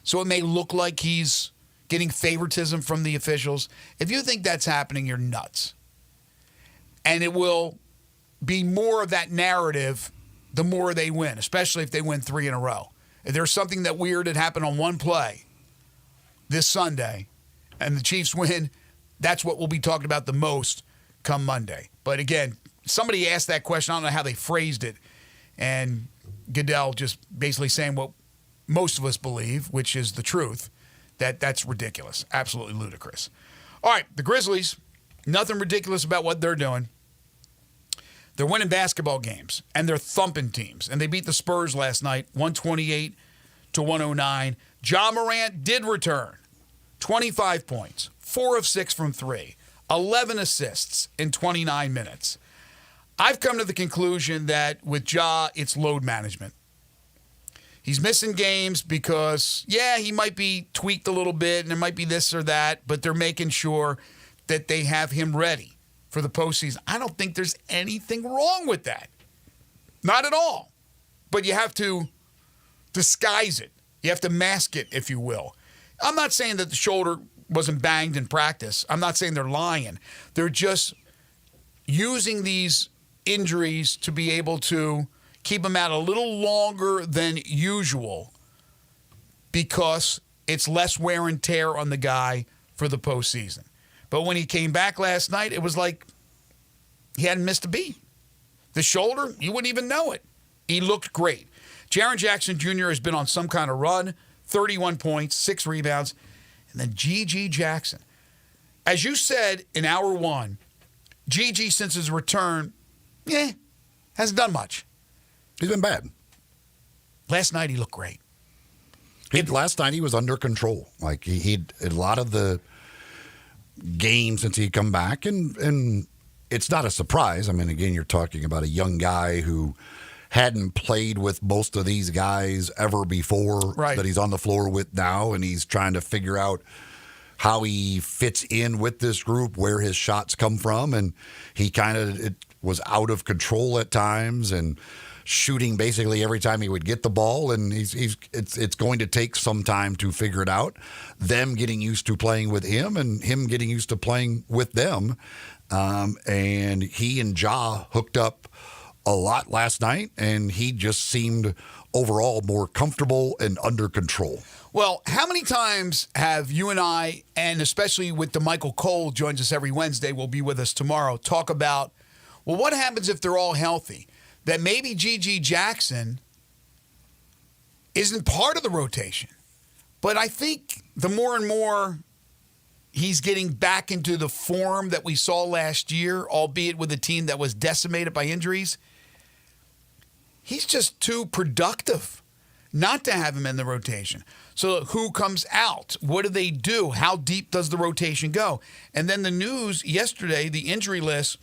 So it may look like he's getting favoritism from the officials. If you think that's happening, you're nuts. And it will be more of that narrative the more they win, especially if they win 3 in a row. If there's something that weird that happened on one play this Sunday and the Chiefs win, that's what we'll be talking about the most come Monday. But again, somebody asked that question. I don't know how they phrased it. And Goodell just basically saying what most of us believe, which is the truth, that's ridiculous. Absolutely ludicrous. All right, the Grizzlies, nothing ridiculous about what they're doing. They're winning basketball games, and they're thumping teams. And they beat the Spurs last night, 128-109. Ja Morant did return. 25 points, 4 of 6 from 3, 11 assists in 29 minutes. I've come to the conclusion that with Ja, it's load management. He's missing games because, yeah, he might be tweaked a little bit and there might be this or that, but they're making sure that they have him ready for the postseason. I don't think there's anything wrong with that. Not at all. But you have to disguise it. You have to mask it, if you will. I'm not saying that the shoulder wasn't banged in practice. I'm not saying they're lying. They're just using these injuries to be able to keep him out a little longer than usual because it's less wear and tear on the guy for the postseason. But when he came back last night, it was like he hadn't missed a beat. The shoulder, you wouldn't even know it. He looked great. Jaren Jackson Jr. has been on some kind of run, 31 points, 6 rebounds. And then G.G. Jackson. As you said in hour one, G.G. since his return, hasn't done much. He's been bad. Last night he looked great. Last night he was under control. Like he'd a lot of the games since he'd come back, and it's not a surprise. I mean, again, you're talking about a young guy who hadn't played with most of these guys ever before, right, that he's on the floor with now, and he's trying to figure out how he fits in with this group, where his shots come from, and he kind of was out of control at times and shooting basically every time he would get the ball, and it's going to take some time to figure it out. Them getting used to playing with him and him getting used to playing with them. And he and Ja hooked up a lot last night, and he just seemed overall more comfortable and under control. Well, how many times have you and I, and especially with the Michael Cole, joins us every Wednesday, will be with us tomorrow, talk about, well, what happens if they're all healthy? That maybe G.G. Jackson isn't part of the rotation. But I think the more and more he's getting back into the form that we saw last year, albeit with a team that was decimated by injuries, he's just too productive not to have him in the rotation. So who comes out? What do they do? How deep does the rotation go? And then the news yesterday, the injury list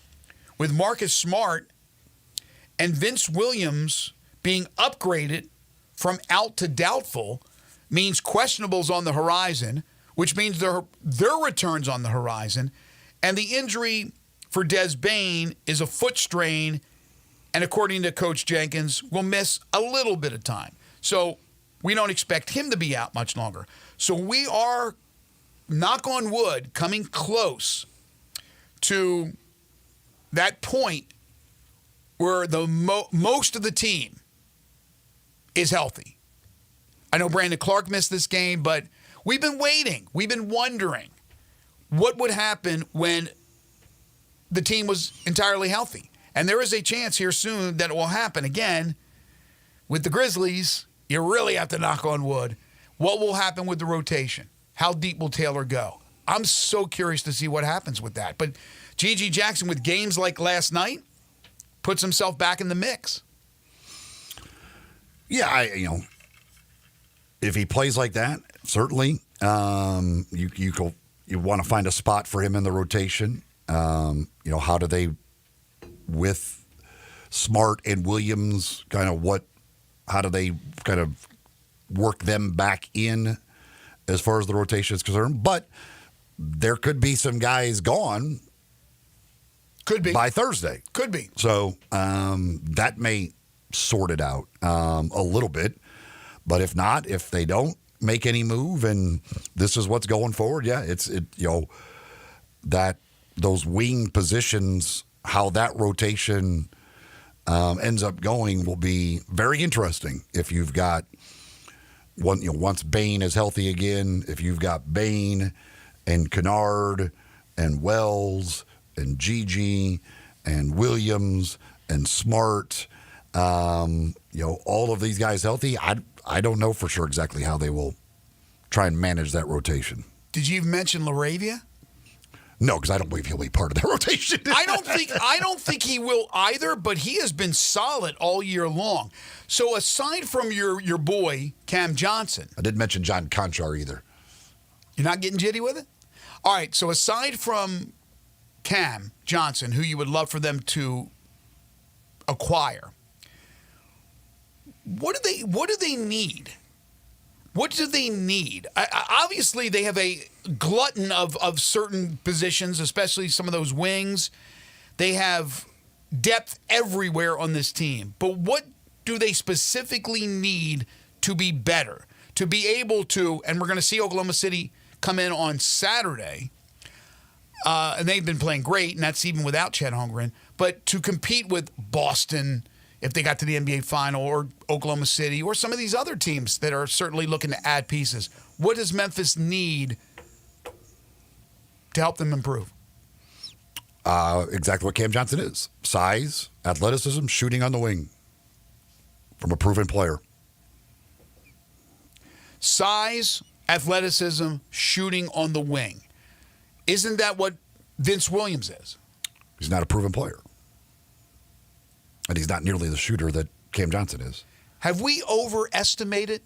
with Marcus Smart and Vince Williams being upgraded from out to doubtful means questionables on the horizon, which means their return's on the horizon. And the injury for Des Bane is a foot strain, and according to Coach Jenkins, will miss a little bit of time. So we don't expect him to be out much longer. So we are, knock on wood, coming close to that point where the most of the team is healthy. I know Brandon Clark missed this game, but we've been waiting. We've been wondering what would happen when the team was entirely healthy. And there is a chance here soon that it will happen. Again, with the Grizzlies, you really have to knock on wood. What will happen with the rotation? How deep will Taylor go? I'm so curious to see what happens with that. But G.G. Jackson, with games like last night, puts himself back in the mix. Yeah, if he plays like that, certainly you want to find a spot for him in the rotation. How do they, with Smart and Williams, how do they kind of work them back in as far as the rotation is concerned? But there could be some guys gone. Could be. By Thursday. Could be. So that may sort it out a little bit. But if not, if they don't make any move and this is what's going forward, that those wing positions, how that rotation ends up going will be very interesting. If you've got once Bane is healthy again, if you've got Bane and Kennard and Wells and G.G. and Williams and Smart, all of these guys healthy, I don't know for sure exactly how they will try and manage that rotation. Did you even mention LaRavia? No, because I don't believe he'll be part of the rotation. I don't think he will either, but he has been solid all year long. So aside from your boy, Cam Johnson. I didn't mention John Conchar either. You're not getting jitty with it? All right, so aside from Cam Johnson, who you would love for them to acquire, what do they need? What do they need? Obviously, they have a glutton of certain positions, especially some of those wings. They have depth everywhere on this team. But what do they specifically need to be better? To be able to, and we're going to see Oklahoma City come in on Saturday. and they've been playing great, and that's even without Chet Holmgren. But to compete with Boston, if they got to the NBA Final, or Oklahoma City, or some of these other teams that are certainly looking to add pieces, what does Memphis need to help them improve? Exactly what Cam Johnson is. Size, athleticism, shooting on the wing from a proven player. Size, athleticism, shooting on the wing. Isn't that what Vince Williams is? He's not a proven player. And he's not nearly the shooter that Cam Johnson is. Have we overestimated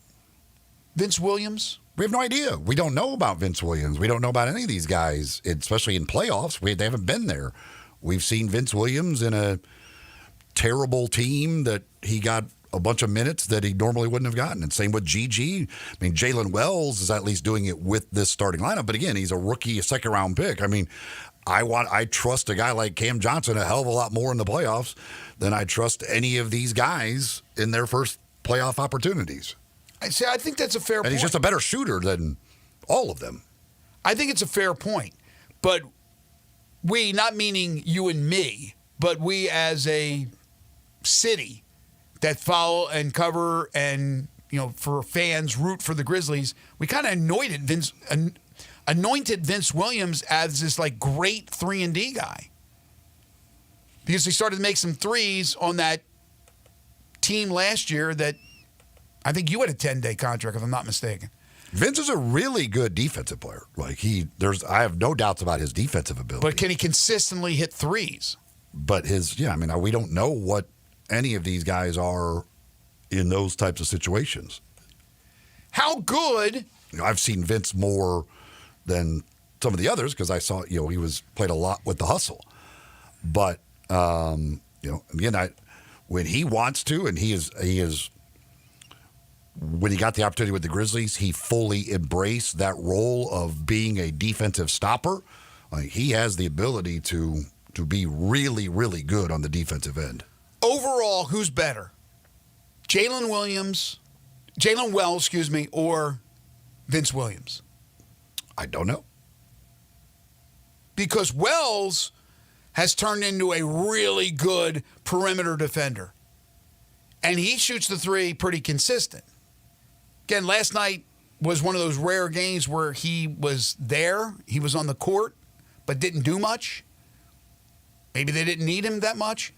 Vince Williams? We have no idea. We don't know about Vince Williams. We don't know about any of these guys, especially in playoffs. They haven't been there. We've seen Vince Williams in a terrible team that he got a bunch of minutes that he normally wouldn't have gotten. And same with GG. I mean, Jalen Wells is at least doing it with this starting lineup. But again, he's a rookie, a second-round pick. I mean, I trust a guy like Cam Johnson a hell of a lot more in the playoffs than I trust any of these guys in their first playoff opportunities. I think that's a fair point. And he's just a better shooter than all of them. I think it's a fair point. But we, not meaning you and me, but we as a city that follow and cover and, for fans, root for the Grizzlies, we kind of anointed Vince Williams as this great 3-and-D guy. Because he started to make some threes on that team last year that I think you had a 10-day contract, if I'm not mistaken. Vince is a really good defensive player. I have no doubts about his defensive ability. But can he consistently hit threes? But we don't know what any of these guys are in those types of situations. How good? I've seen Vince more than some of the others because I saw, he played a lot with the hustle. But, again, when he wants to, and he is. When he got the opportunity with the Grizzlies, he fully embraced that role of being a defensive stopper. He has the ability to be really, really good on the defensive end. Overall, who's better? Jalen Wells, or Vince Williams? I don't know. Because Wells has turned into a really good perimeter defender. And he shoots the three pretty consistent. Again, last night was one of those rare games where he was there, he was on the court, but didn't do much. Maybe they didn't need him that much.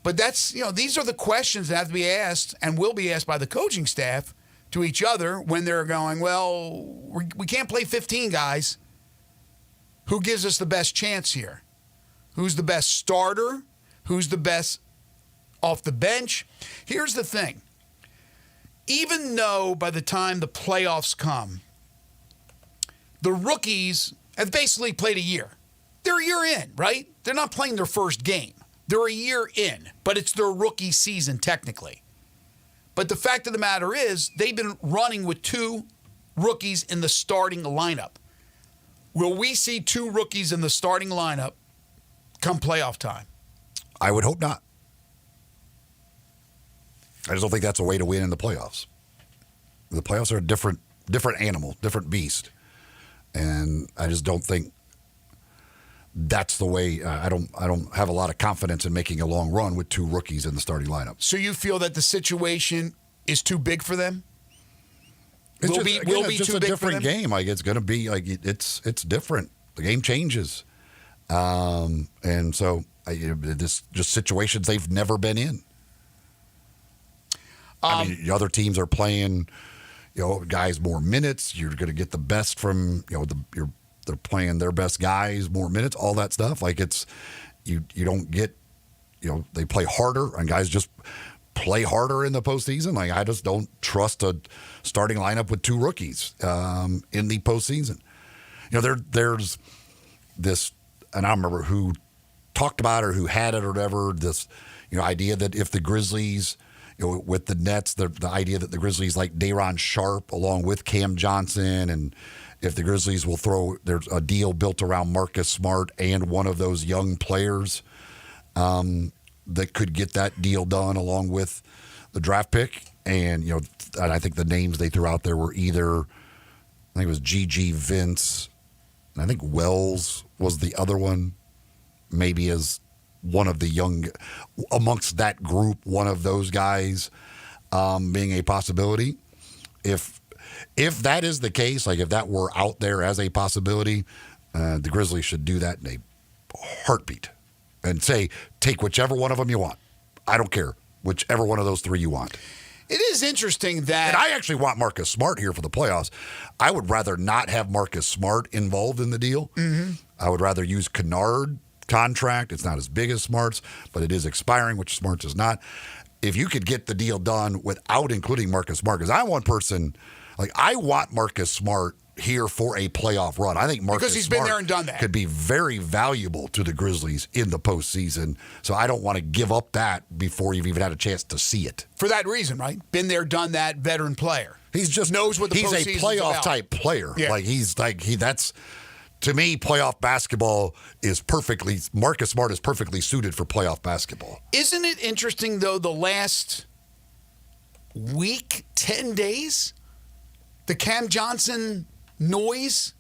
But that's, these are the questions that have to be asked and will be asked by the coaching staff to each other when they're going, well, we can't play 15 guys. Who gives us the best chance here? Who's the best starter? Who's the best off the bench? Here's the thing. Even though by the time the playoffs come, the rookies have basically played a year. They're a year in, right? They're not playing their first game. They're a year in, but it's their rookie season technically. But the fact of the matter is, they've been running with two rookies in the starting lineup. Will we see two rookies in the starting lineup come playoff time? I would hope not. I just don't think that's a way to win in the playoffs. The playoffs are a different animal, different beast. And I just don't think that's the way. I don't have a lot of confidence in making a long run with two rookies in the starting lineup. So you feel that the situation is too big for them? It's will just, be just too a big different for them? game. It's going to be it's different. The game changes, and so this just situations they've never been in. The other teams are playing, guys more minutes. You're going to get the best from they're playing their best guys more minutes. All that stuff. You don't get they play harder and guys just play harder in the postseason. I just don't trust a starting lineup with two rookies in the postseason. There's this, and I don't remember who talked about it or who had it or whatever. This idea that if the Grizzlies. With the Nets, the idea that the Grizzlies like Day'Ron Sharp along with Cam Johnson, and if the Grizzlies will there's a deal built around Marcus Smart and one of those young players that could get that deal done along with the draft pick. And, and I think the names they threw out there were either, I think it was GG, Vince, and I think Wells was the other one, maybe as one of the young, amongst that group, one of those guys being a possibility. If that is the case, like if that were out there as a possibility, the Grizzlies should do that in a heartbeat and say, take whichever one of them you want. I don't care. Whichever one of those three you want. It is interesting that... And I actually want Marcus Smart here for the playoffs. I would rather not have Marcus Smart involved in the deal. Mm-hmm. I would rather use Kennard contract. It's not as big as Smart's, but it is expiring, which Smart's is not. If you could get the deal done without including Marcus Smart, because I want Marcus Smart here for a playoff run. I think Marcus because he's Smart been there and done that. Could be very valuable to the Grizzlies in the postseason. So I don't want to give up that before you've even had a chance to see it. For that reason, right? Been there, done that, veteran player. He's just knows what the he's postseason's a playoff about. type player. Yeah. That's to me, playoff basketball is perfectly. Marcus Smart is perfectly suited for playoff basketball. Isn't it interesting though? The last week, 10 days, the Cam Johnson noise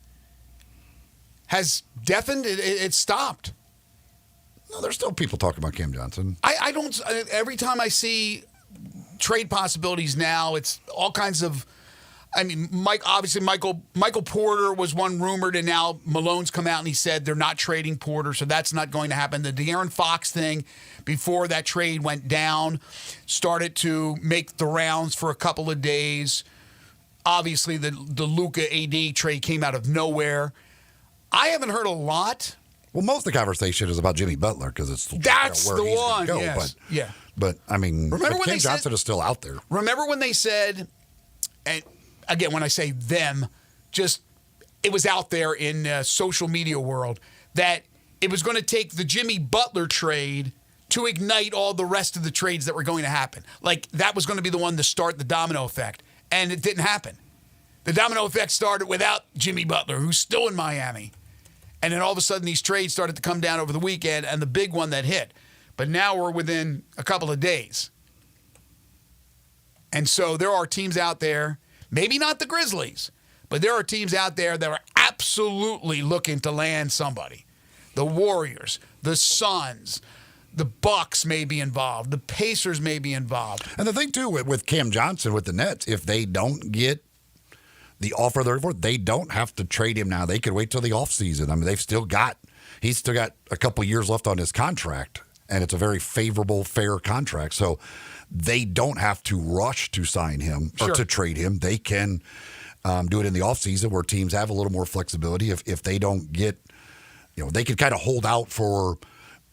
has deafened. It stopped. No, there's still people talking about Cam Johnson. I don't. Every time I see trade possibilities now, it's all kinds of. I mean, Michael Porter was one rumored, and now Malone's come out and he said they're not trading Porter, so that's not going to happen. The De'Aaron Fox thing, before that trade went down, started to make the rounds for a couple of days. Obviously, the Luka AD trade came out of nowhere. I haven't heard a lot. Well, most of the conversation is about Jimmy Butler because it's that's where the he's one. go. Yes. Yeah. But I mean, remember when Cam Johnson is still out there. Remember when they said, and again, when I say them, just it was out there in social media world that it was going to take the Jimmy Butler trade to ignite all the rest of the trades that were going to happen. Like that was going to be the one to start the domino effect. And it didn't happen. The domino effect started without Jimmy Butler, who's still in Miami. And then all of a sudden, these trades started to come down over the weekend, and the big one that hit. But now we're within a couple of days. And so there are teams out there, maybe not the Grizzlies, but there are teams out there that are absolutely looking to land somebody. The Warriors, the Suns, the Bucks may be involved. The Pacers may be involved. And the thing, too, with Cam Johnson, with the Nets, if they don't get the offer they're for, they don't have to trade him now. They could wait till the offseason. I mean, he's still got a couple years left on his contract, and it's a very favorable, fair contract. So they don't have to rush to sign him or to trade him. They can do it in the offseason where teams have a little more flexibility. If they don't get, they can kind of hold out for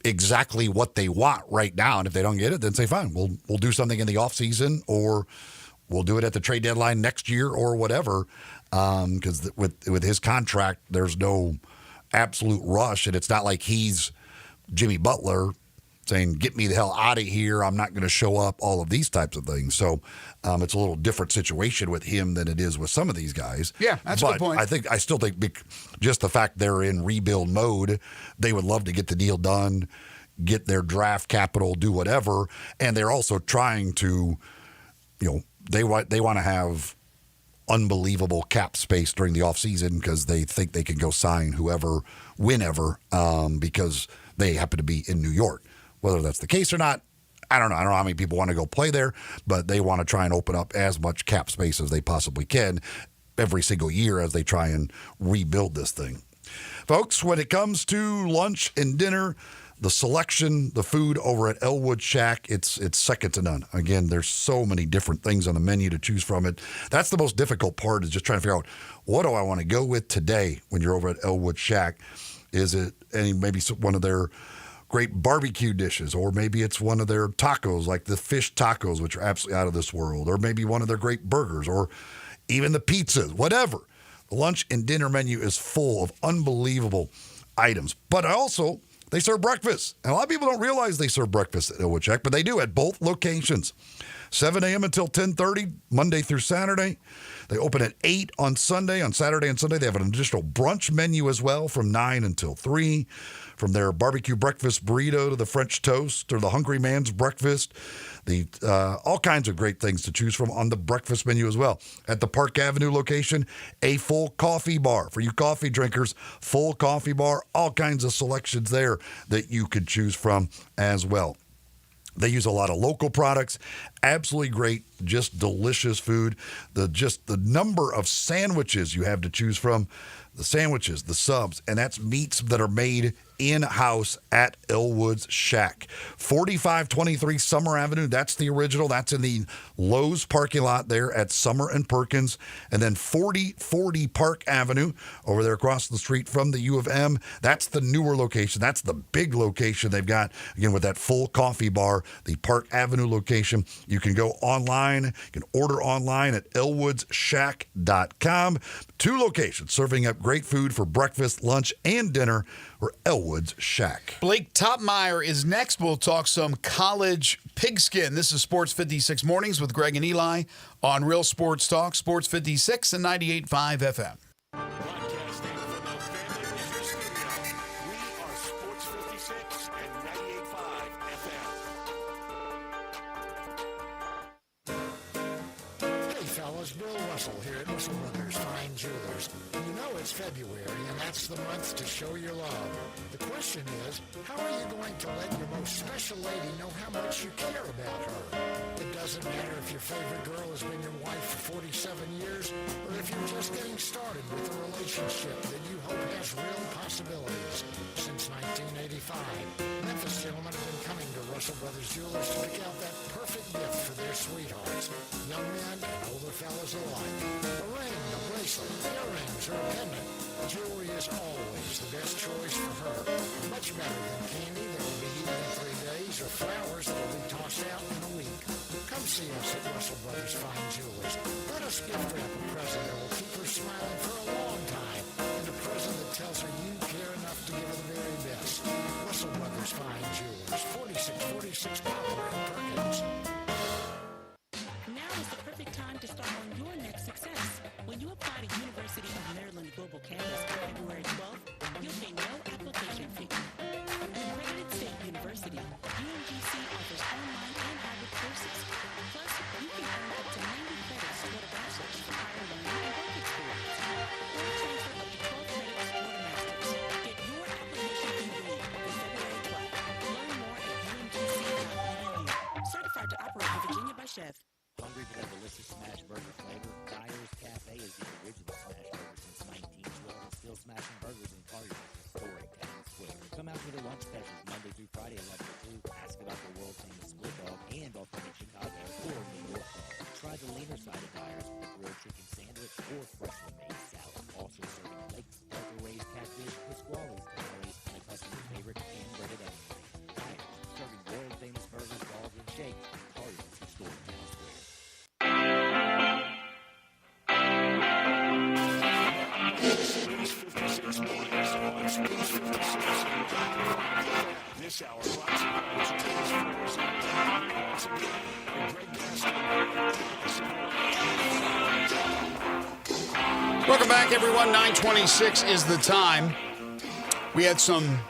exactly what they want right now. And if they don't get it, then say, fine, we'll do something in the offseason, or we'll do it at the trade deadline next year or whatever. Because with his contract, there's no absolute rush. And it's not like he's Jimmy Butler saying, get me the hell out of here. I'm not going to show up, all of these types of things. So it's a little different situation with him than it is with some of these guys. Yeah, that's a good point. I still think just the fact they're in rebuild mode, they would love to get the deal done, get their draft capital, do whatever. And they're also trying to, they want to have unbelievable cap space during the offseason because they think they can go sign whoever, whenever, because they happen to be in New York. Whether that's the case or not, I don't know. I don't know how many people want to go play there, but they want to try and open up as much cap space as they possibly can every single year as they try and rebuild this thing. Folks, when it comes to lunch and dinner, the selection, the food over at Elwood Shack, it's second to none. Again, there's so many different things on the menu to choose from. That's the most difficult part, is just trying to figure out, what do I want to go with today when you're over at Elwood Shack? Is it maybe one of their great barbecue dishes, or maybe it's one of their tacos, like the fish tacos, which are absolutely out of this world, or maybe one of their great burgers, or even the pizzas, whatever. The lunch and dinner menu is full of unbelievable items. But also, they serve breakfast. And a lot of people don't realize they serve breakfast at Elwood Shack, but they do at both locations. 7 a.m. until 10:30, Monday through Saturday. They open at 8 on Sunday. On Saturday and Sunday, they have an additional brunch menu as well from 9 until 3. From their barbecue breakfast burrito to the French toast or the hungry man's breakfast. All kinds of great things to choose from on the breakfast menu as well. At the Park Avenue location, a full coffee bar. For you coffee drinkers, full coffee bar. All kinds of selections there that you could choose from as well. They use a lot of local products. Absolutely great, just delicious food. The number of sandwiches you have to choose from, the sandwiches, the subs, and that's meats that are made in-house at Elwood's Shack. 4523 Summer Avenue, that's the original. That's in the Lowe's parking lot there at Summer and Perkins. And then 4040 Park Avenue over there across the street from the U of M. That's the newer location. That's the big location they've got, again, with that full coffee bar, the Park Avenue location. You can go online. You can order online at elwoodsshack.com. 2 locations serving up great food for breakfast, lunch, and dinner. Or Elwood's Shack. Blake Topmeyer is next. We'll talk some college pigskin. This is Sports 56 Mornings with Greg and Eli on Real Sports Talk, Sports 56 and 98.5 FM. Broadcasting from the Family Leisure Studio, we are Sports 56 and 98.5 FM. Hey fellas, Bill Russell here at Russell Brothers Fine Jewelers. You know it's February, and that's the month to show your love. The question is, how are you going to let your most special lady know how much you care about her? It doesn't matter if your favorite girl has been your wife for 47 years, or if you're just getting started with a relationship that you hope has real possibilities. Since 1985, Memphis gentlemen have been coming to Russell Brothers Jewelers to pick out that perfect gift for their sweethearts, young men and older fellas alike. A ring, a bracelet, earrings, or a pendant, jewelry is always the best choice for her. Much better than candy that will be eaten in 3 days or flowers that will be tossed out in a week. Come see us at Russell Brothers Fine Jewelers. Let us gift wrap a present that will keep her smiling for a long time, and a present that tells her you care enough to give her the very best. Russell Brothers Fine Jewelers, 4646 Poplar in Perkins. Now is the perfect time to start on your next success. When you apply to University of Maryland Global Campus on February 12th, you'll pay no application fee. Accredited State University, UMGC offers online and hybrid courses. Plus, you can earn up to 90 credits toward a bachelor's for higher learning and work experience. Or transfer up to 12 credits toward a master's. Get your application fee waived on February 12th. Learn more at umgc.edu. Certified to operate in Virginia by Chef. Hungry for that delicious smash burger flavor? Dyer's Cafe is the original smash burger since 1912 and still smashing burgers in Collier's historic town square. Come out for their lunch specials Monday through Friday 11 to 2. Ask about the world famous split dog and authentic Chicago or New York dog. Try the leaner side of Dyer's with the grilled chicken sandwich or freshly made salad. Also serving lakes, raised catfish, pasquales, tamales, and a customer's favorite hand-breaded onion rings. Dyer's, serving world famous burgers, dogs, and shakes in Collier's historic town square. Sports 56 Mornings on Sports 56. This hour brought to you by James Brothers. Once again, Greg Gaston. Welcome back, everyone. 9:26 is the time. We had some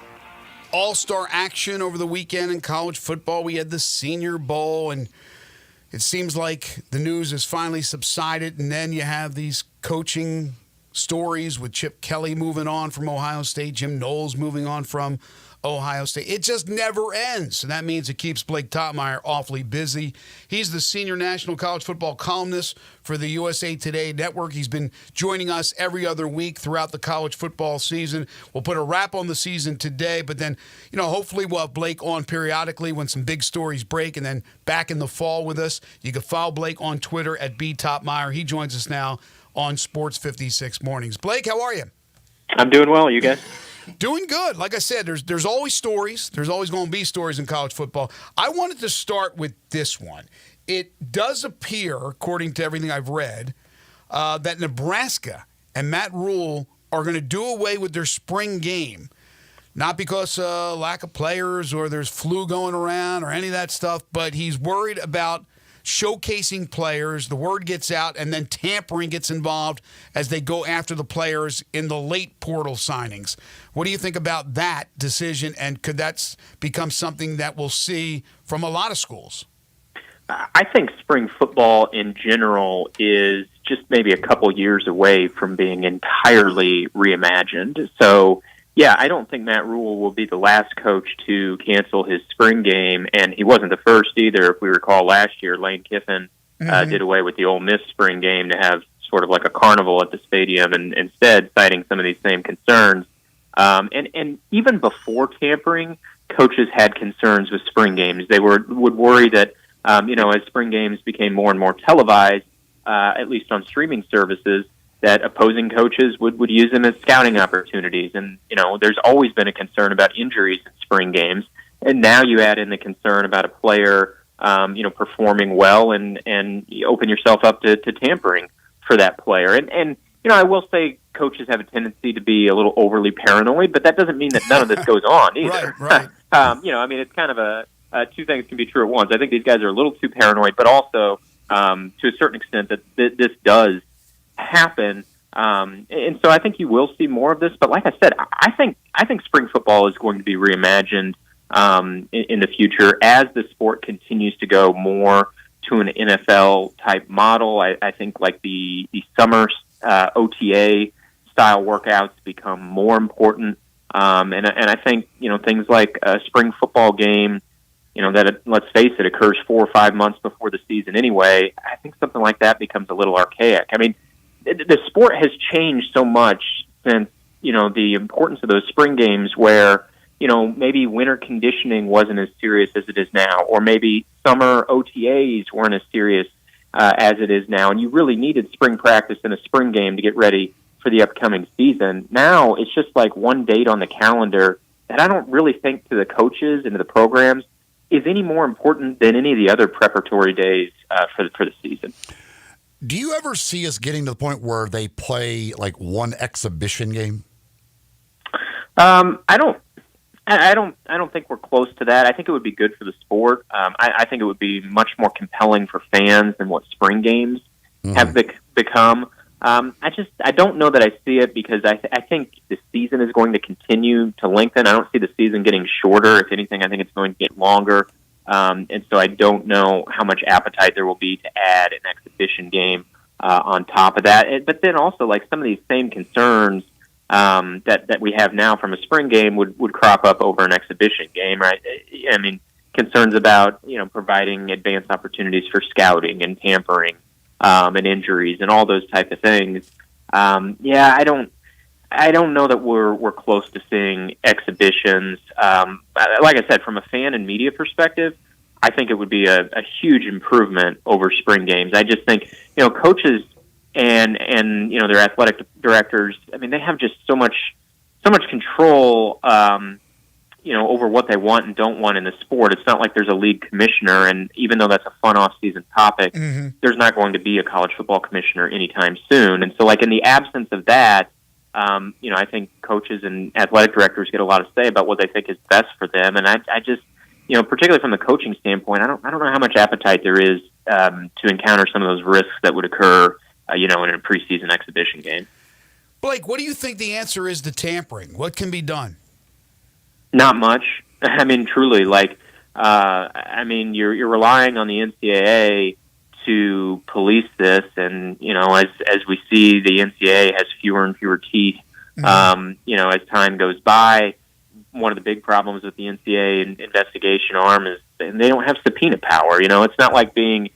all-star action over the weekend in college football. We had the Senior Bowl, and it seems like the news has finally subsided. And then you have these coaching stories with Chip Kelly moving on from Ohio State, Jim Knowles moving on from Ohio State. It just never ends. And that means it keeps Blake Topmeyer awfully busy. He's the senior national college football columnist for the USA Today Network. He's been joining us every other week throughout the college football season. We'll put a wrap on the season today, but then, hopefully we'll have Blake on periodically when some big stories break, and then back in the fall with us. You can follow Blake on Twitter at @BTopmeyer. He joins us now on Sports 56 Mornings. Blake, how are you? I'm doing well. You guys? Doing good. Like I said, there's always stories. There's always going to be stories in college football. I wanted to start with this one. It does appear, according to everything I've read, that Nebraska and Matt Rule are going to do away with their spring game. Not because lack of players or there's flu going around or any of that stuff, but he's worried about showcasing players, the word gets out, and then tampering gets involved as they go after the players in the late portal signings. What do you think about that decision, and could that become something that we'll see from a lot of schools? I think spring football in general is just maybe a couple years away from being entirely reimagined. So, yeah, I don't think Matt Rule will be the last coach to cancel his spring game, and he wasn't the first either. If we recall last year, Lane Kiffin did away with the Ole Miss spring game to have sort of like a carnival at the stadium, and instead citing some of these same concerns. And even before tampering, coaches had concerns with spring games. They would worry that as spring games became more and more televised, at least on streaming services, that opposing coaches would use them as scouting opportunities. And, there's always been a concern about injuries in spring games. And now you add in the concern about a player, performing well and you open yourself up to tampering for that player. And I will say coaches have a tendency to be a little overly paranoid, but that doesn't mean that none of this goes on either. Right. It's kind of two things can be true at once. I think these guys are a little too paranoid, but also to a certain extent that this does happen. And so I think you will see more of this. But like I said, I think spring football is going to be reimagined in the future as the sport continues to go more to an NFL type model. I think like the summer OTA style workouts become more important. And I think things like a spring football game, let's face it, occurs 4 or 5 months before the season anyway. I think something like that becomes a little archaic. I mean, the sport has changed so much since, the importance of those spring games where, maybe winter conditioning wasn't as serious as it is now, or maybe summer OTAs weren't as serious as it is now, and you really needed spring practice and a spring game to get ready for the upcoming season. Now it's just like one date on the calendar that I don't really think to the coaches and to the programs is any more important than any of the other preparatory days for the season. Do you ever see us getting to the point where they play like one exhibition game? I don't think we're close to that. I think it would be good for the sport. I think it would be much more compelling for fans than what spring games have become. I don't know that I see it because I think the season is going to continue to lengthen. I don't see the season getting shorter. If anything, I think it's going to get longer. And so I don't know how much appetite there will be to add an exhibition game on top of that. But then also, like, some of these same concerns that we have now from a spring game would crop up over an exhibition game, right? I mean, concerns about, providing advanced opportunities for scouting and tampering and injuries and all those type of things. I don't know that we're close to seeing exhibitions. Like I said, from a fan and media perspective, I think it would be a huge improvement over spring games. I just think, coaches and their athletic directors, I mean, they have just so much control, over what they want and don't want in the sport. It's not like there's a league commissioner, and even though that's a fun off-season topic, there's not going to be a college football commissioner anytime soon. And so, like, in the absence of that, I think coaches and athletic directors get a lot of say about what they think is best for them. And I just, particularly from the coaching standpoint, I don't know how much appetite there is to encounter some of those risks that would occur, in a preseason exhibition game. Blake, what do you think the answer is to tampering? What can be done? Not much. I mean, truly, you're relying on the NCAA to police this, and as we see, the NCAA has fewer and fewer teeth. As time goes by, one of the big problems with the NCAA investigation arm is they don't have subpoena power. It's not like being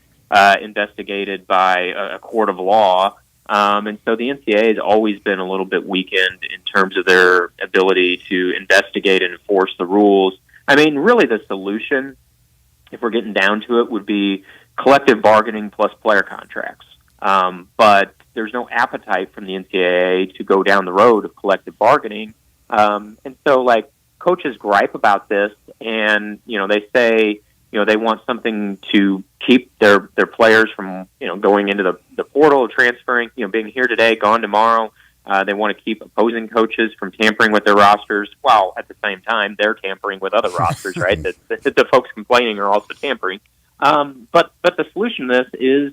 investigated by a court of law. And so the NCAA has always been a little bit weakened in terms of their ability to investigate and enforce the rules. I mean, really the solution, if we're getting down to it, would be collective bargaining plus player contracts. But there's no appetite from the NCAA to go down the road of collective bargaining. And so, coaches gripe about this, and, they say, they want something to keep their players from, going into the portal, transferring, being here today, gone tomorrow. They want to keep opposing coaches from tampering with their rosters, while at the same time they're tampering with other rosters, right? The folks complaining are also tampering. But the solution to this is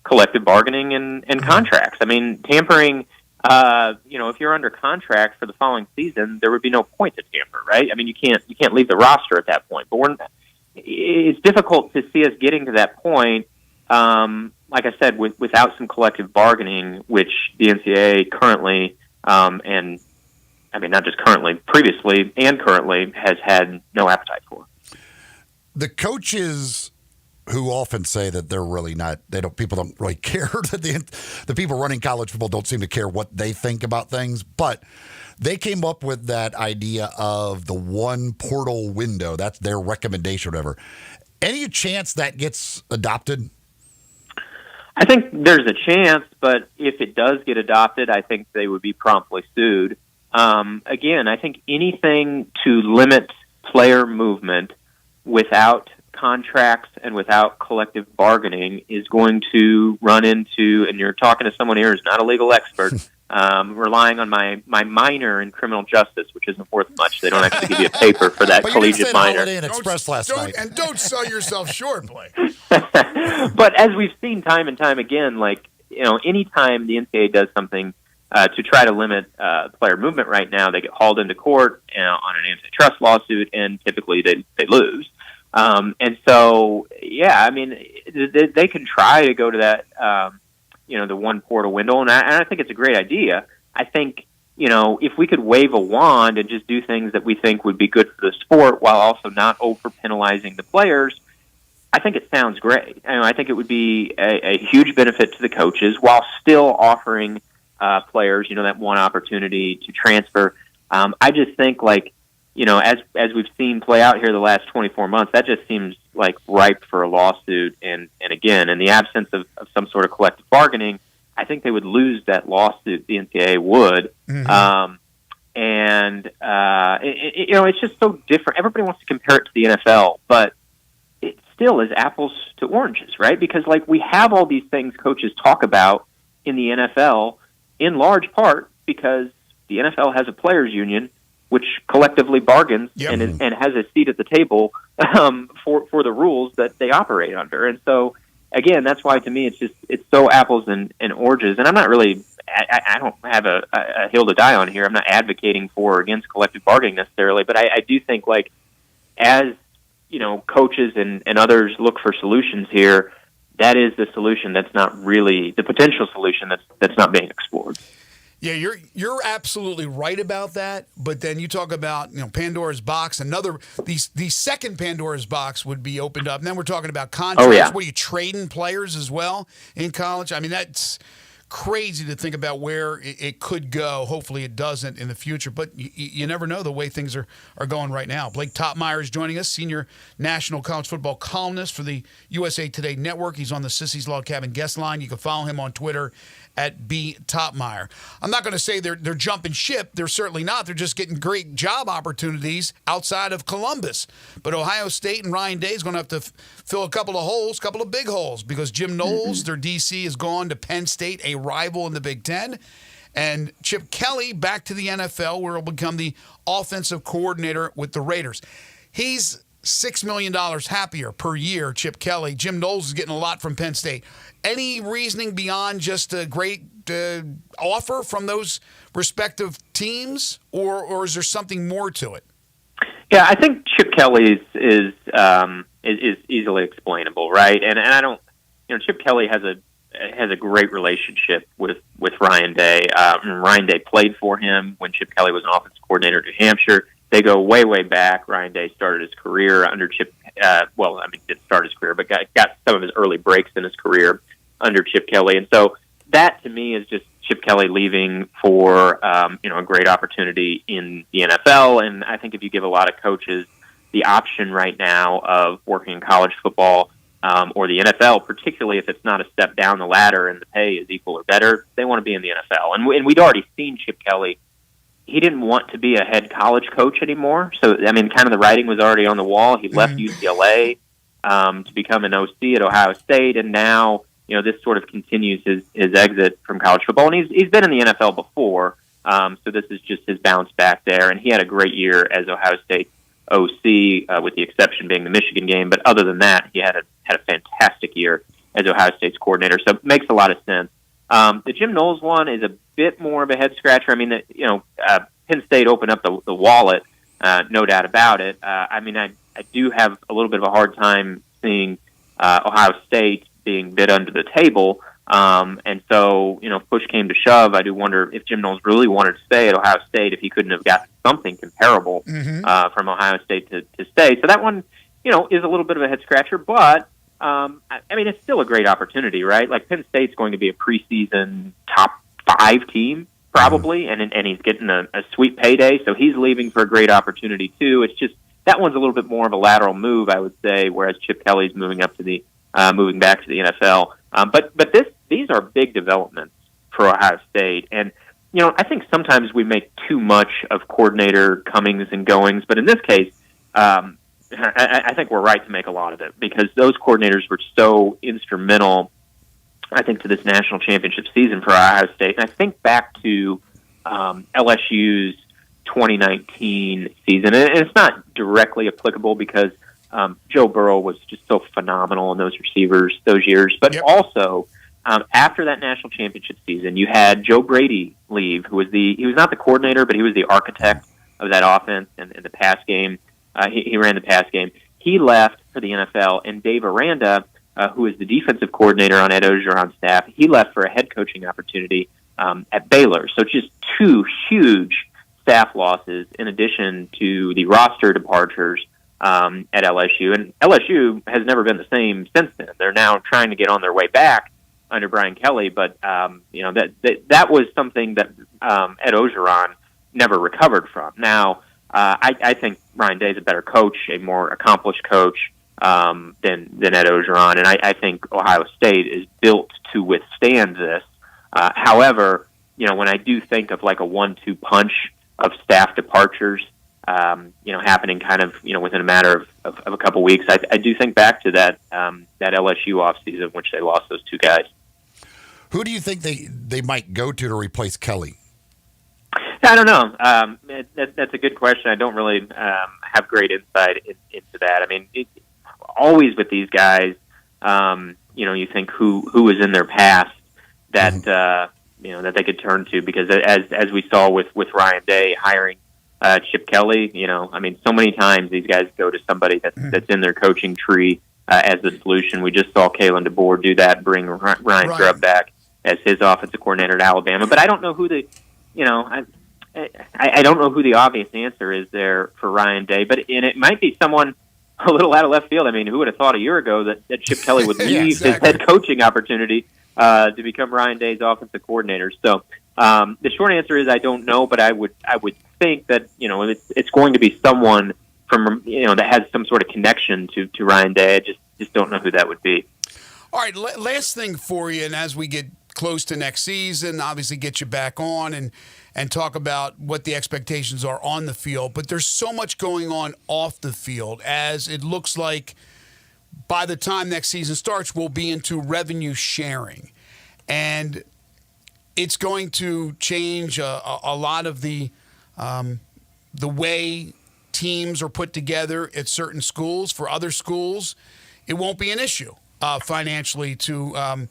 collective bargaining and contracts. I mean, tampering. If you're under contract for the following season, there would be no point to tamper, right? I mean, you can't leave the roster at that point. But it's difficult to see us getting to that point. Like I said, without some collective bargaining, which the NCAA currently, and I mean not just currently, previously and currently has had no appetite for. The coaches who often say that they're really not, people don't really care, that the people running college football don't seem to care what they think about things, but they came up with that idea of the one portal window. That's their recommendation, whatever. Any chance that gets adopted? I think there's a chance, but if it does get adopted, I think they would be promptly sued. Again, I think anything to limit player movement without contracts and without collective bargaining is going to run into, and you're talking to someone here who's not a legal expert, relying on my minor in criminal justice, which isn't worth much. They don't actually give you a paper for that collegiate minor. And don't sell yourself short, Blake. But as we've seen time and time again, anytime the NCAA does something to try to limit player movement right now, they get hauled into court on an antitrust lawsuit, and typically they lose. And so, yeah, I mean, they can try to go to that, the one portal window, and I think it's a great idea. I think, if we could wave a wand and just do things that we think would be good for the sport while also not over penalizing the players, I think it sounds great. I think it would be a huge benefit to the coaches while still offering players, that one opportunity to transfer. I just think, as we've seen play out here the last 24 months, that just seems like ripe for a lawsuit. And again, in the absence of some sort of collective bargaining, I think they would lose that lawsuit. The NCAA would. Mm-hmm. It's just so different. Everybody wants to compare it to the NFL, but it still is apples to oranges, right? Because we have all these things coaches talk about in the NFL, in large part because the NFL has a players union which collectively bargains and has a seat at the table for the rules that they operate under. And so, again, that's why to me it's so apples and oranges. And I'm not really, I don't have a hill to die on here. I'm not advocating for or against collective bargaining necessarily, but I do think as coaches and others look for solutions here, that is the solution that's not really the potential solution that's not being explored. Yeah, you're absolutely right about that. But then you talk about Pandora's box. The second Pandora's box would be opened up. And then we're talking about contracts. Oh, yeah. Where you trading players as well in college. I mean, that's crazy to think about where it could go. Hopefully it doesn't in the future, but you never know the way things are going right now. Blake Topmeyer is joining us, senior national college football columnist for the USA Today Network. He's on the Sissy's Log Cabin guest line. You can follow him on Twitter at @BTopmeyer. I'm not going to say they're jumping ship. They're certainly not. They're just getting great job opportunities outside of Columbus. But Ohio State and Ryan Day is going to have to fill a couple of big holes, because Jim Knowles, their DC, is gone to Penn State, a rival in the Big Ten. And Chip Kelly back to the NFL, where he'll become the offensive coordinator with the Raiders. He's $6 million happier per year, Chip Kelly. Jim Knowles is getting a lot from Penn State. Any reasoning beyond just a great offer from those respective teams, or is there something more to it? Yeah, I think Chip Kelly's is easily explainable, right? And I don't, Chip Kelly has a great relationship with Ryan Day. Ryan Day played for him when Chip Kelly was an offensive coordinator at New Hampshire. They go way, way back. Ryan Day started his career under Chip. Didn't start his career, but got some of his early breaks in his career under Chip Kelly. And so that, to me, is just Chip Kelly leaving for a great opportunity in the NFL. And I think if you give a lot of coaches the option right now of working in college football or the NFL, particularly if it's not a step down the ladder and the pay is equal or better, they want to be in the NFL. And we'd already seen Chip Kelly. He didn't want to be a head college coach anymore. So, I mean, kind of the writing was already on the wall. He left UCLA to become an OC at Ohio State, and now, this sort of continues his exit from college football. And he's been in the NFL before, so this is just his bounce back there. And he had a great year as Ohio State OC, with the exception being the Michigan game. But other than that, he had a fantastic year as Ohio State's coordinator. So it makes a lot of sense. The Jim Knowles one is a bit more of a head scratcher. I mean, Penn State opened up the wallet, no doubt about it. I do have a little bit of a hard time seeing Ohio State being bid under the table. And so, push came to shove. I do wonder if Jim Knowles really wanted to stay at Ohio State, if he couldn't have gotten something comparable from Ohio State to stay. So that one, is a little bit of a head scratcher, but it's still a great opportunity, right? Like Penn State's going to be a preseason top 5 team probably, and he's getting a sweet payday, so he's leaving for a great opportunity too. It's just that one's a little bit more of a lateral move, I would say, whereas Chip Kelly's moving back to the NFL. But these are big developments for Ohio State, and I think sometimes we make too much of coordinator comings and goings, but in this case, I think we're right to make a lot of it because those coordinators were so instrumental, I think, to this national championship season for Ohio State. And I think back to LSU's 2019 season, and it's not directly applicable because Joe Burrow was just so phenomenal in those receivers those years. But also, after that national championship season, you had Joe Brady leave, he was not the coordinator, but he was the architect of that offense and the pass game. He ran the pass game. He left for the NFL, and Dave Aranda, who is the defensive coordinator on Ed Orgeron's staff, he left for a head coaching opportunity at Baylor. So just 2 huge staff losses in addition to the roster departures at LSU. And LSU has never been the same since then. They're now trying to get on their way back under Brian Kelly, but that was something that Ed Orgeron never recovered from. Now, I think Ryan Day is a better coach, a more accomplished coach than Ed Orgeron, and I think Ohio State is built to withstand this. However, when I do think of like a 1-2 punch of staff departures, happening kind of within a matter of a couple weeks, I do think back to that LSU offseason in which they lost those 2 guys. Who do you think they might go to replace Kelly? I don't know. That's a good question. I don't really have great insight into that. I mean, always with these guys, you think who was in their past that that they could turn to, because as we saw with Ryan Day hiring Chip Kelly, so many times these guys go to somebody that's in their coaching tree as the solution. We just saw Kalen DeBoer do that, bring Ryan Grubb back as his offensive coordinator at Alabama. But I don't know who I don't know who the obvious answer is there for Ryan Day, and it might be someone a little out of left field. I mean, who would have thought a year ago that Chip Kelly would leave his head coaching opportunity to become Ryan Day's offensive coordinator? So the short answer is I don't know, but I would think that it's going to be someone from that has some sort of connection to Ryan Day. I just don't know who that would be. All right, last thing for you, and as we get close to next season, obviously get you back on and talk about what the expectations are on the field. But there's so much going on off the field, as it looks like by the time next season starts, we'll be into revenue sharing. And it's going to change a lot of the way teams are put together at certain schools. For other schools, it won't be an issue financially to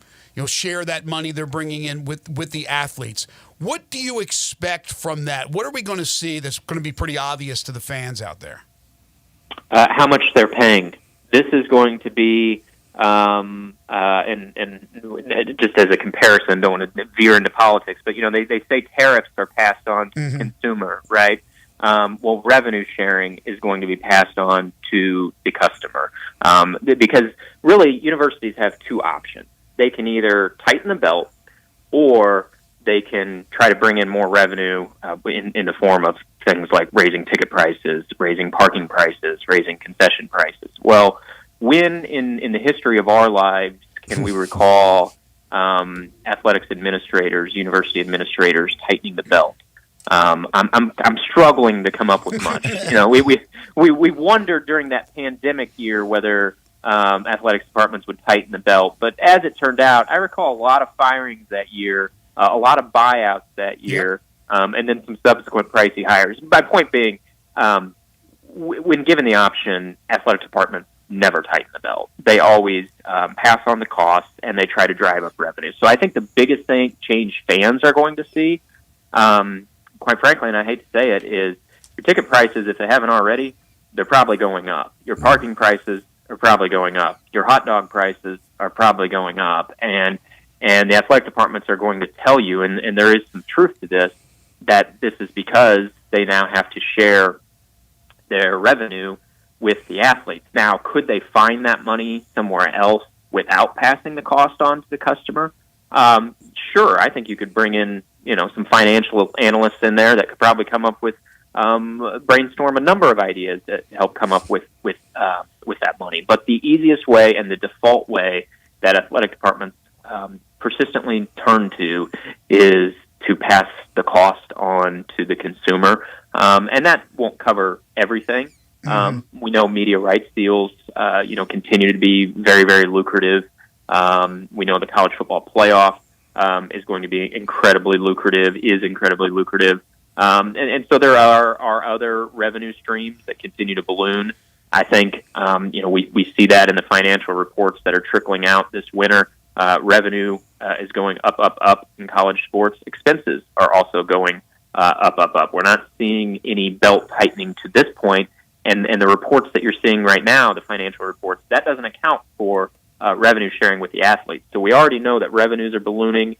share that money they're bringing in with the athletes. What do you expect from that? What are we going to see that's going to be pretty obvious to the fans out there? How much they're paying. This is going to be, and just as a comparison, don't want to veer into politics, but they say tariffs are passed on to the consumer, right? Well, revenue sharing is going to be passed on to the customer, because really universities have 2 options. They can either tighten the belt, or they can try to bring in more revenue in the form of things like raising ticket prices, raising parking prices, raising concession prices. Well, when in the history of our lives can we recall athletics administrators, university administrators tightening the belt? I'm struggling to come up with much. We wondered during that pandemic year whether athletics departments would tighten the belt, but as it turned out, I recall a lot of firings that year, a lot of buyouts that year, and then some subsequent pricey hires. My point being, when given the option, athletic departments never tighten the belt. They always pass on the costs, and they try to drive up revenue. So I think the biggest change fans are going to see, quite frankly, and I hate to say it, is your ticket prices, if they haven't already, they're probably going up. Your parking prices are probably going up. Your hot dog prices are probably going up. And the athletic departments are going to tell you, and there is some truth to this, that this is because they now have to share their revenue with the athletes. Now, could they find that money somewhere else without passing the cost on to the customer? Sure, I think you could bring in, some financial analysts in there that could probably come up with, brainstorm a number of ideas that help come up with that money. But the easiest way and the default way that athletic departments persistently turn to is to pass the cost on to the consumer, and that won't cover everything. We know media rights deals, continue to be very, very lucrative. We know the college football playoff is going to be incredibly lucrative. And so there are other revenue streams that continue to balloon. I think, we see that in the financial reports that are trickling out this winter. Revenue is going up in college sports. Expenses are also going up. We're not seeing any belt tightening to this point. And the reports that you're seeing right now, the financial reports, that doesn't account for revenue sharing with the athletes. So we already know that revenues are ballooning.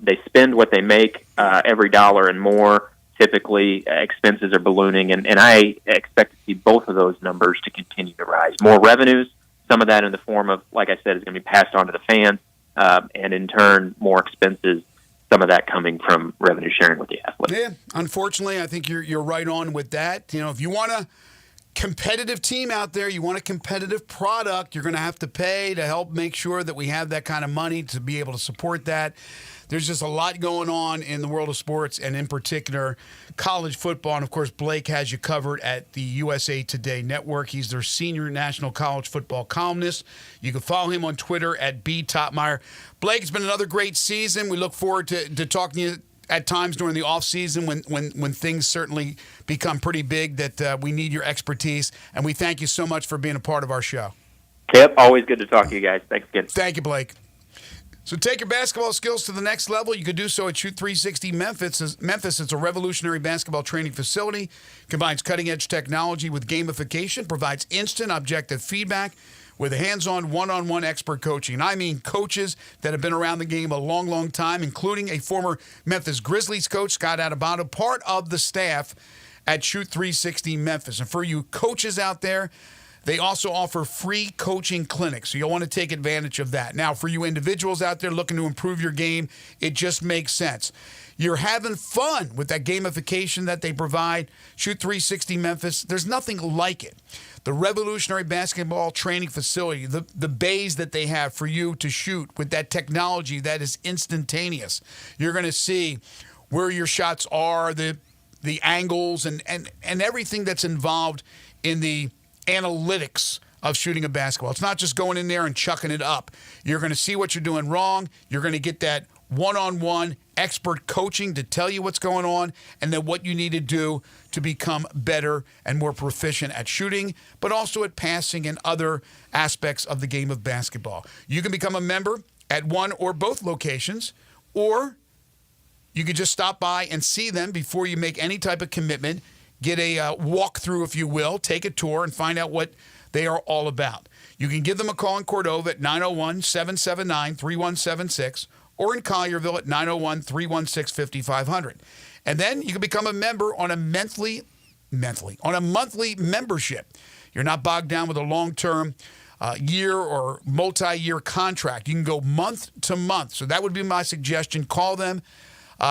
They spend what they make every dollar and more. Typically, expenses are ballooning, and I expect to see both of those numbers to continue to rise. More revenues, some of that in the form of, like I said, is going to be passed on to the fans, and in turn, more expenses, some of that coming from revenue sharing with the athletes. Yeah, unfortunately, I think you're right on with that. If you want a competitive team out there, you want a competitive product, you're going to have to pay to help make sure that we have that kind of money to be able to support that. There's just a lot going on in the world of sports, and in particular, college football. And, of course, Blake has you covered at the USA Today Network. He's their senior national college football columnist. You can follow him on Twitter at @BTopmeyer. Blake, it's been another great season. We look forward to talking to you at times during the offseason when things certainly become pretty big that we need your expertise. And we thank you so much for being a part of our show. Yep, always good to talk to you guys. Thanks again. Thank you, Blake. So take your basketball skills to the next level. You can do so at Shoot 360 Memphis. Memphis is a revolutionary basketball training facility. Combines cutting-edge technology with gamification, provides instant objective feedback with hands-on, one-on-one expert coaching. And I mean coaches that have been around the game a long, long time, including a former Memphis Grizzlies coach, Scott Adebayo, part of the staff at Shoot 360 Memphis. And for you coaches out there, they also offer free coaching clinics, so you'll want to take advantage of that. Now, for you individuals out there looking to improve your game, it just makes sense. You're having fun with that gamification that they provide. Shoot 360 Memphis, there's nothing like it. The revolutionary basketball training facility, the bays that they have for you to shoot with that technology that is instantaneous. You're going to see where your shots are, the angles, and everything that's involved in the analytics of shooting a basketball. It's not just going in there and chucking it up. You're going to see what you're doing wrong. You're going to get that one-on-one expert coaching to tell you what's going on and then what you need to do to become better and more proficient at shooting, but also at passing and other aspects of the game of basketball. You can become a member at one or both locations, or you can just stop by and see them before you make any type of commitment. Get a walkthrough, if you will, take a tour and find out what they are all about. You can give them a call in Cordova at 901-779-3176 or in Collierville at 901-316-5500. And then you can become a member on a monthly membership. You're not bogged down with a long-term year or multi-year contract. You can go month to month. So that would be my suggestion. Call them,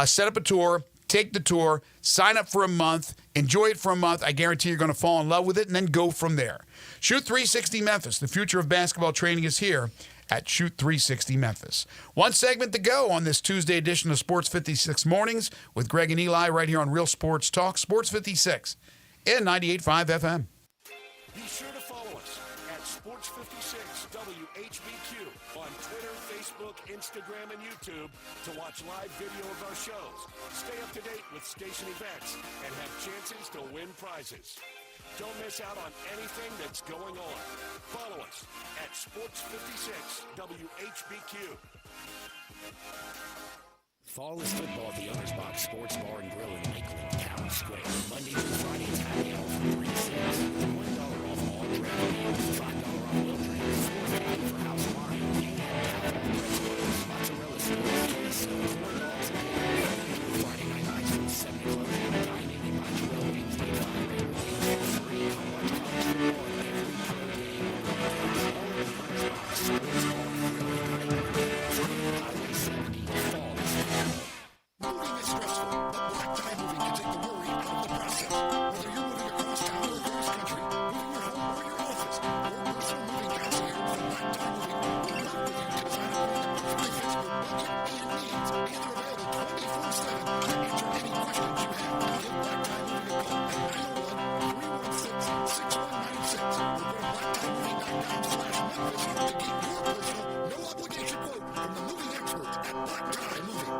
set up a tour, take the tour, sign up for a month, enjoy it for a month. I guarantee you're going to fall in love with it and then go from there. Shoot 360 Memphis. The future of basketball training is here at Shoot 360 Memphis. One segment to go on this Tuesday edition of Sports 56 Mornings with Greg and Eli right here on Real Sports Talk, Sports 56 and 98.5 FM. Be sure to follow us at Sports56 WHBQ on Twitter, Facebook, Instagram, and YouTube to watch live video of our shows. Stay up to date with station events and have chances to win prizes. Don't miss out on anything that's going on. Follow us at Sports56 WHBQ. Fall is football at the Owner's Box Sports Bar and Grill in Lakeland, Town Square. Monday through Friday, happy hour from 3 to 6. $1 off all draft meals, $5 off meal drinks, $4.50 for house wine, and mozzarella sticks, queso, $4 a day. Friday night lights from 7 to closing. Dining in mozzarella wings, $8 free. How much college football and every pro game. All at the Owner's Box Sports Bar and Grill in Lakeland. Highway 70, fall is football. Moving is stressful, but Black Tie Moving can take the worry out of the process. Whether you're moving across town or across country, moving your home or your office, your personal moving concierge from Black Tie Moving will work with you to design a moving that perfectly fits your budget and needs. And they're available 24/7 to answer any questions you have. Give Black Tie Moving a call at 901-316-6196 or go to blacktiemoving.com/Memphis to get your personal, no obligation quote from the moving experts at Black Tie Moving.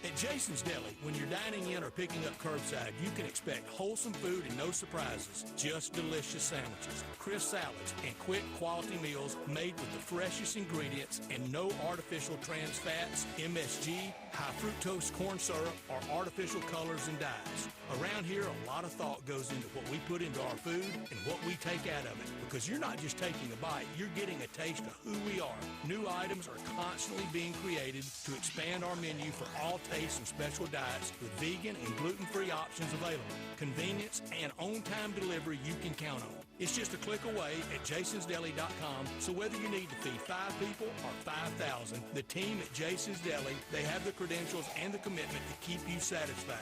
At Jason's Deli, when you're dining in or picking up curbside, you can expect wholesome food and no surprises, just delicious sandwiches, crisp salads, and quick quality meals made with the freshest ingredients and no artificial trans fats, MSG, high fructose corn syrup, or artificial colors and dyes. Around here, a lot of thought goes into what we put into our food and what we take out of it, because you're not just taking a bite, you're getting a taste of who we are. New items are constantly being created to expand our menu for all tastes and special diets with vegan and gluten-free options available. Convenience and on-time delivery you can count on. It's just a click away at jasonsdeli.com, so whether you need to feed 5 people or 5,000, the team at Jason's Deli, they have the credentials and the commitment to keep you satisfied.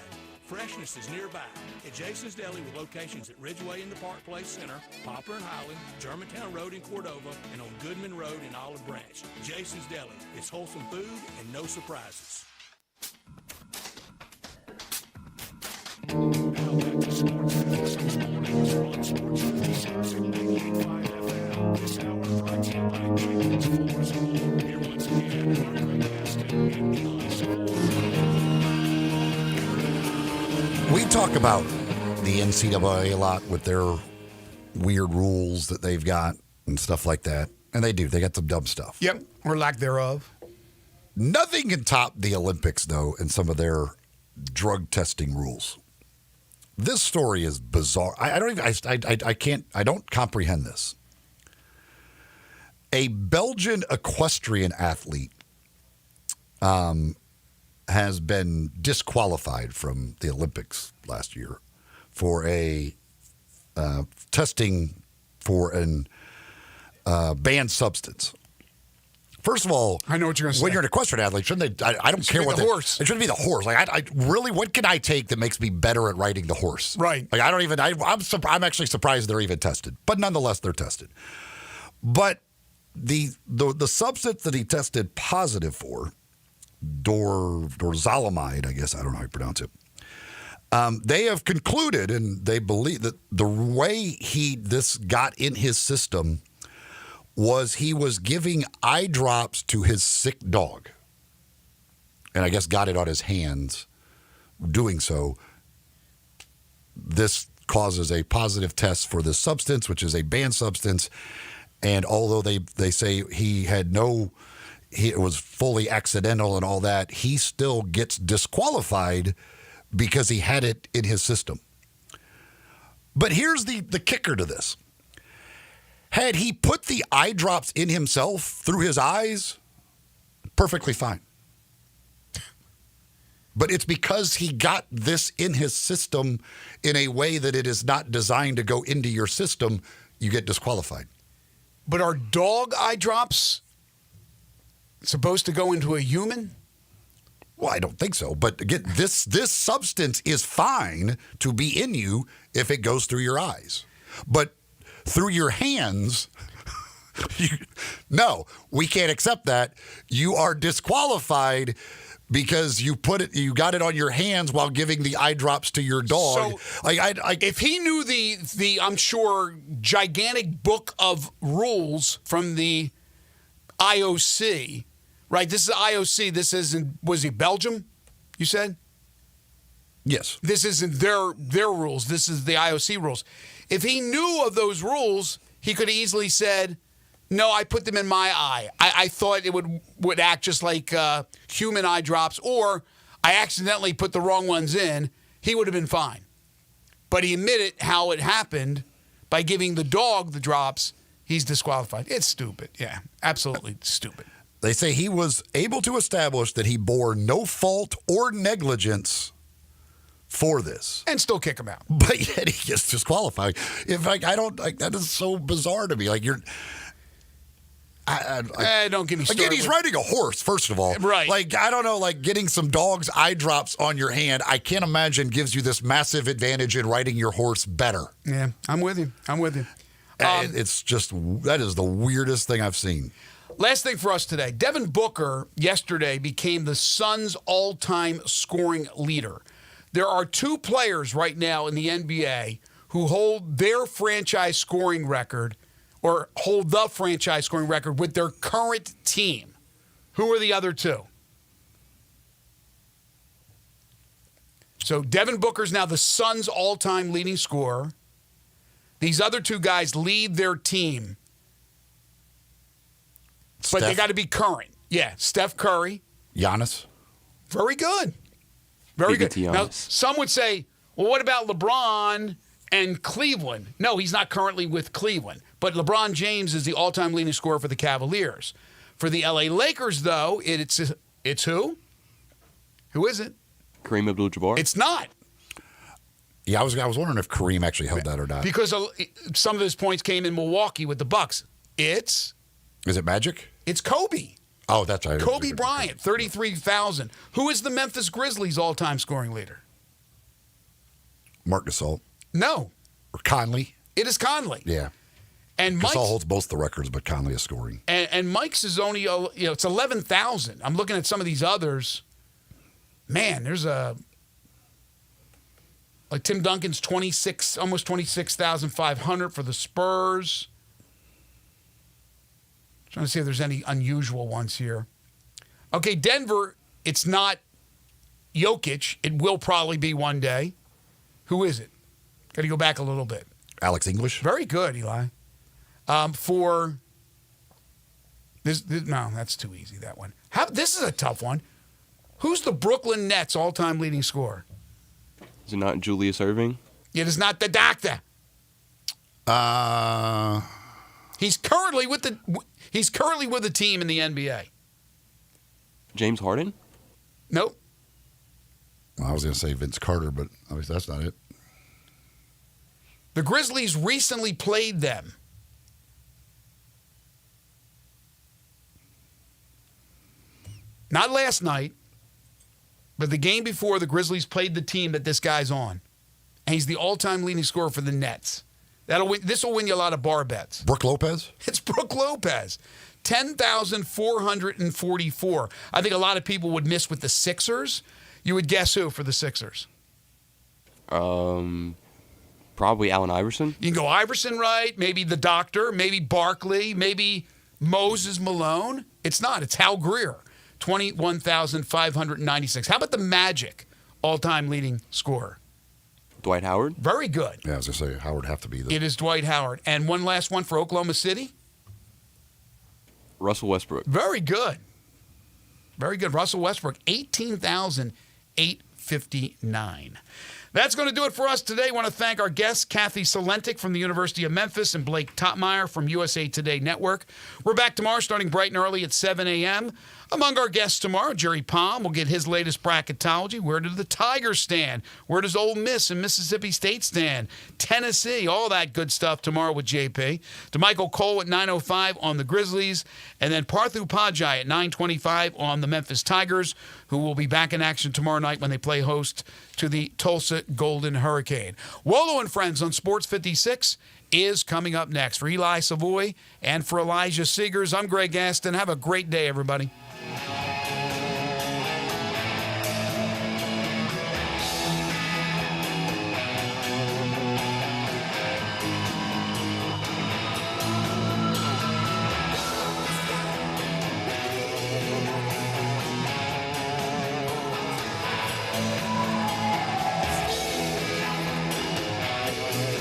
Freshness is nearby at Jason's Deli with locations at Ridgeway in the Park Place Center, Poplar and Highland, Germantown Road in Cordova, and on Goodman Road in Olive Branch. Jason's Deli. It's wholesome food and no surprises. Now back to Sports 56 mornings on Sports 56 and 98.5 FM. This hour brought to you by James Ford School. Here once again are Greg Gaston and Eli School. We talk about the NCAA a lot with their weird rules that they've got and stuff like that. And they do. They got some dumb stuff. Yep, or lack thereof. Nothing can top the Olympics, though, and some of their drug testing rules. This story is bizarre. I don't comprehend this. A Belgian equestrian athlete has been disqualified from the Olympics last year for a testing for an banned substance. First of all, I know what you're going to say. When you're an equestrian athlete, shouldn't they? I don't care what the horse. It shouldn't be the horse. Like, I really, what can I take that makes me better at riding the horse? Right. Like, I'm actually surprised they're even tested, but nonetheless, they're tested. But the substance that he tested positive for, dorzolamide, I guess, I don't know how you pronounce it. They have concluded, and they believe that the way this got in his system was he was giving eye drops to his sick dog. And I guess got it on his hands. Doing so, this causes a positive test for this substance, which is a banned substance. And although they say it was fully accidental and all that, he still gets disqualified because he had it in his system. But here's the kicker to this. Had he put the eye drops in himself through his eyes, perfectly fine. But it's because he got this in his system in a way that it is not designed to go into your system, you get disqualified. But are dog eye drops supposed to go into a human? Well, I don't think so. But again, this substance is fine to be in you if it goes through your eyes. But through your hands, no, we can't accept that. You are disqualified because you got it on your hands while giving the eye drops to your dog. So, if he knew the I'm sure gigantic book of rules from the IOC, right? This is IOC. This isn't. Was he Belgium? You said. Yes. This isn't their rules. This is the IOC rules. If he knew of those rules, he could have easily said, no, I put them in my eye. I thought it would act just like human eye drops, or I accidentally put the wrong ones in. He would have been fine. But he admitted how it happened by giving the dog the drops. He's disqualified. It's stupid. Yeah, absolutely stupid. They say he was able to establish that he bore no fault or negligence for this. And still kick him out. But yet he gets disqualified. In fact, I don't, like, that is so bizarre to me. Like, you're... don't get me started. Again, he's riding a horse, first of all. Right. Like, I don't know, like getting some dog's eye drops on your hand, I can't imagine gives you this massive advantage in riding your horse better. Yeah, I'm with you. It's just, that is the weirdest thing I've seen. Last thing for us today. Devin Booker yesterday became the Suns' all-time scoring leader. There are 2 players right now in the NBA who hold their franchise scoring record, or hold the franchise scoring record with their current team. Who are the other 2? So Devin Booker's now the Suns' all-time leading scorer. These other 2 guys lead their team. But they got to be current. Yeah, Steph Curry. Giannis. Very good. Very good. Giannis. Now, some would say, well, what about LeBron and Cleveland? No, he's not currently with Cleveland. But LeBron James is the all-time leading scorer for the Cavaliers. For the L.A. Lakers, though, it's who? Who is it? Kareem Abdul-Jabbar. It's not. Yeah, I was wondering if Kareem actually held that or not. Because some of his points came in Milwaukee with the Bucks. Is it Magic? It's Kobe. Oh, that's right. Kobe Bryant, 33,000. Who is the Memphis Grizzlies' all-time scoring leader? Marc Gasol. No. Or Conley. It is Conley. Yeah. And Gasol holds both the records, but Conley is scoring. And Mike's is only, it's 11,000. I'm looking at some of these others. Man, there's like Tim Duncan's 26, almost 26,500 for the Spurs. Trying to see if there's any unusual ones here. Okay, Denver, it's not Jokic. It will probably be one day. Who is it? Got to go back a little bit. Alex English. Very good, Eli. For this, no, that's too easy, that one. This is a tough one. Who's the Brooklyn Nets' all-time leading scorer? Is it not Julius Erving? It is not the doctor. He's currently with the team in the NBA. James Harden? Nope. Well, I was going to say Vince Carter, but obviously that's not it. The Grizzlies recently played them. Not last night, but the game before, the Grizzlies played the team that this guy's on. And he's the all-time leading scorer for the Nets. This will win you a lot of bar bets. Brook Lopez? It's Brook Lopez. 10,444. I think a lot of people would miss with the Sixers. You would guess who for the Sixers? Probably Allen Iverson. You can go Iverson, right? Maybe the Doctor. Maybe Barkley. Maybe Moses Malone. It's not. It's Hal Greer. 21,596. How about the Magic all-time leading scorer? Dwight Howard. Very good. Yeah, I was going to say Howard would have to be the... It is Dwight Howard. And one last one for Oklahoma City? Russell Westbrook. Very good. Very good. Russell Westbrook, 18,859. That's going to do it for us today. I want to thank our guests, Kathy Salentik from the University of Memphis and Blake Topmeyer from USA Today Network. We're back tomorrow starting bright and early at 7 a.m. Among our guests tomorrow, Jerry Palm will get his latest bracketology. Where do the Tigers stand? Where does Ole Miss and Mississippi State stand? Tennessee, all that good stuff tomorrow with JP. To Michael Cole at 9:05 on the Grizzlies. And then Parthu Pajai at 9:25 on the Memphis Tigers, who will be back in action tomorrow night when they play host to the Tulsa Golden Hurricane. Wolo and Friends on Sports 56 is coming up next. For Eli Savoy and for Elijah Seegers, I'm Greg Gaston. Have a great day, everybody.